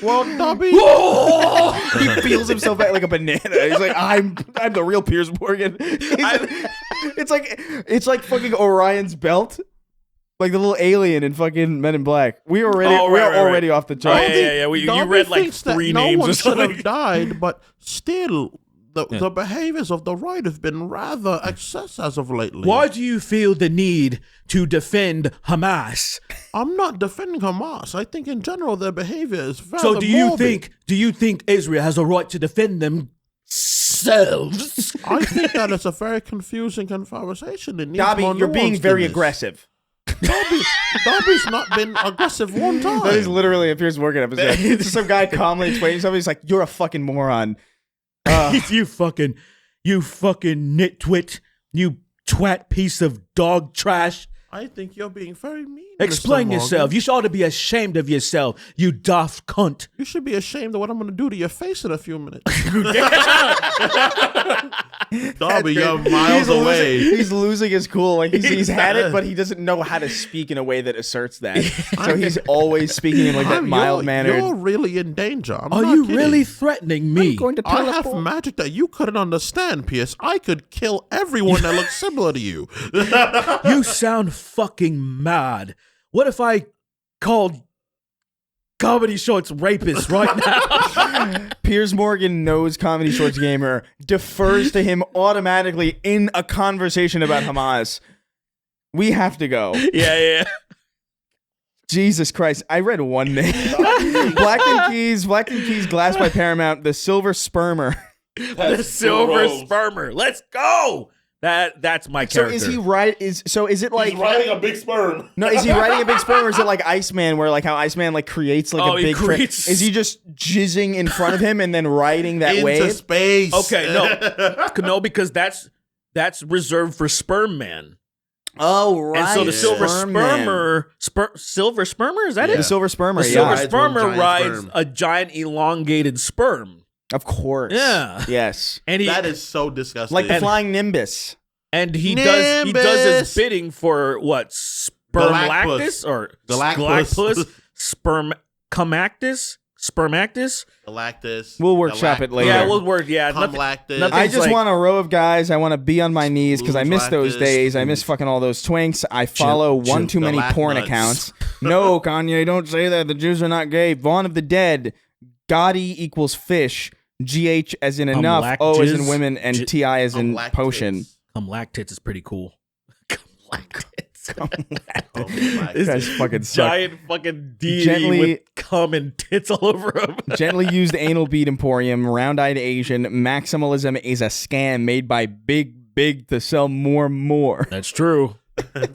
well, Dobby, He feels himself back like a banana. He's like, I'm the real Piers Morgan. It's like fucking Orion's belt, like the little alien in fucking Men in Black. We're already off the chart. Yeah. You Dobby read like thinks that 3 no names one or should something. have died, but still, the behaviors of the right have been rather excess as of lately. Why do you feel the need to defend Hamas? I'm not defending Hamas. I think in general their behavior is rather So do you morbid. think Israel has a right to defend themselves? I think that it's a very confusing conversation. It needs Dobby, more you're being nuance very than this. aggressive. Dobby's not been aggressive one time. That is literally a Piers Morgan episode. It's just some guy calmly explaining something. He's like, "You're a fucking moron." you fucking nitwit, you twat piece of dog trash. I think you're being very mean. Explain Mr. Morgan. yourself. You ought to be ashamed of yourself, you daft cunt. You should be ashamed of what I'm going to do to your face in a few minutes. Dobby, you're miles away. He's losing his cool. Like he's had it, but he doesn't know how to speak in a way that asserts that. So he's always speaking in like that mild manner. You're really in danger. I'm Are not you kidding. really threatening me? I have magic that you couldn't understand, Pierce. I could kill everyone that looks similar to you. You sound fucking mad. What if I called Comedy Shorts rapist right now? Piers Morgan knows Comedy Shorts Gamer, defers to him automatically in a conversation about Hamas. We have to go. Yeah. Jesus Christ. I read one name. Black and Keys, Glass by Paramount, The Silver Spermer. The Silver Spermer. Let's go. That's my So character. is he right? Is it like riding a big sperm. no? Is he riding a big sperm, or is it like Iceman, where like how Iceman like creates like a he big? creates- Is he just jizzing in front of him and then riding that Into wave? space. Okay, no, because that's reserved for Sperm Man. Oh right. And so the Silver Sperm Man. Spermer, Silver Spermer, is that Yeah. it? The Silver Spermer. The Yeah, Silver Rides one Spermer giant rides sperm. a giant elongated sperm, of course. Yeah. Yes. and he That is so disgusting. Like the flying Nimbus. and he does his Nimbus. bidding for what Spermlactus or Galactus. Spermactus. Galactus. We'll workshop it later. Yeah, we'll work. Yeah, Comlactus. nothing- I It's just like- want a row of guys. I want to be on my knees because I miss those Lactus. days. I miss fucking all those twinks. I follow one too many Galac porn nuts. accounts. No, Kanye, don't say that. The Jews are not gay. Vaughn of the Dead. Gotti equals fish. GH as in enough. O as in Lactis. women. And TI as in Galactus. potion. Lactits is pretty cool. Galactus. Guys fucking suck. Giant fucking deity Gently- with cum and tits all over him. Gently used anal bead emporium. Round-eyed Asian. Maximalism is a scam made by big to sell more. That's true. So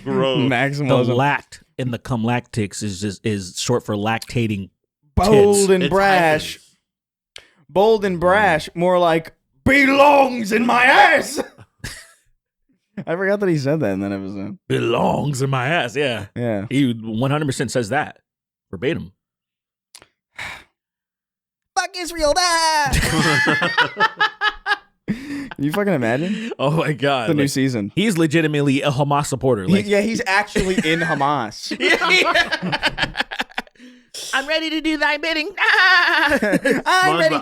gross. The Maximalism. lact in the cum lactics is short for lactating. Bold and It's brash. hyphens. Bold and brash, more like belongs in my ass. I forgot that he said that in that episode. Belongs in my ass. Yeah, Yeah. he 100% says that verbatim. Fuck Israel, You fucking imagine Oh my god, the new like, season? he's legitimately a Hamas supporter. Like, He's actually in Hamas. I'm ready to do thy bidding. I'm ready.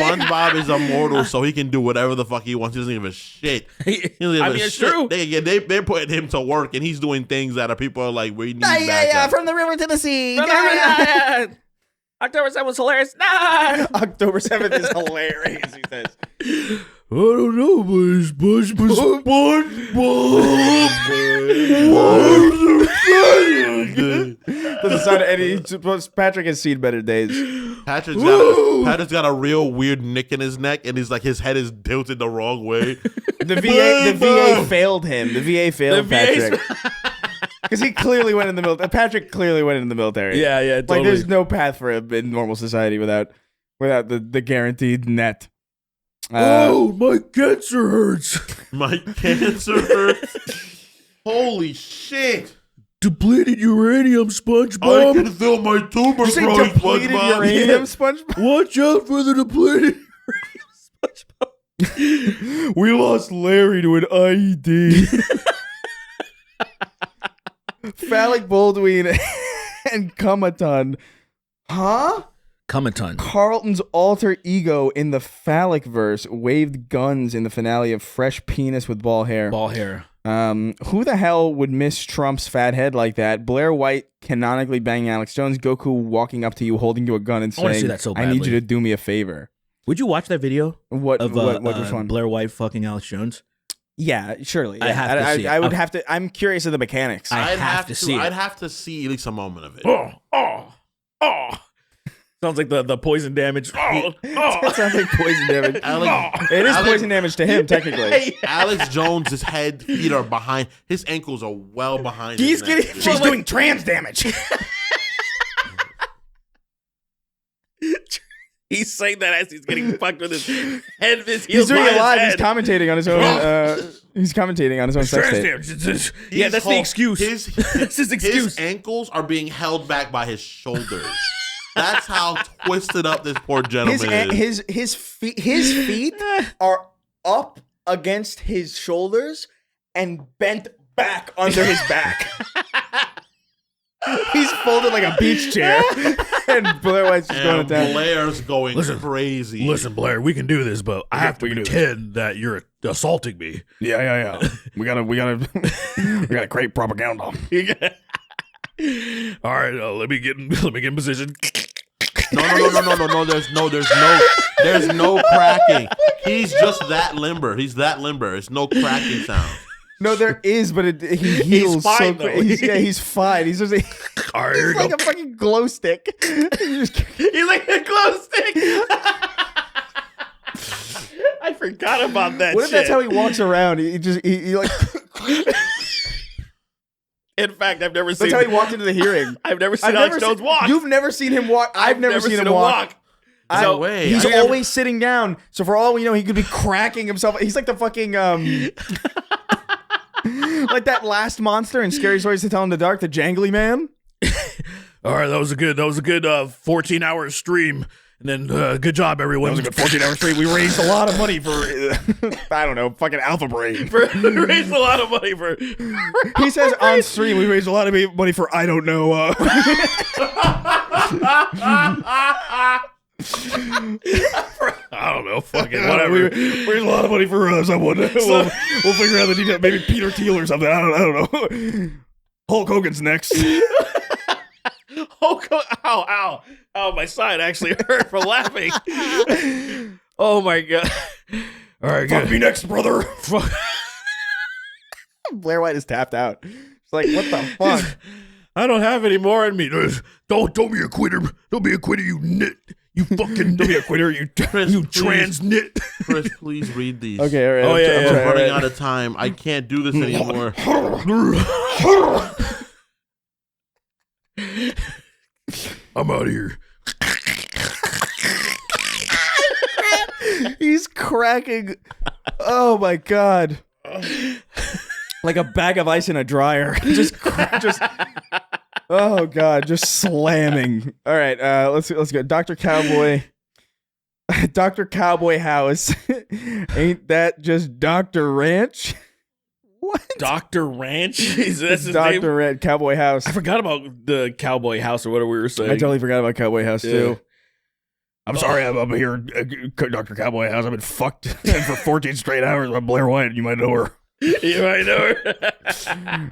SpongeBob is immortal, so he can do whatever the fuck he wants. He doesn't give a shit. He doesn't give I a mean, it's shit. true. They're putting him to work, and he's doing things that are people are like, we need Yeah, backup. from the river to the sea. October 7th was hilarious. Nah! October 7th is hilarious, he says. I don't know, but it's SpongeBob. Doesn't sound any. Patrick has seen better days. Patrick's got a real weird nick in his neck, and he's like his head is tilted the wrong way. The VA failed him. The VA failed Patrick. Because he clearly went in the military. Patrick clearly went in the military. Yeah, totally. Like, there's no path for him in normal society without the guaranteed net. My cancer hurts. My cancer hurts. Holy shit. Depleted uranium, I SpongeBob. can feel my tumor You say growing, depleted SpongeBob. uranium, SpongeBob? Watch out for the depleted uranium, SpongeBob. We lost Larry to an IED. Phallic Baldwin and Comaton. Huh? Comaton. Carlton's alter ego in the phallic verse waved guns in the finale of Fresh Penis with Ball Hair. Ball hair. Who the hell would miss Trump's fat head like that? Blair White canonically banging Alex Jones. Goku walking up to you, holding you a gun and I wanna saying, see that so I need badly. you to do me a favor. Would you watch that video What of which one? Blair White fucking Alex Jones? Yeah, surely. I Yeah. have to see it. I would Okay. have to. I'm curious of the mechanics. I have to see it. I'd have to see at least a moment of it. Oh. Sounds like the poison damage. It sounds like poison damage. It is poison damage to him, technically. Alex Jones's head, feet are behind. His ankles are well behind. He's his neck. getting. She's doing trans damage. He's saying that as he's getting fucked with his head. His He's doing it live. He's He's commentating on his own. He's commentating on his own sex tape. Yeah, that's the excuse. That's his excuse. His ankles are being held back by his shoulders. That's how twisted up this poor gentleman is. His feet are up against his shoulders and bent back under his back. He's folded like a beach chair, and Blair White's just going And to town. Blair's going crazy. Listen, Blair, we can do this, but I have to pretend that you're assaulting me. Yeah. We gotta create propaganda. All right, let me get in position. No. There's no cracking. He's just that limber. He's that limber. It's no cracking sound. No, there is, but he heals fine, so though. quick. He's fine. He's just All right, here he's we like go. a fucking glow stick. He's like a glow stick. I forgot about that. What if that's how he walks around? He like. In fact, I've never seen. That's how he walked into the hearing. I've never seen Alex Jones walk. You've never seen him walk. I've never seen him walk. No way. He's I never- always sitting down. So for all we know, he could be cracking himself. He's like the fucking like that last monster in Scary Stories to Tell in the Dark, the jangly man. All right, that was a good 14-hour stream. And then good job, everyone. That was a good 14-hour stream. We raised a lot of money for I don't know, fucking Alpha Brain. raised a lot of money for. He says on stream we raised a lot of money for I don't know. I don't know, fucking whatever. We raised a lot of money for someone. We'll figure out the detail. Maybe Peter Thiel or something. I don't know. Hulk Hogan's next. Ow, my side actually hurt for laughing. Oh my god. All right, Fuck good. me next, brother. Blair White is tapped out. It's like, what the fuck? I don't have any more in me. Don't be a quitter. Don't be a quitter, you nit. You fucking don't be a quitter, you trans nit. Chris, please read these. Okay, all right. Oh, yeah, I'm yeah. running out of time. I can't do this anymore. I'm out of here. He's cracking. Oh my god. Like a bag of ice in a dryer. just oh god, just slamming. All right, let's go. Dr. Cowboy. Dr. Cowboy House. Ain't that just Dr. Ranch? What? Dr. Ranch? That's his Dr. name? Ranch, Cowboy House. I forgot about the Cowboy House or whatever we were saying. I totally forgot about Cowboy House too. I'm sorry, I'm here, Dr. Cowboy House. I've been fucked for 14 straight hours by Blair White. You might know her. You might know her.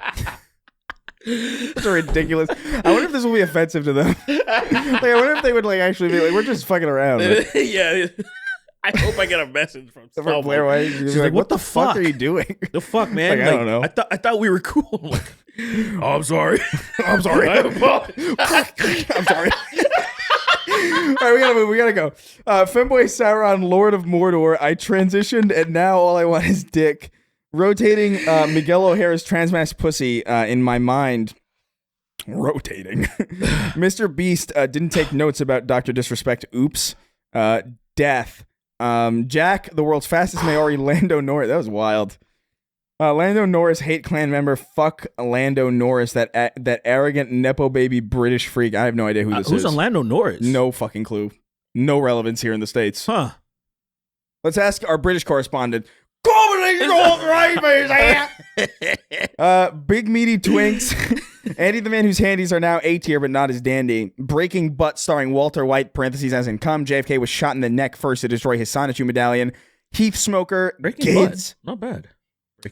Such a ridiculous. I wonder if this will be offensive to them. Like, I wonder if they would like actually be like, we're just fucking around. Like, Yeah. I hope I get a message from from someone. Blair White. She's Like, like, what the fuck are you doing? The fuck, man? Like, I don't know. I thought we were cool. I'm like, oh, I'm sorry. I'm sorry. I'm sorry. All right, we gotta move. We gotta go. Femboy Sauron, Lord of Mordor. I transitioned, and now all I want is dick. Rotating Miguel O'Hara's transmask pussy in my mind. Rotating. Mr. Beast didn't take notes about Dr. Disrespect. Oops. Death. Jack, the world's fastest Maori, Lando Norris. That was wild. Lando Norris, hate clan member. Fuck Lando Norris, that arrogant nepo baby British freak. I have no idea who this is. Who's Lando Norris? No fucking clue. No relevance here in the States. Huh. Let's ask our British correspondent. Big meaty twinks. Andy the man whose handies are now A tier but not as dandy. Breaking Butt starring Walter White, parentheses as in cum. JFK was shot in the neck first to destroy his Sonichu medallion. Heath Smoker. Breaking Kids. Butt. Not bad.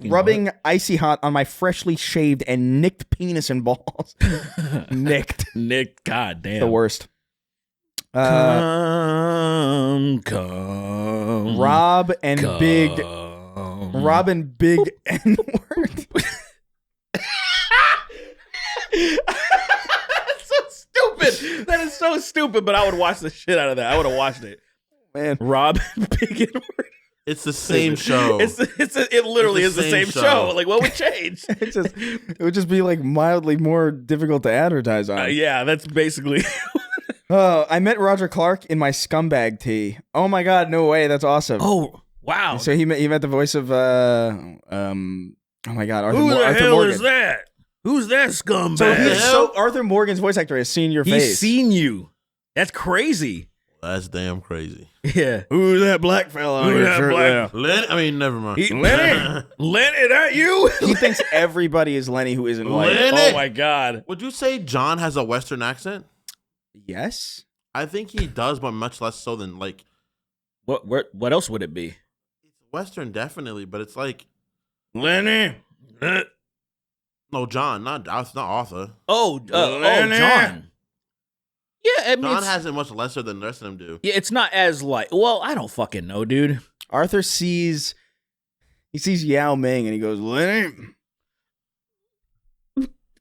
Rubbing icy hot on my freshly shaved and nicked penis and balls. Nicked. Nick, god damn. The worst. Come. Rob and Big N-word. That's so stupid. That is so stupid, but I would watch the shit out of that. I would have watched it. Man. Rob Big N-word. It's the same show. It literally is the same show. Like, what would change? It would just be like mildly more difficult to advertise on. Yeah, that's basically. Oh, I met Roger Clark in my scumbag tee. Oh my god, no way, that's awesome. Oh, wow. So he met the voice of oh my god, Arthur, Who the Arthur hell Morgan. is that? Who's that scumbag? So Arthur Morgan's voice actor has seen your face. He's seen you. That's crazy. That's damn crazy. Yeah. Who's that black fella? Who's that black? Lenny, I mean, never mind. Lenny, that you? He thinks everybody is Lenny who isn't white. Lenny. Oh my god. Would you say John has a Western accent? Yes. I think he does, but much less so than like. What else would it be? It's Western, definitely, but it's like Lenny. no John, not Arthur. Oh, Lenny. John. Yeah, I mean, John has it much lesser than the rest of them do. yeah, it's not as like. Well, I don't fucking know, dude. Arthur sees Yao Ming and he goes, Lenny.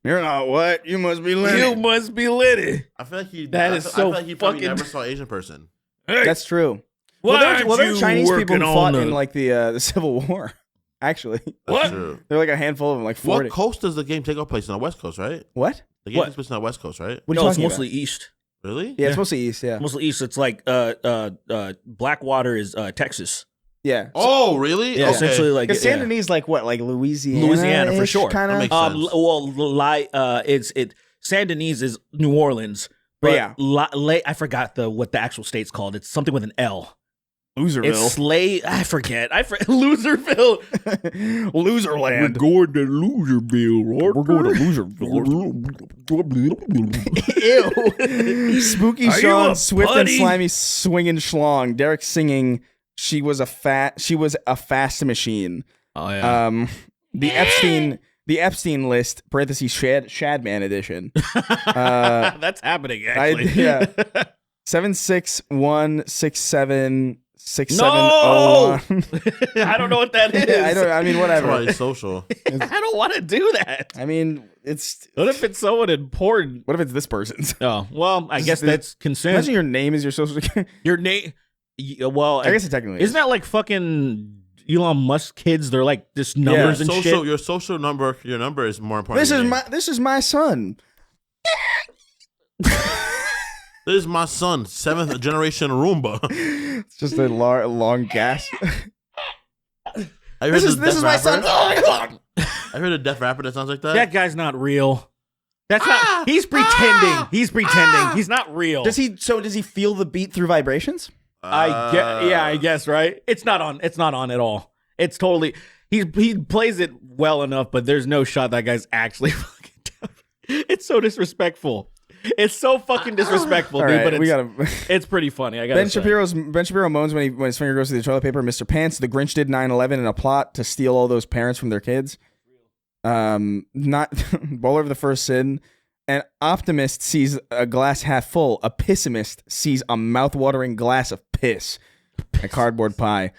You're not what? You must be Lenny. You must be Lenny. I feel like he. That I is feel, so I feel like he probably fucking- never saw Asian person. Hey, That's true. why There were aren't Chinese you people who working fought on in the- like the Civil War. Actually, That's What? true. there were like a handful of them, like 40. What coast does the game take place on? The West Coast, right? What? The game What? takes place on the West Coast, right? What are No, you it's talking mostly about? east. Really? Yeah, it's mostly east. Yeah, Mostly east. It's like Blackwater is Texas. yeah. Oh, really? Yeah, Okay. essentially like Because Saint Denis, like what, like Louisiana for sure. Kind That of. makes sense. Well, Saint Denis is New Orleans. But Yeah. I forgot what the actual state's called. It's something with an L. Loserville. It's I forget. Loserville. Loserland. going to Loserville. We're going to Ew. Spooky Are you Sean, a Swift putty? and Slimy swinging schlong. Derek singing. She was a fast machine. Oh yeah. The Epstein list, parentheses Shadman edition. That's happening actually. Yeah. 761676701. I don't know what that is. I mean, whatever. Probably social. I don't want to do that. I mean, it's. What if it's someone important? What if it's this person's? Oh, well, I guess that's consent. Imagine your name is your social security. Your name. Well, I guess it technically isn't that like fucking Elon Musk kids? They're like just numbers and shit. Your social number, your number is more important. This is my son. This is my son, 7th generation Roomba. It's just a long gas. This is my son. Oh my god! I heard a deaf rapper that sounds like that. That guy's not real. That's not. He's pretending. He's pretending. He's not real. Does he feel the beat through vibrations? I guess right. It's not on. It's not on at all. It's totally. He plays it well enough, but there's no shot that guy's actually fucking deaf. It's so disrespectful. It's so fucking disrespectful, All dude. right, But it's pretty funny. I got Ben Shapiro moans when his finger goes through the toilet paper. Mr. Pants, the Grinch did 9/11 in a plot to steal all those parents from their kids. Not bowler of the first sin. An optimist sees a glass half full. A pessimist sees a mouth-watering glass of piss. A cardboard pie.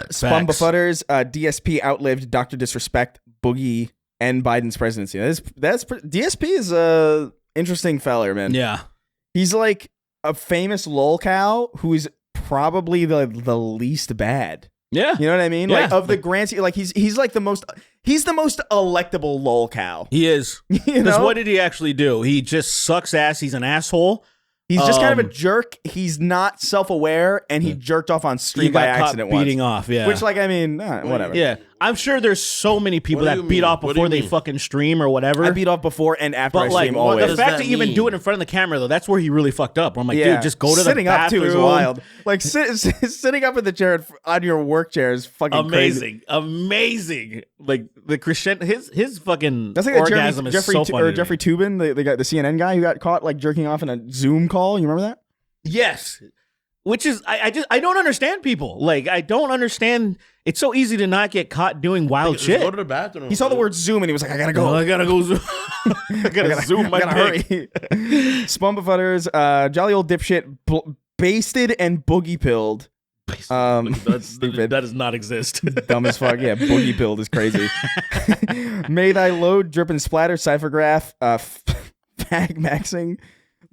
Spun Befudders, DSP outlived Dr. Disrespect, Boogie, and Biden's presidency. DSP is a interesting feller, man. Yeah. He's like a famous lol cow who's probably the least bad. Yeah. You know what I mean? Yeah. Like of the grand, like he's like the most electable lol cow. He is. You Because know? what did he actually do? He just sucks ass. He's an asshole. He's just kind of a jerk. He's not self-aware, and he jerked off on stream by accident once. beating off, yeah. Which, like, I mean, whatever. Yeah. I'm sure there's so many people What do that you beat mean? off What do before you they mean? fucking stream or whatever. I beat off before and after I But like stream always. the fact that to even mean? do it in front of the camera though, that's where he really fucked up. I'm like, dude, just go to sitting the bathroom. up too is wild. Like sitting up in the chair on your work chair is fucking crazy. Amazing. Like the Christian, his fucking That's like that orgasm is so funny. Jeffrey Toobin, the guy, the CNN guy who got caught like jerking off in a Zoom call. You remember that? Yes. Which is I don't understand people. Like I don't understand. It's so easy to not get caught doing wild Just shit. Go to the bathroom. He saw the word Zoom and he was like, I gotta go. I gotta go zoom. I gotta zoom my gotta dick. hurry. Spun Befudders, jolly old dipshit, basted and boogie pilled. Stupid. That does not exist. Dumb as fuck. Yeah, boogie pilled is crazy. May thy load drip and splatter, cyphergraph, fag maxing.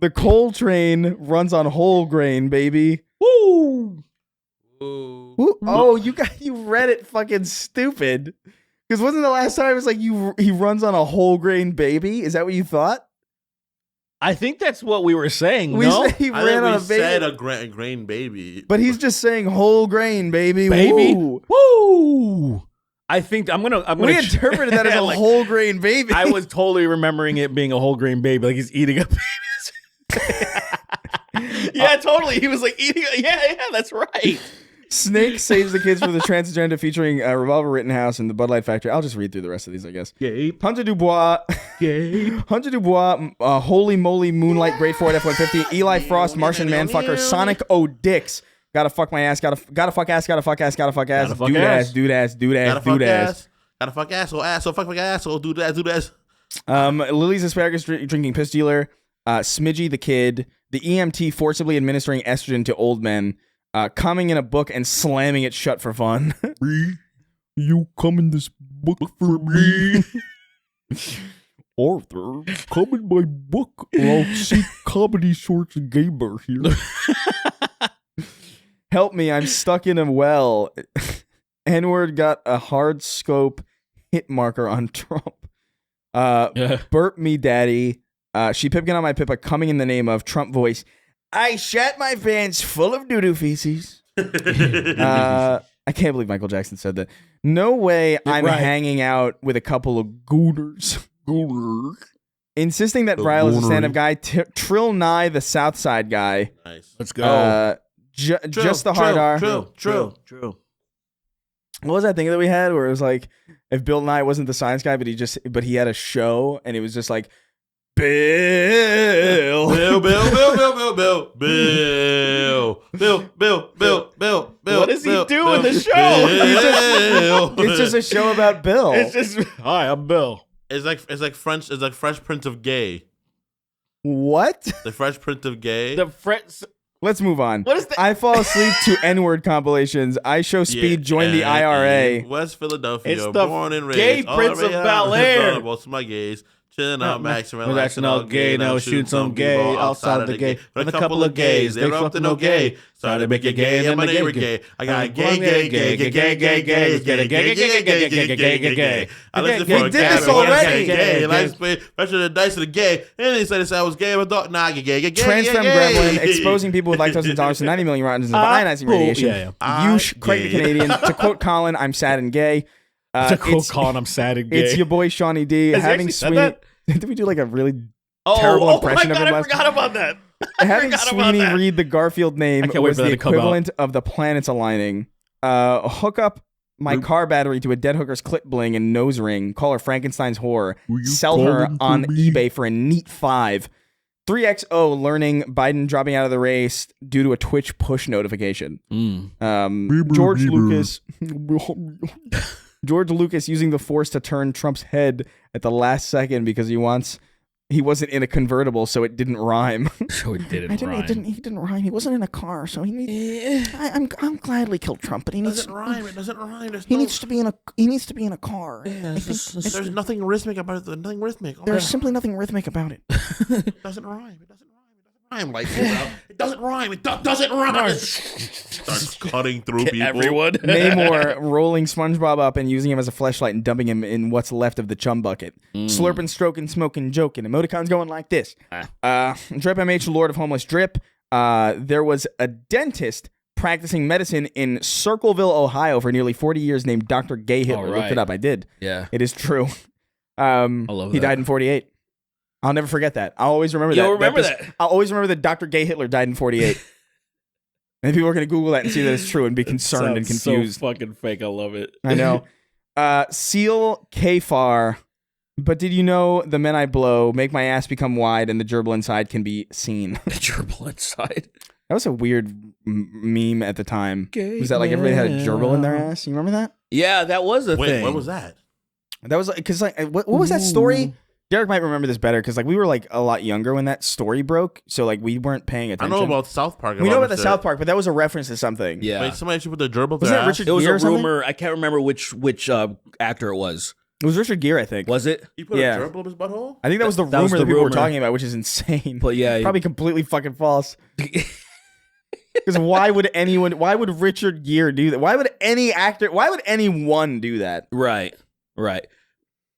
The coal train runs on whole grain, baby. Woo! Woo. Oh, you read it fucking stupid. Because wasn't the last time it was like he runs on a whole grain baby? Is that what you thought? I think that's what we were saying. We no? said he I ran on a think we baby. said a grain baby. But he's just saying whole grain, baby. Baby. Woo. Woo! I think I'm gonna. We interpreted that as a like, whole grain baby. I was totally remembering it being a whole grain baby, like he's eating a baby. Yeah, totally. He was like eating. Yeah, that's right. Snake saves the kids from the trans agenda featuring Revolver Rittenhouse and the Bud Light Factory. I'll just read through the rest of these, I guess. Gabe. Hunter Dubois. Hunter Dubois. Holy moly, Moonlight, Great Ford F-150. Eli Frost, Martian Manfucker. Sonic O. Dix. Gotta fuck my ass. Gotta fuck ass. Gotta fuck ass. Gotta fuck ass. Gotta fuck Dude ass. ass. Dude ass. Dude ass. Gotta fuck Dude ass. ass. Gotta fuck asshole. Fuck asshole. Do that. Lily's asparagus drinking piss dealer. Smidgy the kid. The EMT forcibly administering estrogen to old men. Coming in a book and slamming it shut for fun. You come in this book for me. Arthur, come in my book or I'll see comedy shorts and gamer here. Help me, I'm stuck in a well. N-word got a hard scope hit marker on Trump. Burp me, daddy. She pipkin on my pippa coming in the name of Trump voice. I shat my pants full of doo-doo feces. I can't believe Michael Jackson said that. No way I'm hanging out with a couple of gooners. Insisting that Ryle is a stand-up guy. Trill Nye, the South Side guy. Nice. Let's go. Just the hard R. True. What was that thing that we had where it was like, if Bill Nye wasn't the science guy, but he had a show and it was just like, Bill. What does he do in the show? It's just a show about Bill. It's just hi, I'm Bill. It's like Fresh Prince of Gay. What? The Fresh Prince of Gay. Let's move on. What is that? I fall asleep to N-word compilations. I show speed. Join the IRA. West Philadelphia. It's the born and raised. gay Prince of Bel-Air. Most of my gays. Chilling out, maxing, relaxing, all gay. Now shoot some gay outside of the gay. With a couple of gays, they were up to no gay. Started making gay, and my neighbor gay. I got gay. I listened for a did this already. Gay. Life's played pressure the dice of the gay. And they said I was gay. I thought, nah, gay. Transfem gremlin exposing people with lactose intolerance to 90 million rounds of ionizing radiation. Yush, Craig the Canadian. To quote Colin, I'm sad and gay. To quote Colin, I'm sad and gay. It's your boy Shawnee D. Has he Having actually said Sweeney. that? Did we do like a really terrible impression of him I last forgot about that. Having Sweeney read the Garfield name was the equivalent of the planets aligning. Hook up my car battery to a dead hooker's clip bling and nose ring. Call her Frankenstein's whore. Sell her on eBay for a neat 5. 3XO learning Biden dropping out of the race due to a Twitch push notification. George Lucas. George Lucas using the Force to turn Trump's head at the last second because he wasn't in a convertible, so it didn't rhyme. So it didn't rhyme. He didn't rhyme. He wasn't in a car, so I'm gladly killed Trump, but he needs. It doesn't rhyme. He needs to be in a car. Yeah, there's nothing rhythmic about it. Nothing rhythmic. There's simply nothing rhythmic about it. It doesn't rhyme. Like, it doesn't rhyme. It doesn't rhyme. Starts cutting through people. Everyone. Namor rolling SpongeBob up and using him as a fleshlight and dumping him in what's left of the chum bucket. Slurping, stroking, smoking, joking. Emoticons going like this. Drip MH, Lord of Homeless Drip. There was a dentist practicing medicine in Circleville, Ohio for nearly 40 years named Dr. Gay Hitler. Right. Looked it up. I did. Yeah. It is true. I love he that. died in 48. I'll never forget that. I'll always remember that. You'll remember that. I'll always remember that Dr. Gay Hitler died in 48. And people are going to Google that and see that it's true and be concerned and confused. So fucking fake. I love it. I know. Seal Kfar. But did you know the men I blow make my ass become wide and the gerbil inside can be seen? The gerbil inside. That was a weird meme at the time. Gay Was that like everybody had a gerbil in their ass? You remember that? Yeah, that was a thing. What was that? That was because like what was that story? Derek might remember this better because like we were like a lot younger when that story broke, so like we weren't paying attention. I know about South Park. We know about the South Park, but that was a reference to something. Yeah. Wait, somebody should put the gerbil. Wasn't that Richard It was Gere a or something? rumor. I can't remember which actor it was. It was Richard Gere, I think. Was it? He put Yeah. a gerbil up his butthole. I think that was the That was rumor the that people were rumor. talking about, which is insane. But yeah, Probably completely fucking false. Because why would Richard Gere do that? Why would anyone do that? Right.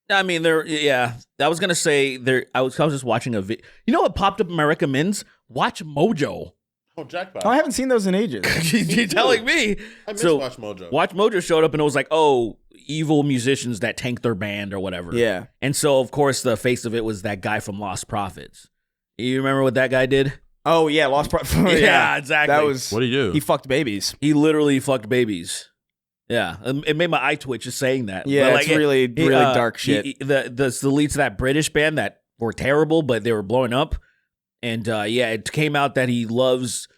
I mean, I was gonna say I was just watching a video. You know what popped up in my recommends? Watch Mojo. Oh, jackpot! Oh, I haven't seen those in ages. You're telling me? I miss So, Watch Mojo. Watch Mojo showed up and it was like, oh, evil musicians that tanked their band or whatever. Yeah. And so, of course, the face of it was that guy from Lost Prophets. You remember what that guy did? Oh yeah, Lost Prophets. Yeah, exactly. That was What do you do? He fucked babies. He literally fucked babies. Yeah, it made my eye twitch just saying that. Yeah, But, it's really dark shit. The lead to that British band that were terrible, but they were blowing up. And it came out that he loves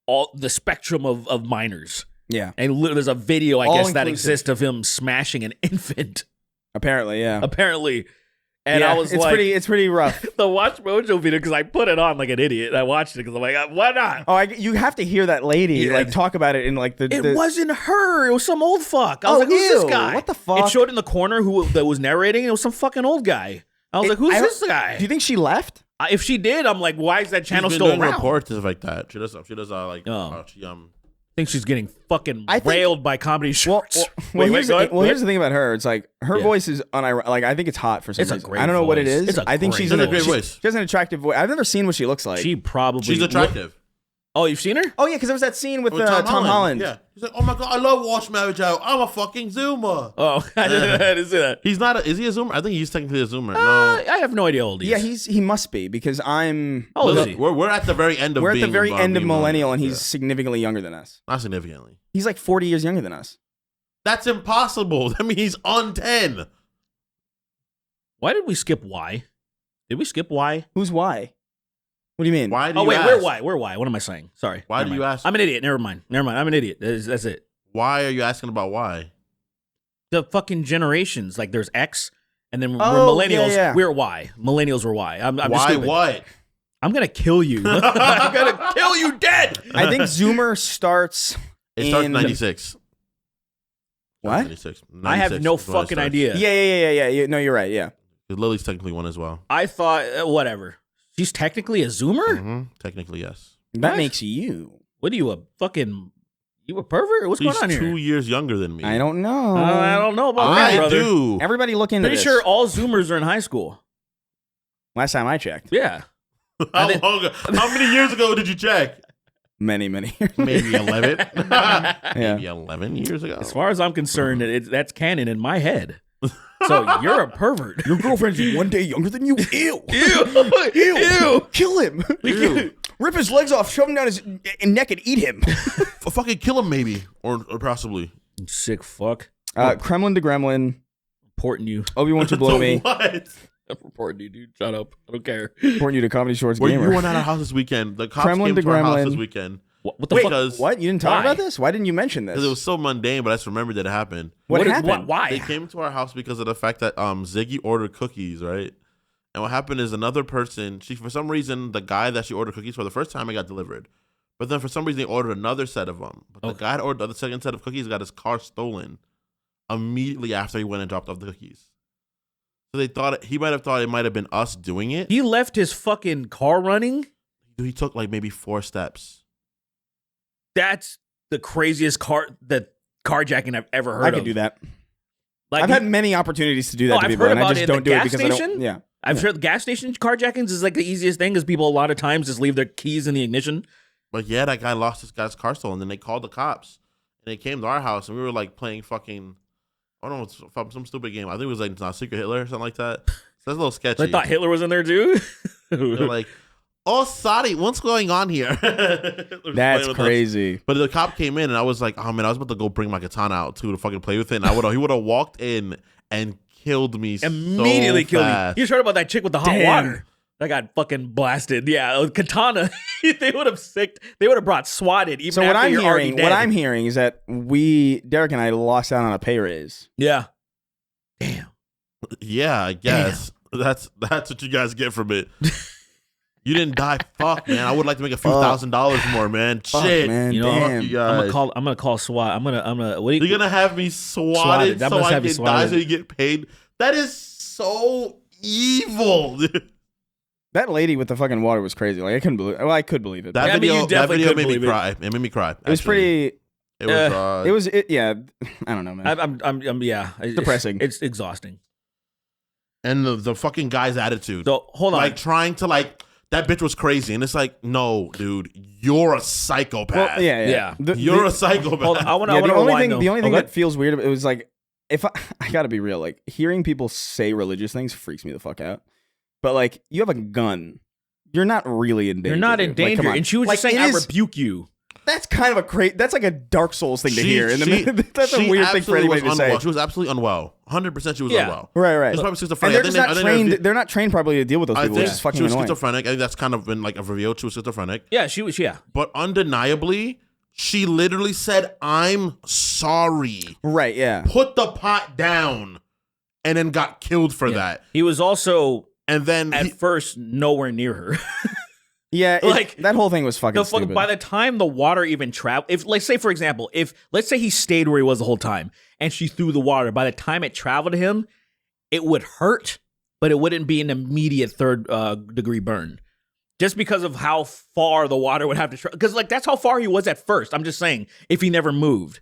all the spectrum of minors. Yeah. And there's a video, I All guess, that inclusive. exists of him smashing an infant. Apparently, yeah. Apparently. And Yeah, I was it's like, it's pretty rough. the Watch Mojo video, because I put it on like an idiot. I watched it because I'm like, why not? Oh, you have to hear that lady Yeah. like talk about it in like the. It wasn't her. It was some old fuck. I was Oh, like, who's ew. this guy? What the fuck? It showed in the corner who that was narrating. It was some fucking old guy. I was like, who's this guy? Do you think she left? If she did, I'm like, why is that channel She's still been doing around? reports and stuff like that. She does like Oh. she I think she's getting fucking I think- railed by comedy shorts. Here's go ahead. here's the thing about her. It's like her Yeah. voice is like I think it's hot for some It's a reason. great I don't know what it voice. is. It's a I think great she's voice. an, It's a great she- voice. She has an attractive voice. I've never seen what she looks like. She probably she's attractive. Oh, you've seen her? Oh yeah, because there was that scene with With Tom Holland. Yeah. He's like, oh my god, I love Watch Mojo. I'm a fucking Zoomer. Oh, I didn't see that. He's not. Is he a Zoomer? I think he's technically a Zoomer. No. I have no idea how old he Yeah, is. he must be because I'm. How old is he? We're at the very end of. We're at the being very end of being millennial, and he's yeah. significantly younger than us. Not significantly. He's like 40 years younger than us. That's impossible. I mean, he's on 10. Why did we skip Y? Did we skip Y? Who's why? What do you mean? Why do Oh, you wait, ask? we're Y. We're Y. What am I saying? Sorry. Why Never do you mind. ask? I'm an idiot. Never mind. I'm an idiot. That's it. Why are you asking about why? The fucking generations. Like there's X, and then we're Oh, millennials. yeah. We're Y. Millennials were Y. I'm just Why stupid. what? I'm gonna kill you. I'm gonna kill you dead. I think Zoomer starts. It starts in 96. What? 96. I have 96 no is when it fucking starts. idea. Yeah. No, you're right. Yeah. 'Cause Lily's technically one as well. I thought whatever. She's technically a Zoomer. Mm-hmm. Technically, yes. That What? makes you. What are you a fucking? You a pervert? What's He's going on here? 2 years younger than me. I don't know. I don't know about that, I brother. do. Everybody look into Pretty this. sure all Zoomers are in high school. Last time I checked. Yeah. How many years ago did you check? Many years. Maybe 11. Yeah. Maybe 11 years ago. As far as I'm concerned, that's canon in my head. So you're a pervert. Your girlfriend's one day younger than you. Ew. Ew. Kill him. Ew. Rip his legs off, shove him down his neck, and eat him. Fucking kill him, maybe. Or possibly. Sick fuck. Kremlin to Gremlin. Reporting you. Obi-Wan to blow me. What? I'm reporting you, dude. Shut up. I don't care. Reporting you to Comedy Shorts Were Gamer. you went out of house this weekend? The cops Kremlin came to to our house Gremlin. this weekend. What the Wait, fuck? what? You didn't talk Why? about this? Why didn't you mention this? Because it was so mundane, but I just remembered that it happened. What happened? Why? They came to our house because of the fact that Ziggy ordered cookies, right? And what happened is another person, for some reason, the guy that she ordered cookies for the first time, it got delivered. But then for some reason, they ordered another set of them. But the guy that ordered the second set of cookies got his car stolen immediately after he went and dropped off the cookies. So he might have thought it might have been us doing it. He left his fucking car running? He took like maybe 4 steps. That's the craziest carjacking I've ever heard of. I could do that. Like, I've had many opportunities to do that to I've people, heard and I about just it don't at do the it gas because I station. don't. Yeah. I've heard gas station carjackings is like the easiest thing because people a lot of times just leave their keys in the ignition. But yeah, that guy lost his guy's car stolen. Then they called the cops. And they came to our house, and we were like playing fucking, I don't know, some stupid game. I think it was like Secret Hitler or something like that. So that's a little sketchy. I thought Hitler was in there too. They're like, oh, sorry, what's going on here? That's crazy. But the cop came in, and I was like, oh man, I was about to go bring my katana out too to fucking play with it. And he would have walked in and killed me Immediately so killed fast. me. You just heard about that chick with the hot Damn. water that got fucking blasted. Yeah, katana. They would have brought swatted even So after what I'm you're already hearing, dead. is that Derek and I lost out on a pay raise. Yeah. Damn. Yeah, I guess that's what you guys get from it. You didn't die. Fuck, man. I would like to make a few $1,000s more, man. Fuck, Shit, man. You know, Damn. You guys. I'm gonna call SWAT. I'm gonna. What do You're gonna have me swatted I'm so gonna I have you can die swatted. so you get paid. That is so evil. That lady with the fucking water was crazy. Like I couldn't believe. Well, I could believe it. That Yeah, I mean, you video definitely made could me believe it. cry. It made me cry. It was pretty. It was. Yeah. I don't know, man. I'm yeah. Depressing. It's exhausting. And the fucking guy's attitude. So hold on. Like trying to that bitch was crazy, and it's like, no, dude, you're a psychopath. Well, yeah. Yeah. You're a psychopath. Hold on. I want to. Yeah, the only thing Okay. that feels weird, it was like, if I gotta be real, like hearing people say religious things freaks me the fuck out. But like, you have a gun, you're not really in danger. You're not in dude. Like, danger, come on. and she was Like, just saying, it "I is- rebuke you." That's kind of that's like a Dark Souls thing to hear. That's a weird thing for anybody to say. She was absolutely unwell. 100% she was Yeah. unwell. Right. She's probably And schizophrenic. they're just not trained. They're not trained properly to deal with those I people, think which is fucking she was annoying. schizophrenic. I think that's kind of been like a reveal. She was schizophrenic. Yeah, she was. Yeah. But undeniably, she literally said, I'm sorry. Right? Yeah. Put the pot down. And then got killed for that. He was also And then at first nowhere near her. Yeah. Like, that whole thing was fucking stupid. By the time the water even traveled, if let's say for example, let's say he stayed where he was the whole time and she threw the water, by the time it traveled to him, it would hurt, but it wouldn't be an immediate third degree burn. Just because of how far the water would have to travel. Because like that's how far he was at first. I'm just saying, if he never moved.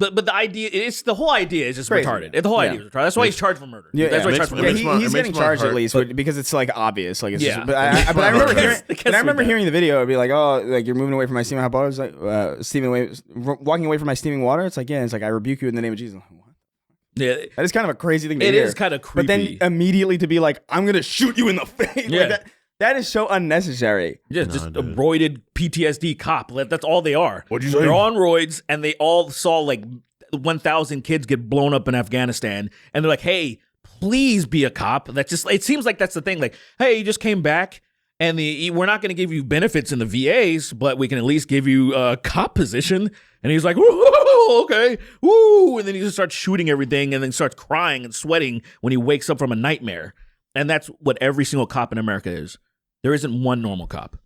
But the idea, the whole idea is just Crazy. retarded. The whole idea is retarded. That's why he's charged for murder. Yeah, That's why he's makes- charged for it murder. makes my- he's it getting makes my charged heart- at least because it's like obvious. Like it's Yeah. just, but I remember hearing. It gets And I remember me hearing the video. It'd be like, oh, like you're moving away from my steaming hot water. It's like walking away from my steaming water. It's like, yeah. It's like I rebuke you in the name of Jesus. What? Yeah, That is kind of a crazy thing to it hear. is kind of creepy. But then immediately to be like, I'm gonna shoot you in the face. Yeah. Like that is so unnecessary. Yeah, No, just a dude. roided PTSD cop. That's all they are. What'd you say? They're on roids, and they all saw like 1,000 kids get blown up in Afghanistan, and they're like, "Hey, please be a cop." That's just. It seems like that's the thing. Like, hey, you just came back, and we're not going to give you benefits in the VAs, but we can at least give you a cop position. And he's like, "Woo, okay, woo," and then he just starts shooting everything, and then starts crying and sweating when he wakes up from a nightmare. And that's what every single cop in America is. There isn't one normal cop.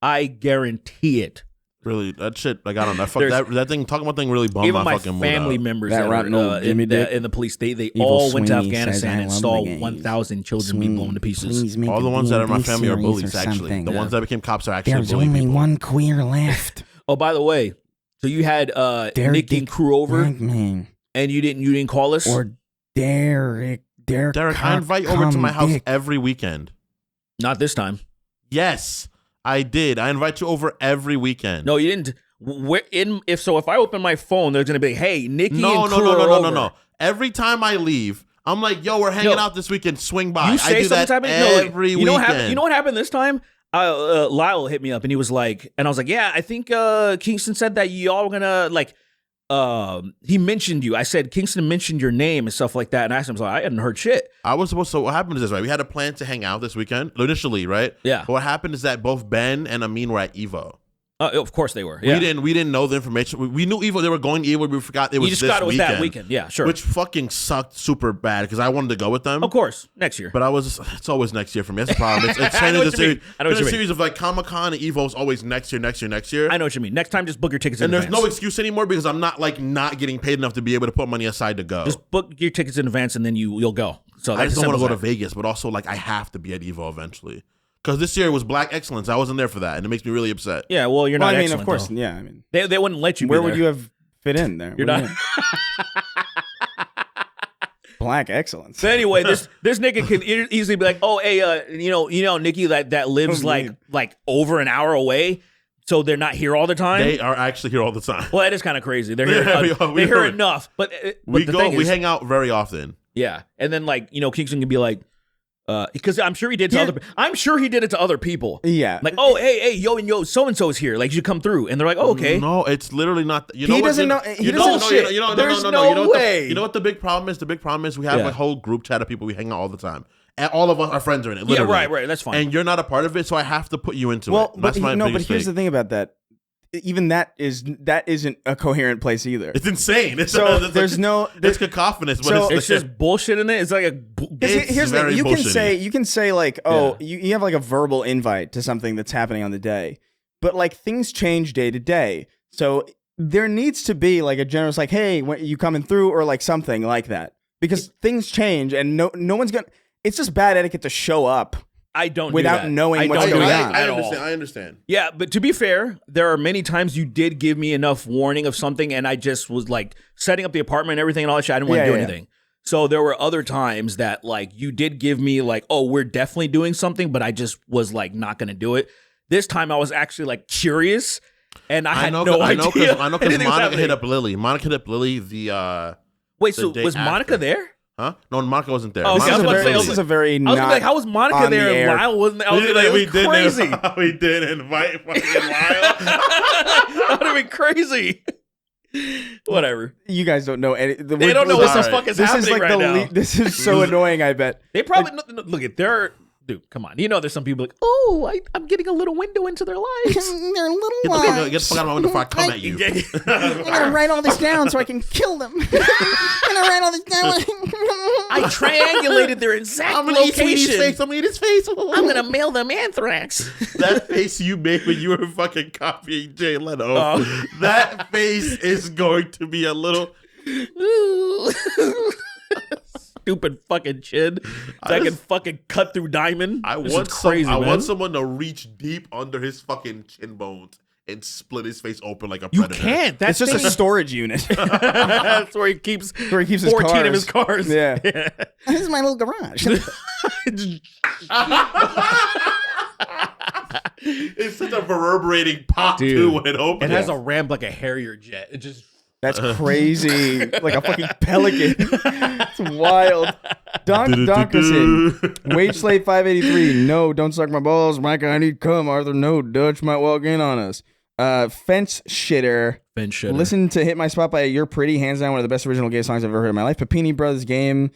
I guarantee it. Really, that shit, like, I don't know. There's- That thing, talking about thing really bummed Even my my fucking family mood out. members That that rotten are old Jimmy Dick. in the police, they Evil all went to Sweeney says, Afghanistan "I and love saw the gays. 1,000 children be blown to pieces. All the ones that are in my family are bullies, actually. The ones that became cops are actually bullying people. queer left. Oh, by the way, so you had Nick and crew over, Man. and you didn't call us. Or Derek. Derek, I invite you over to my house every weekend. Not this time. Yes, I did. I invite you over every weekend. No, you didn't. If I open my phone, there's gonna be, hey, Nikki No. and crew are over. Every time I leave, I'm like, yo, we're hanging out this weekend. Swing by. You say I do that something every you know weekend. you know what happened this time? Lyle hit me up and he was like, and I was like, yeah, I think Kingston said that y'all were gonna like. He mentioned you. I said Kingston mentioned your name and stuff like that, and I asked him, I was like, I hadn't heard shit. I was supposed to. What happened is this, right? We had a plan to hang out this weekend initially, right? Yeah. But what happened is that both Ben and Amin were at Evo. Of course they were. Yeah. We didn't know the information. We knew Evo. They were going to Evo. We forgot it was You just this got it with weekend, that weekend. Yeah, sure. which fucking sucked super bad because I wanted to go with them. Of course, next year. But it's always next year for me. That's the problem. It's I know the what you mean. series. I know what you The mean. series of like Comic-Con and Evo is always next year. I know what you mean. Next time, just book your tickets in And there's advance. no excuse anymore because I'm not not getting paid enough to be able to put money aside to go. Just book your tickets in advance, and then you'll go. So I that's just don't want to go to simple as Vegas, but also like I have to be at Evo eventually. Because this year was Black Excellence. I wasn't there for that, and it makes me really upset. that. Yeah, well, you're Well, not I mean, excellent, of course, though. yeah. I mean, They wouldn't let you where be would there. you have fit in there? You're What do not. you mean? Black excellence. So anyway, this nigga can easily be like, oh, hey, you know, Nikki that lives Oh, like over an hour away, so they're not here all the time. They are actually here all the time. Well, that is kind of crazy. They're here. Yeah, we they're here are. enough, but We the go. thing We is, hang out very often. yeah, and then like Kingston can be like, because I'm sure he did to Here- other. I'm sure he did it to other people. Yeah. Like, oh, hey, yo, so and so is here. Like, you should come through, and they're like, oh, okay. No, it's literally not. You He know what, doesn't you know- he doesn't know shit. There's no. no You know what way. you know what the big problem is? The big problem is we have Yeah. a whole group chat of people we hang out all the time. And all of us, our friends are in it. Yeah, Literally. right. That's fine. And you're not a part of it, so I have to put you into Well, it. That's my but biggest here's thing. the thing about that. Even that isn't a coherent place either. It's insane. It's So it's there's no. It's cacophonous, but So- it's just bullshit in it. It's like a. It's Here's the very thing. bullshitty. You can say like, oh, you have like a verbal invite to something that's happening on the day, but like things change day to day. So there needs to be like a generous like, hey, when you coming through, or like something like that, because things change and no one's gonna. It's just bad etiquette to show up. I don't without do that. knowing I what's don't do going that on. at all. I understand. Yeah, but to be fair, there are many times you did give me enough warning of something, and I just was like setting up the apartment and everything and all that shit. I didn't want to do anything. So there were other times that like you did give me like, oh, we're definitely doing something, but I just was like not going to do it. This time I was actually like curious, and I had no idea. I know because anything was Monica happening. hit up Lily. Monica hit up Lily. The Wait, the so day was Monica after. there? Huh? No, Monica wasn't there. Oh, okay, I was Monica about to say, Lily. This is a very I was gonna be like, how was Monica on there the and air. Lyle wasn't? I was gonna be like, we it was crazy. We did invite fucking Lyle. That would have been crazy. Whatever. You guys don't know any. They don't know what the fuck is this happening is like right now. This is so annoying. I bet. They probably look at their dude. Come on, there's some people like, oh, I'm getting a little window into their lives. They're little Get lies. the fuck out of my window before I come at you. I'm gonna write all this down so I can kill them. I'm gonna write all this down. I triangulated their exact I'm gonna eat Sweetie's location. face. I'm gonna eat his face. I'm gonna mail them anthrax. That face you made when you were fucking copying Jay Leno. Oh. That face is going to be a little. Stupid fucking chin that can fucking cut through diamond. I This want is crazy, I man. want someone to reach deep under his fucking chin bones and split his face open like a You predator. can't. It's That's just a storage unit That's where he keeps where he keeps his 14 cars. of his cars. Yeah. This is my little garage. It's such a reverberating pop Dude, too when it opens. It has a ramp like a Harrier jet. It just That's crazy. Like a fucking pelican. It's wild. Donkerson. Wage Slate 583. No, don't suck my balls. Micah, I need cum. Arthur, no. Dutch might walk in on us. Fence Shitter. Ben Shitter. Listen to Hit My Spot by You're Pretty. Hands down one of the best original gay songs I've ever heard in my life. Papini Brothers Game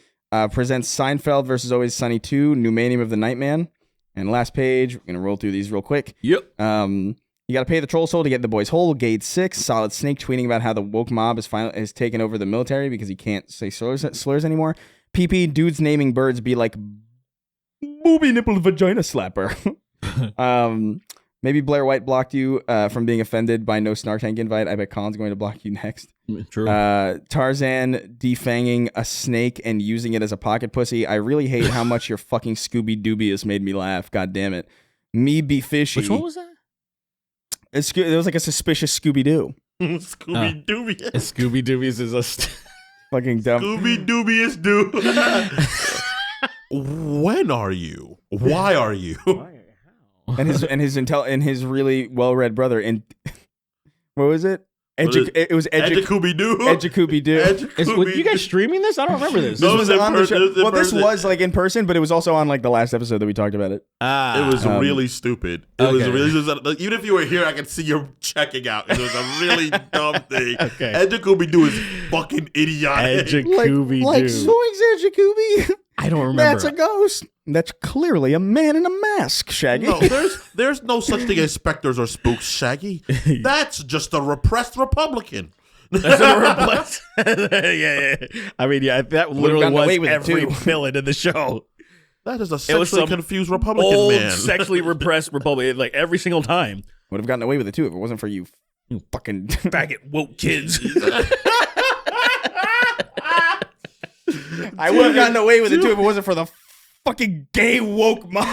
presents Seinfeld versus Always Sunny 2. Numanium of the Nightman. And last page. We're going to roll through these real quick. Yep. You got to pay the troll soul to get the boys whole. Gate 6. Solid Snake tweeting about how the woke mob has taken over the military because he can't say slurs anymore. PP dudes naming birds be like booby nipple vagina slapper. Maybe Blair White blocked you from being offended by no Snark Tank invite. I bet Colin's going to block you next. True. Tarzan defanging a snake and using it as a pocket pussy. I really hate how much your fucking Scooby Doobiest made me laugh. God damn it. Me be fishy. Which one was that? It was like a suspicious Scooby Doo. Scooby Dooby. Scooby Doobies is a. Fucking dumb. Scooby Doobiest dude. When are you? Why are you? And his really well read brother. And what was it? It was Edgecooby Doo. Edgecooby Doo. Were you guys streaming this? I don't remember this. No, This was in on the show. person. Well, this was like in person, but it was also on like the last episode that we talked about it. It was really stupid. It was really even if you were here, I could see you checking out. It was a really dumb thing. Okay. Edgecooby Doo is fucking idiotic. Edgecooby like Doo. Zoinks Edgecooby. I don't remember. That's a ghost. That's clearly a man in a mask, Shaggy. No, there's no such thing as specters or spooks, Shaggy. That's just a repressed Republican. That's a repressed. Yeah. I mean, yeah, that literally gotten away was with it, every too. villain in the show. That is a It was sexually some confused Republican Old, man. sexually repressed Republican, like every single time. Would have gotten away with it too if it wasn't for you fucking Faggot woke kids. I would have gotten away with it too if it wasn't for the fucking gay woke mom.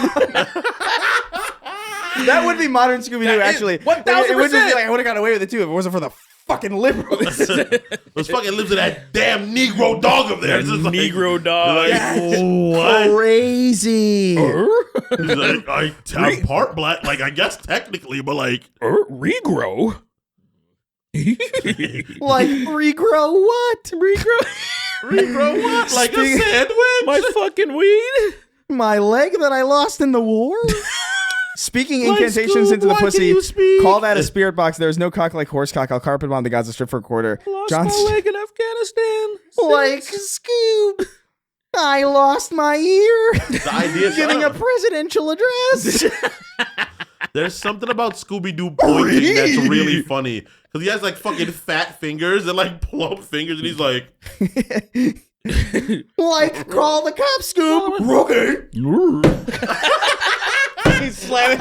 That would be modern Scooby-Doo, actually. 1000%. It would just be like, I would have gotten away with it too if it wasn't for the fucking liberals. Those fucking lives in that damn Negro dog up there. It's just like- Negro dog. What? Crazy. He's like, I'm part black. Like, I guess technically, but like, Regrow? Like, regrow what? regrow what? Like a sandwich? My fucking weed? My leg that I lost in the war? Speaking incantations Scoob, into the why can pussy, you speak? call that a spirit box. There is no cock like horse cock. I'll carpet bomb the Gaza Strip for a quarter. Lost John my leg in Afghanistan. like Scoob. I lost my ear. The idea Giving a presidential address. There's something about Scooby-Doo pointing that's really funny. Because he has like fucking fat fingers and like plump fingers, and he's like, Like, call the cops, Scoob. Okay. He's slamming.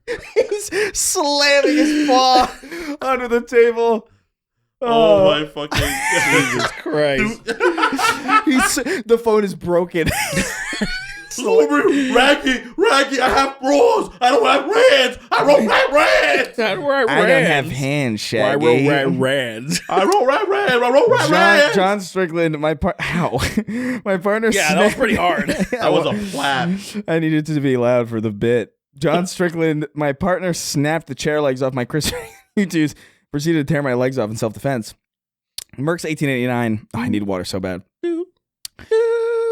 He's slamming his paw under the table. oh my fucking Jesus Christ. The phone is broken. Raggy, I have bras. I don't have rands. I roll rands. I don't have hands, Shaggy. I wrote rands. I roll rands. John Strickland, my partner. Yeah, that was pretty hard. That was a flap. I needed to be loud for the bit. John Strickland, my partner snapped the chair legs off my Chris YouTubes, proceeded to tear my legs off in self-defense. Merck's 1889. Oh, I need water so bad.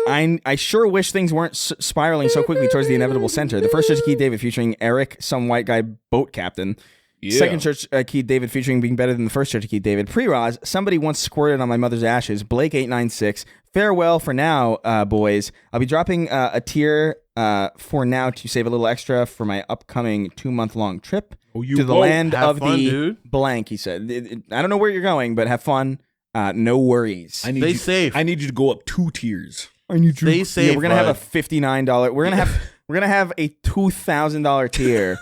I sure wish things weren't spiraling so quickly towards the inevitable center. The first Church of Keith David featuring Eric, some white guy boat captain. Yeah. Second Church Keith David featuring being better than the first Church of Keith David. Pre-Roz, somebody once squirted on my mother's ashes. Blake 896. Farewell for now, boys. I'll be dropping a tier for now to save a little extra for my upcoming 2-month-long trip to the land have of fun, the dude. blank. He said, I don't know where you're going, but have fun. No worries. I need Stay you, safe. I need you to go up 2 tiers. I need you. Stay safe. Yeah, we're gonna have a bud. $59. We're gonna have a $2,000 tier.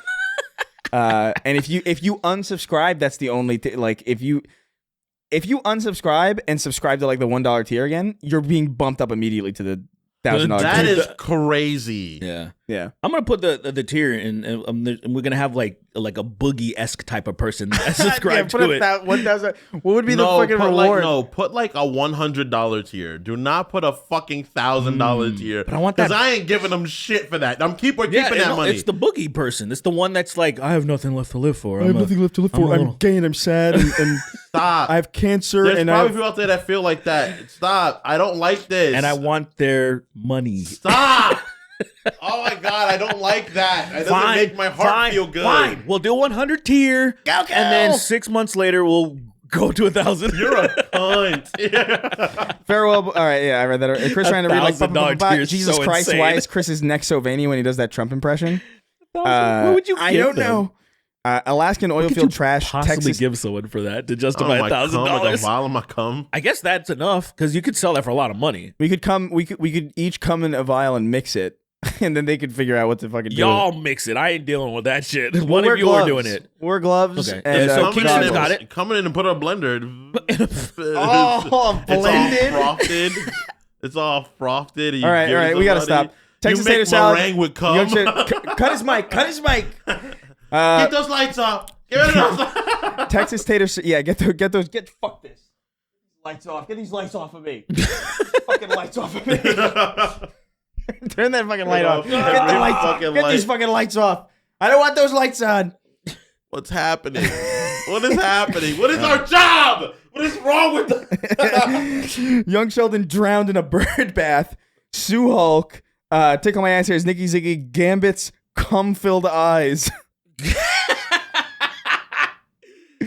And if you unsubscribe, that's the only like if you unsubscribe and subscribe to like the $1 tier again, you're being bumped up immediately to the $1,000 That tier. is crazy. Yeah. Yeah. I'm gonna put the tier in, and we're gonna have like a Boogie-esque type of person that subscribe to it. 1,000. What would be the No, fucking put reward? put like a $100 tier. Do not put a fucking $1,000 tier. But I want because that- I ain't giving them shit for that. We're keeping that no, money. it's the Boogie person. It's the one that's like, I have nothing left to live for. I have nothing left to live for. I'm gay and I'm sad and Stop. I have cancer There's and probably people out there that feel like that. Stop. I don't like this. And I want their money. Stop. Oh my god, I don't like that. It doesn't make my heart feel good. Fine. We'll do 100 tier, and then 6 months later we'll go to 1,000. You're a cunt. farewell. All right, yeah, I read that. Chris trying to read like $1,000 tier is Jesus so Christ. insane. Why is Chris's neck so veiny when he does that Trump impression? What would you give I don't them? know. Alaskan oil field trash. Possibly Texas. give someone for that to Oh justify my cum, like a $1,000. vial of my cum. I guess that's enough because you could sell that for a lot of money. We could each come in a vial and mix it, and then they could figure out what to fucking do. Y'all mix it. I ain't dealing with that shit. We'll One wear of you are gloves. doing it. Wear gloves. Okay. And, Yeah, so Coming Keemstar's in- got it. Coming in and put it in a blender. Oh, blended. It's all frothed. It's all frothed. and you All right, give it we gotta somebody. stop. Texas you tater make salad. meringue with cum. Young shit- cut his mic. Cut his mic. Get those lights off. Get those. Texas tater. Yeah, get those. Fuck this. Lights off. Get these lights off of me. Fucking lights off of me. Turn that fucking light off. Get the lights off. Get these fucking lights off. I don't want those lights on. What's happening? What is happening? What is our job? What is wrong with the Young Sheldon drowned in a bird bath. Sue Hulk. Tickle my ass hairs. Nikki Ziggy. Gambit's cum-filled eyes.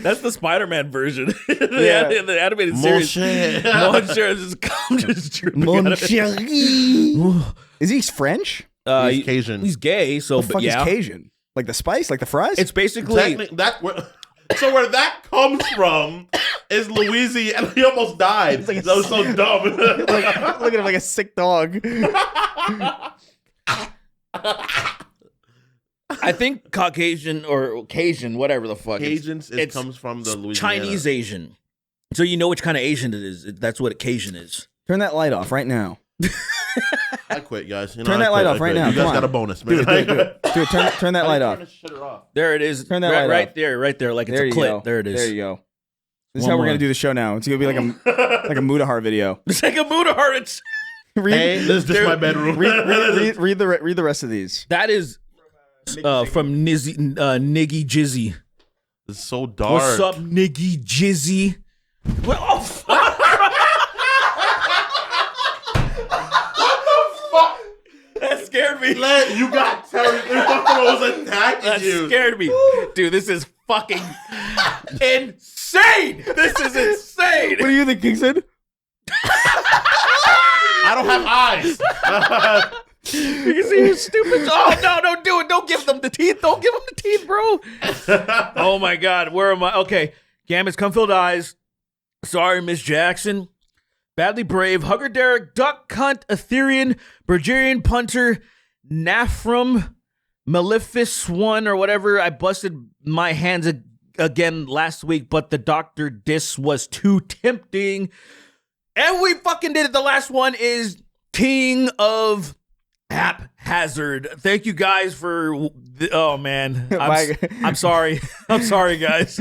That's the Spider-Man version. Yeah. The animated Mon series. cher. Mon cher is just dripping Mon out of it. chéri. Is he French? He's Cajun. He's gay, so What the fuck but yeah. is Cajun? Like the spice, like the fries? It's basically So where that comes from is Louisiana. He almost died. That was so dumb. Look at him like a sick dog. I think Caucasian or Cajun, whatever the fuck. Cajuns, it it's comes from the Louisiana. Chinese Asian. So you know which kind of Asian it is. That's what a Cajun is. Turn that light off right now. I quit, guys. You know, Turn that light off right now. You guys Come got on. a bonus, man. Do it. Turn that light off. There it is. Turn that right, light right off. there, right there. Like it's There a you clit. go. There it is. There you go. This is One how we're more. gonna do the show now. It's gonna be like a Mudahar video. It's like a Mudahar. It's Hey, this is just my bedroom. Read the rest of these. that is from Niggy Jizzy. It's so dark. What's up, Niggy Jizzy? What? Oh, fuck. That scared me. You got Terry. The buffalo was attacking That you. scared me. Dude, this is fucking insane. This is insane. What do you think, Kingston? I don't have eyes. You can see his stupid. Oh, no, don't do it. Don't give them the teeth. Don't give them the teeth, bro. Oh, my God. Where am I? Okay. Gambit's Cumfilled Eyes. Sorry, Miss Jackson. Badly Brave. Hugger Derek. Duck Cunt. Etherean. Bergerian Punter. Nafrum. Malefice One or whatever. I busted my hands again last week, but the Dr. Diss was too tempting. And we fucking did it. The last one is King of Haphazard. Thank you guys for. Oh man, I'm sorry. I'm sorry, guys.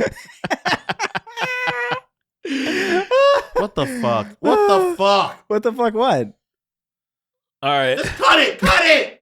What the fuck? What the fuck? What the fuck? What? All right. Cut it! Cut it!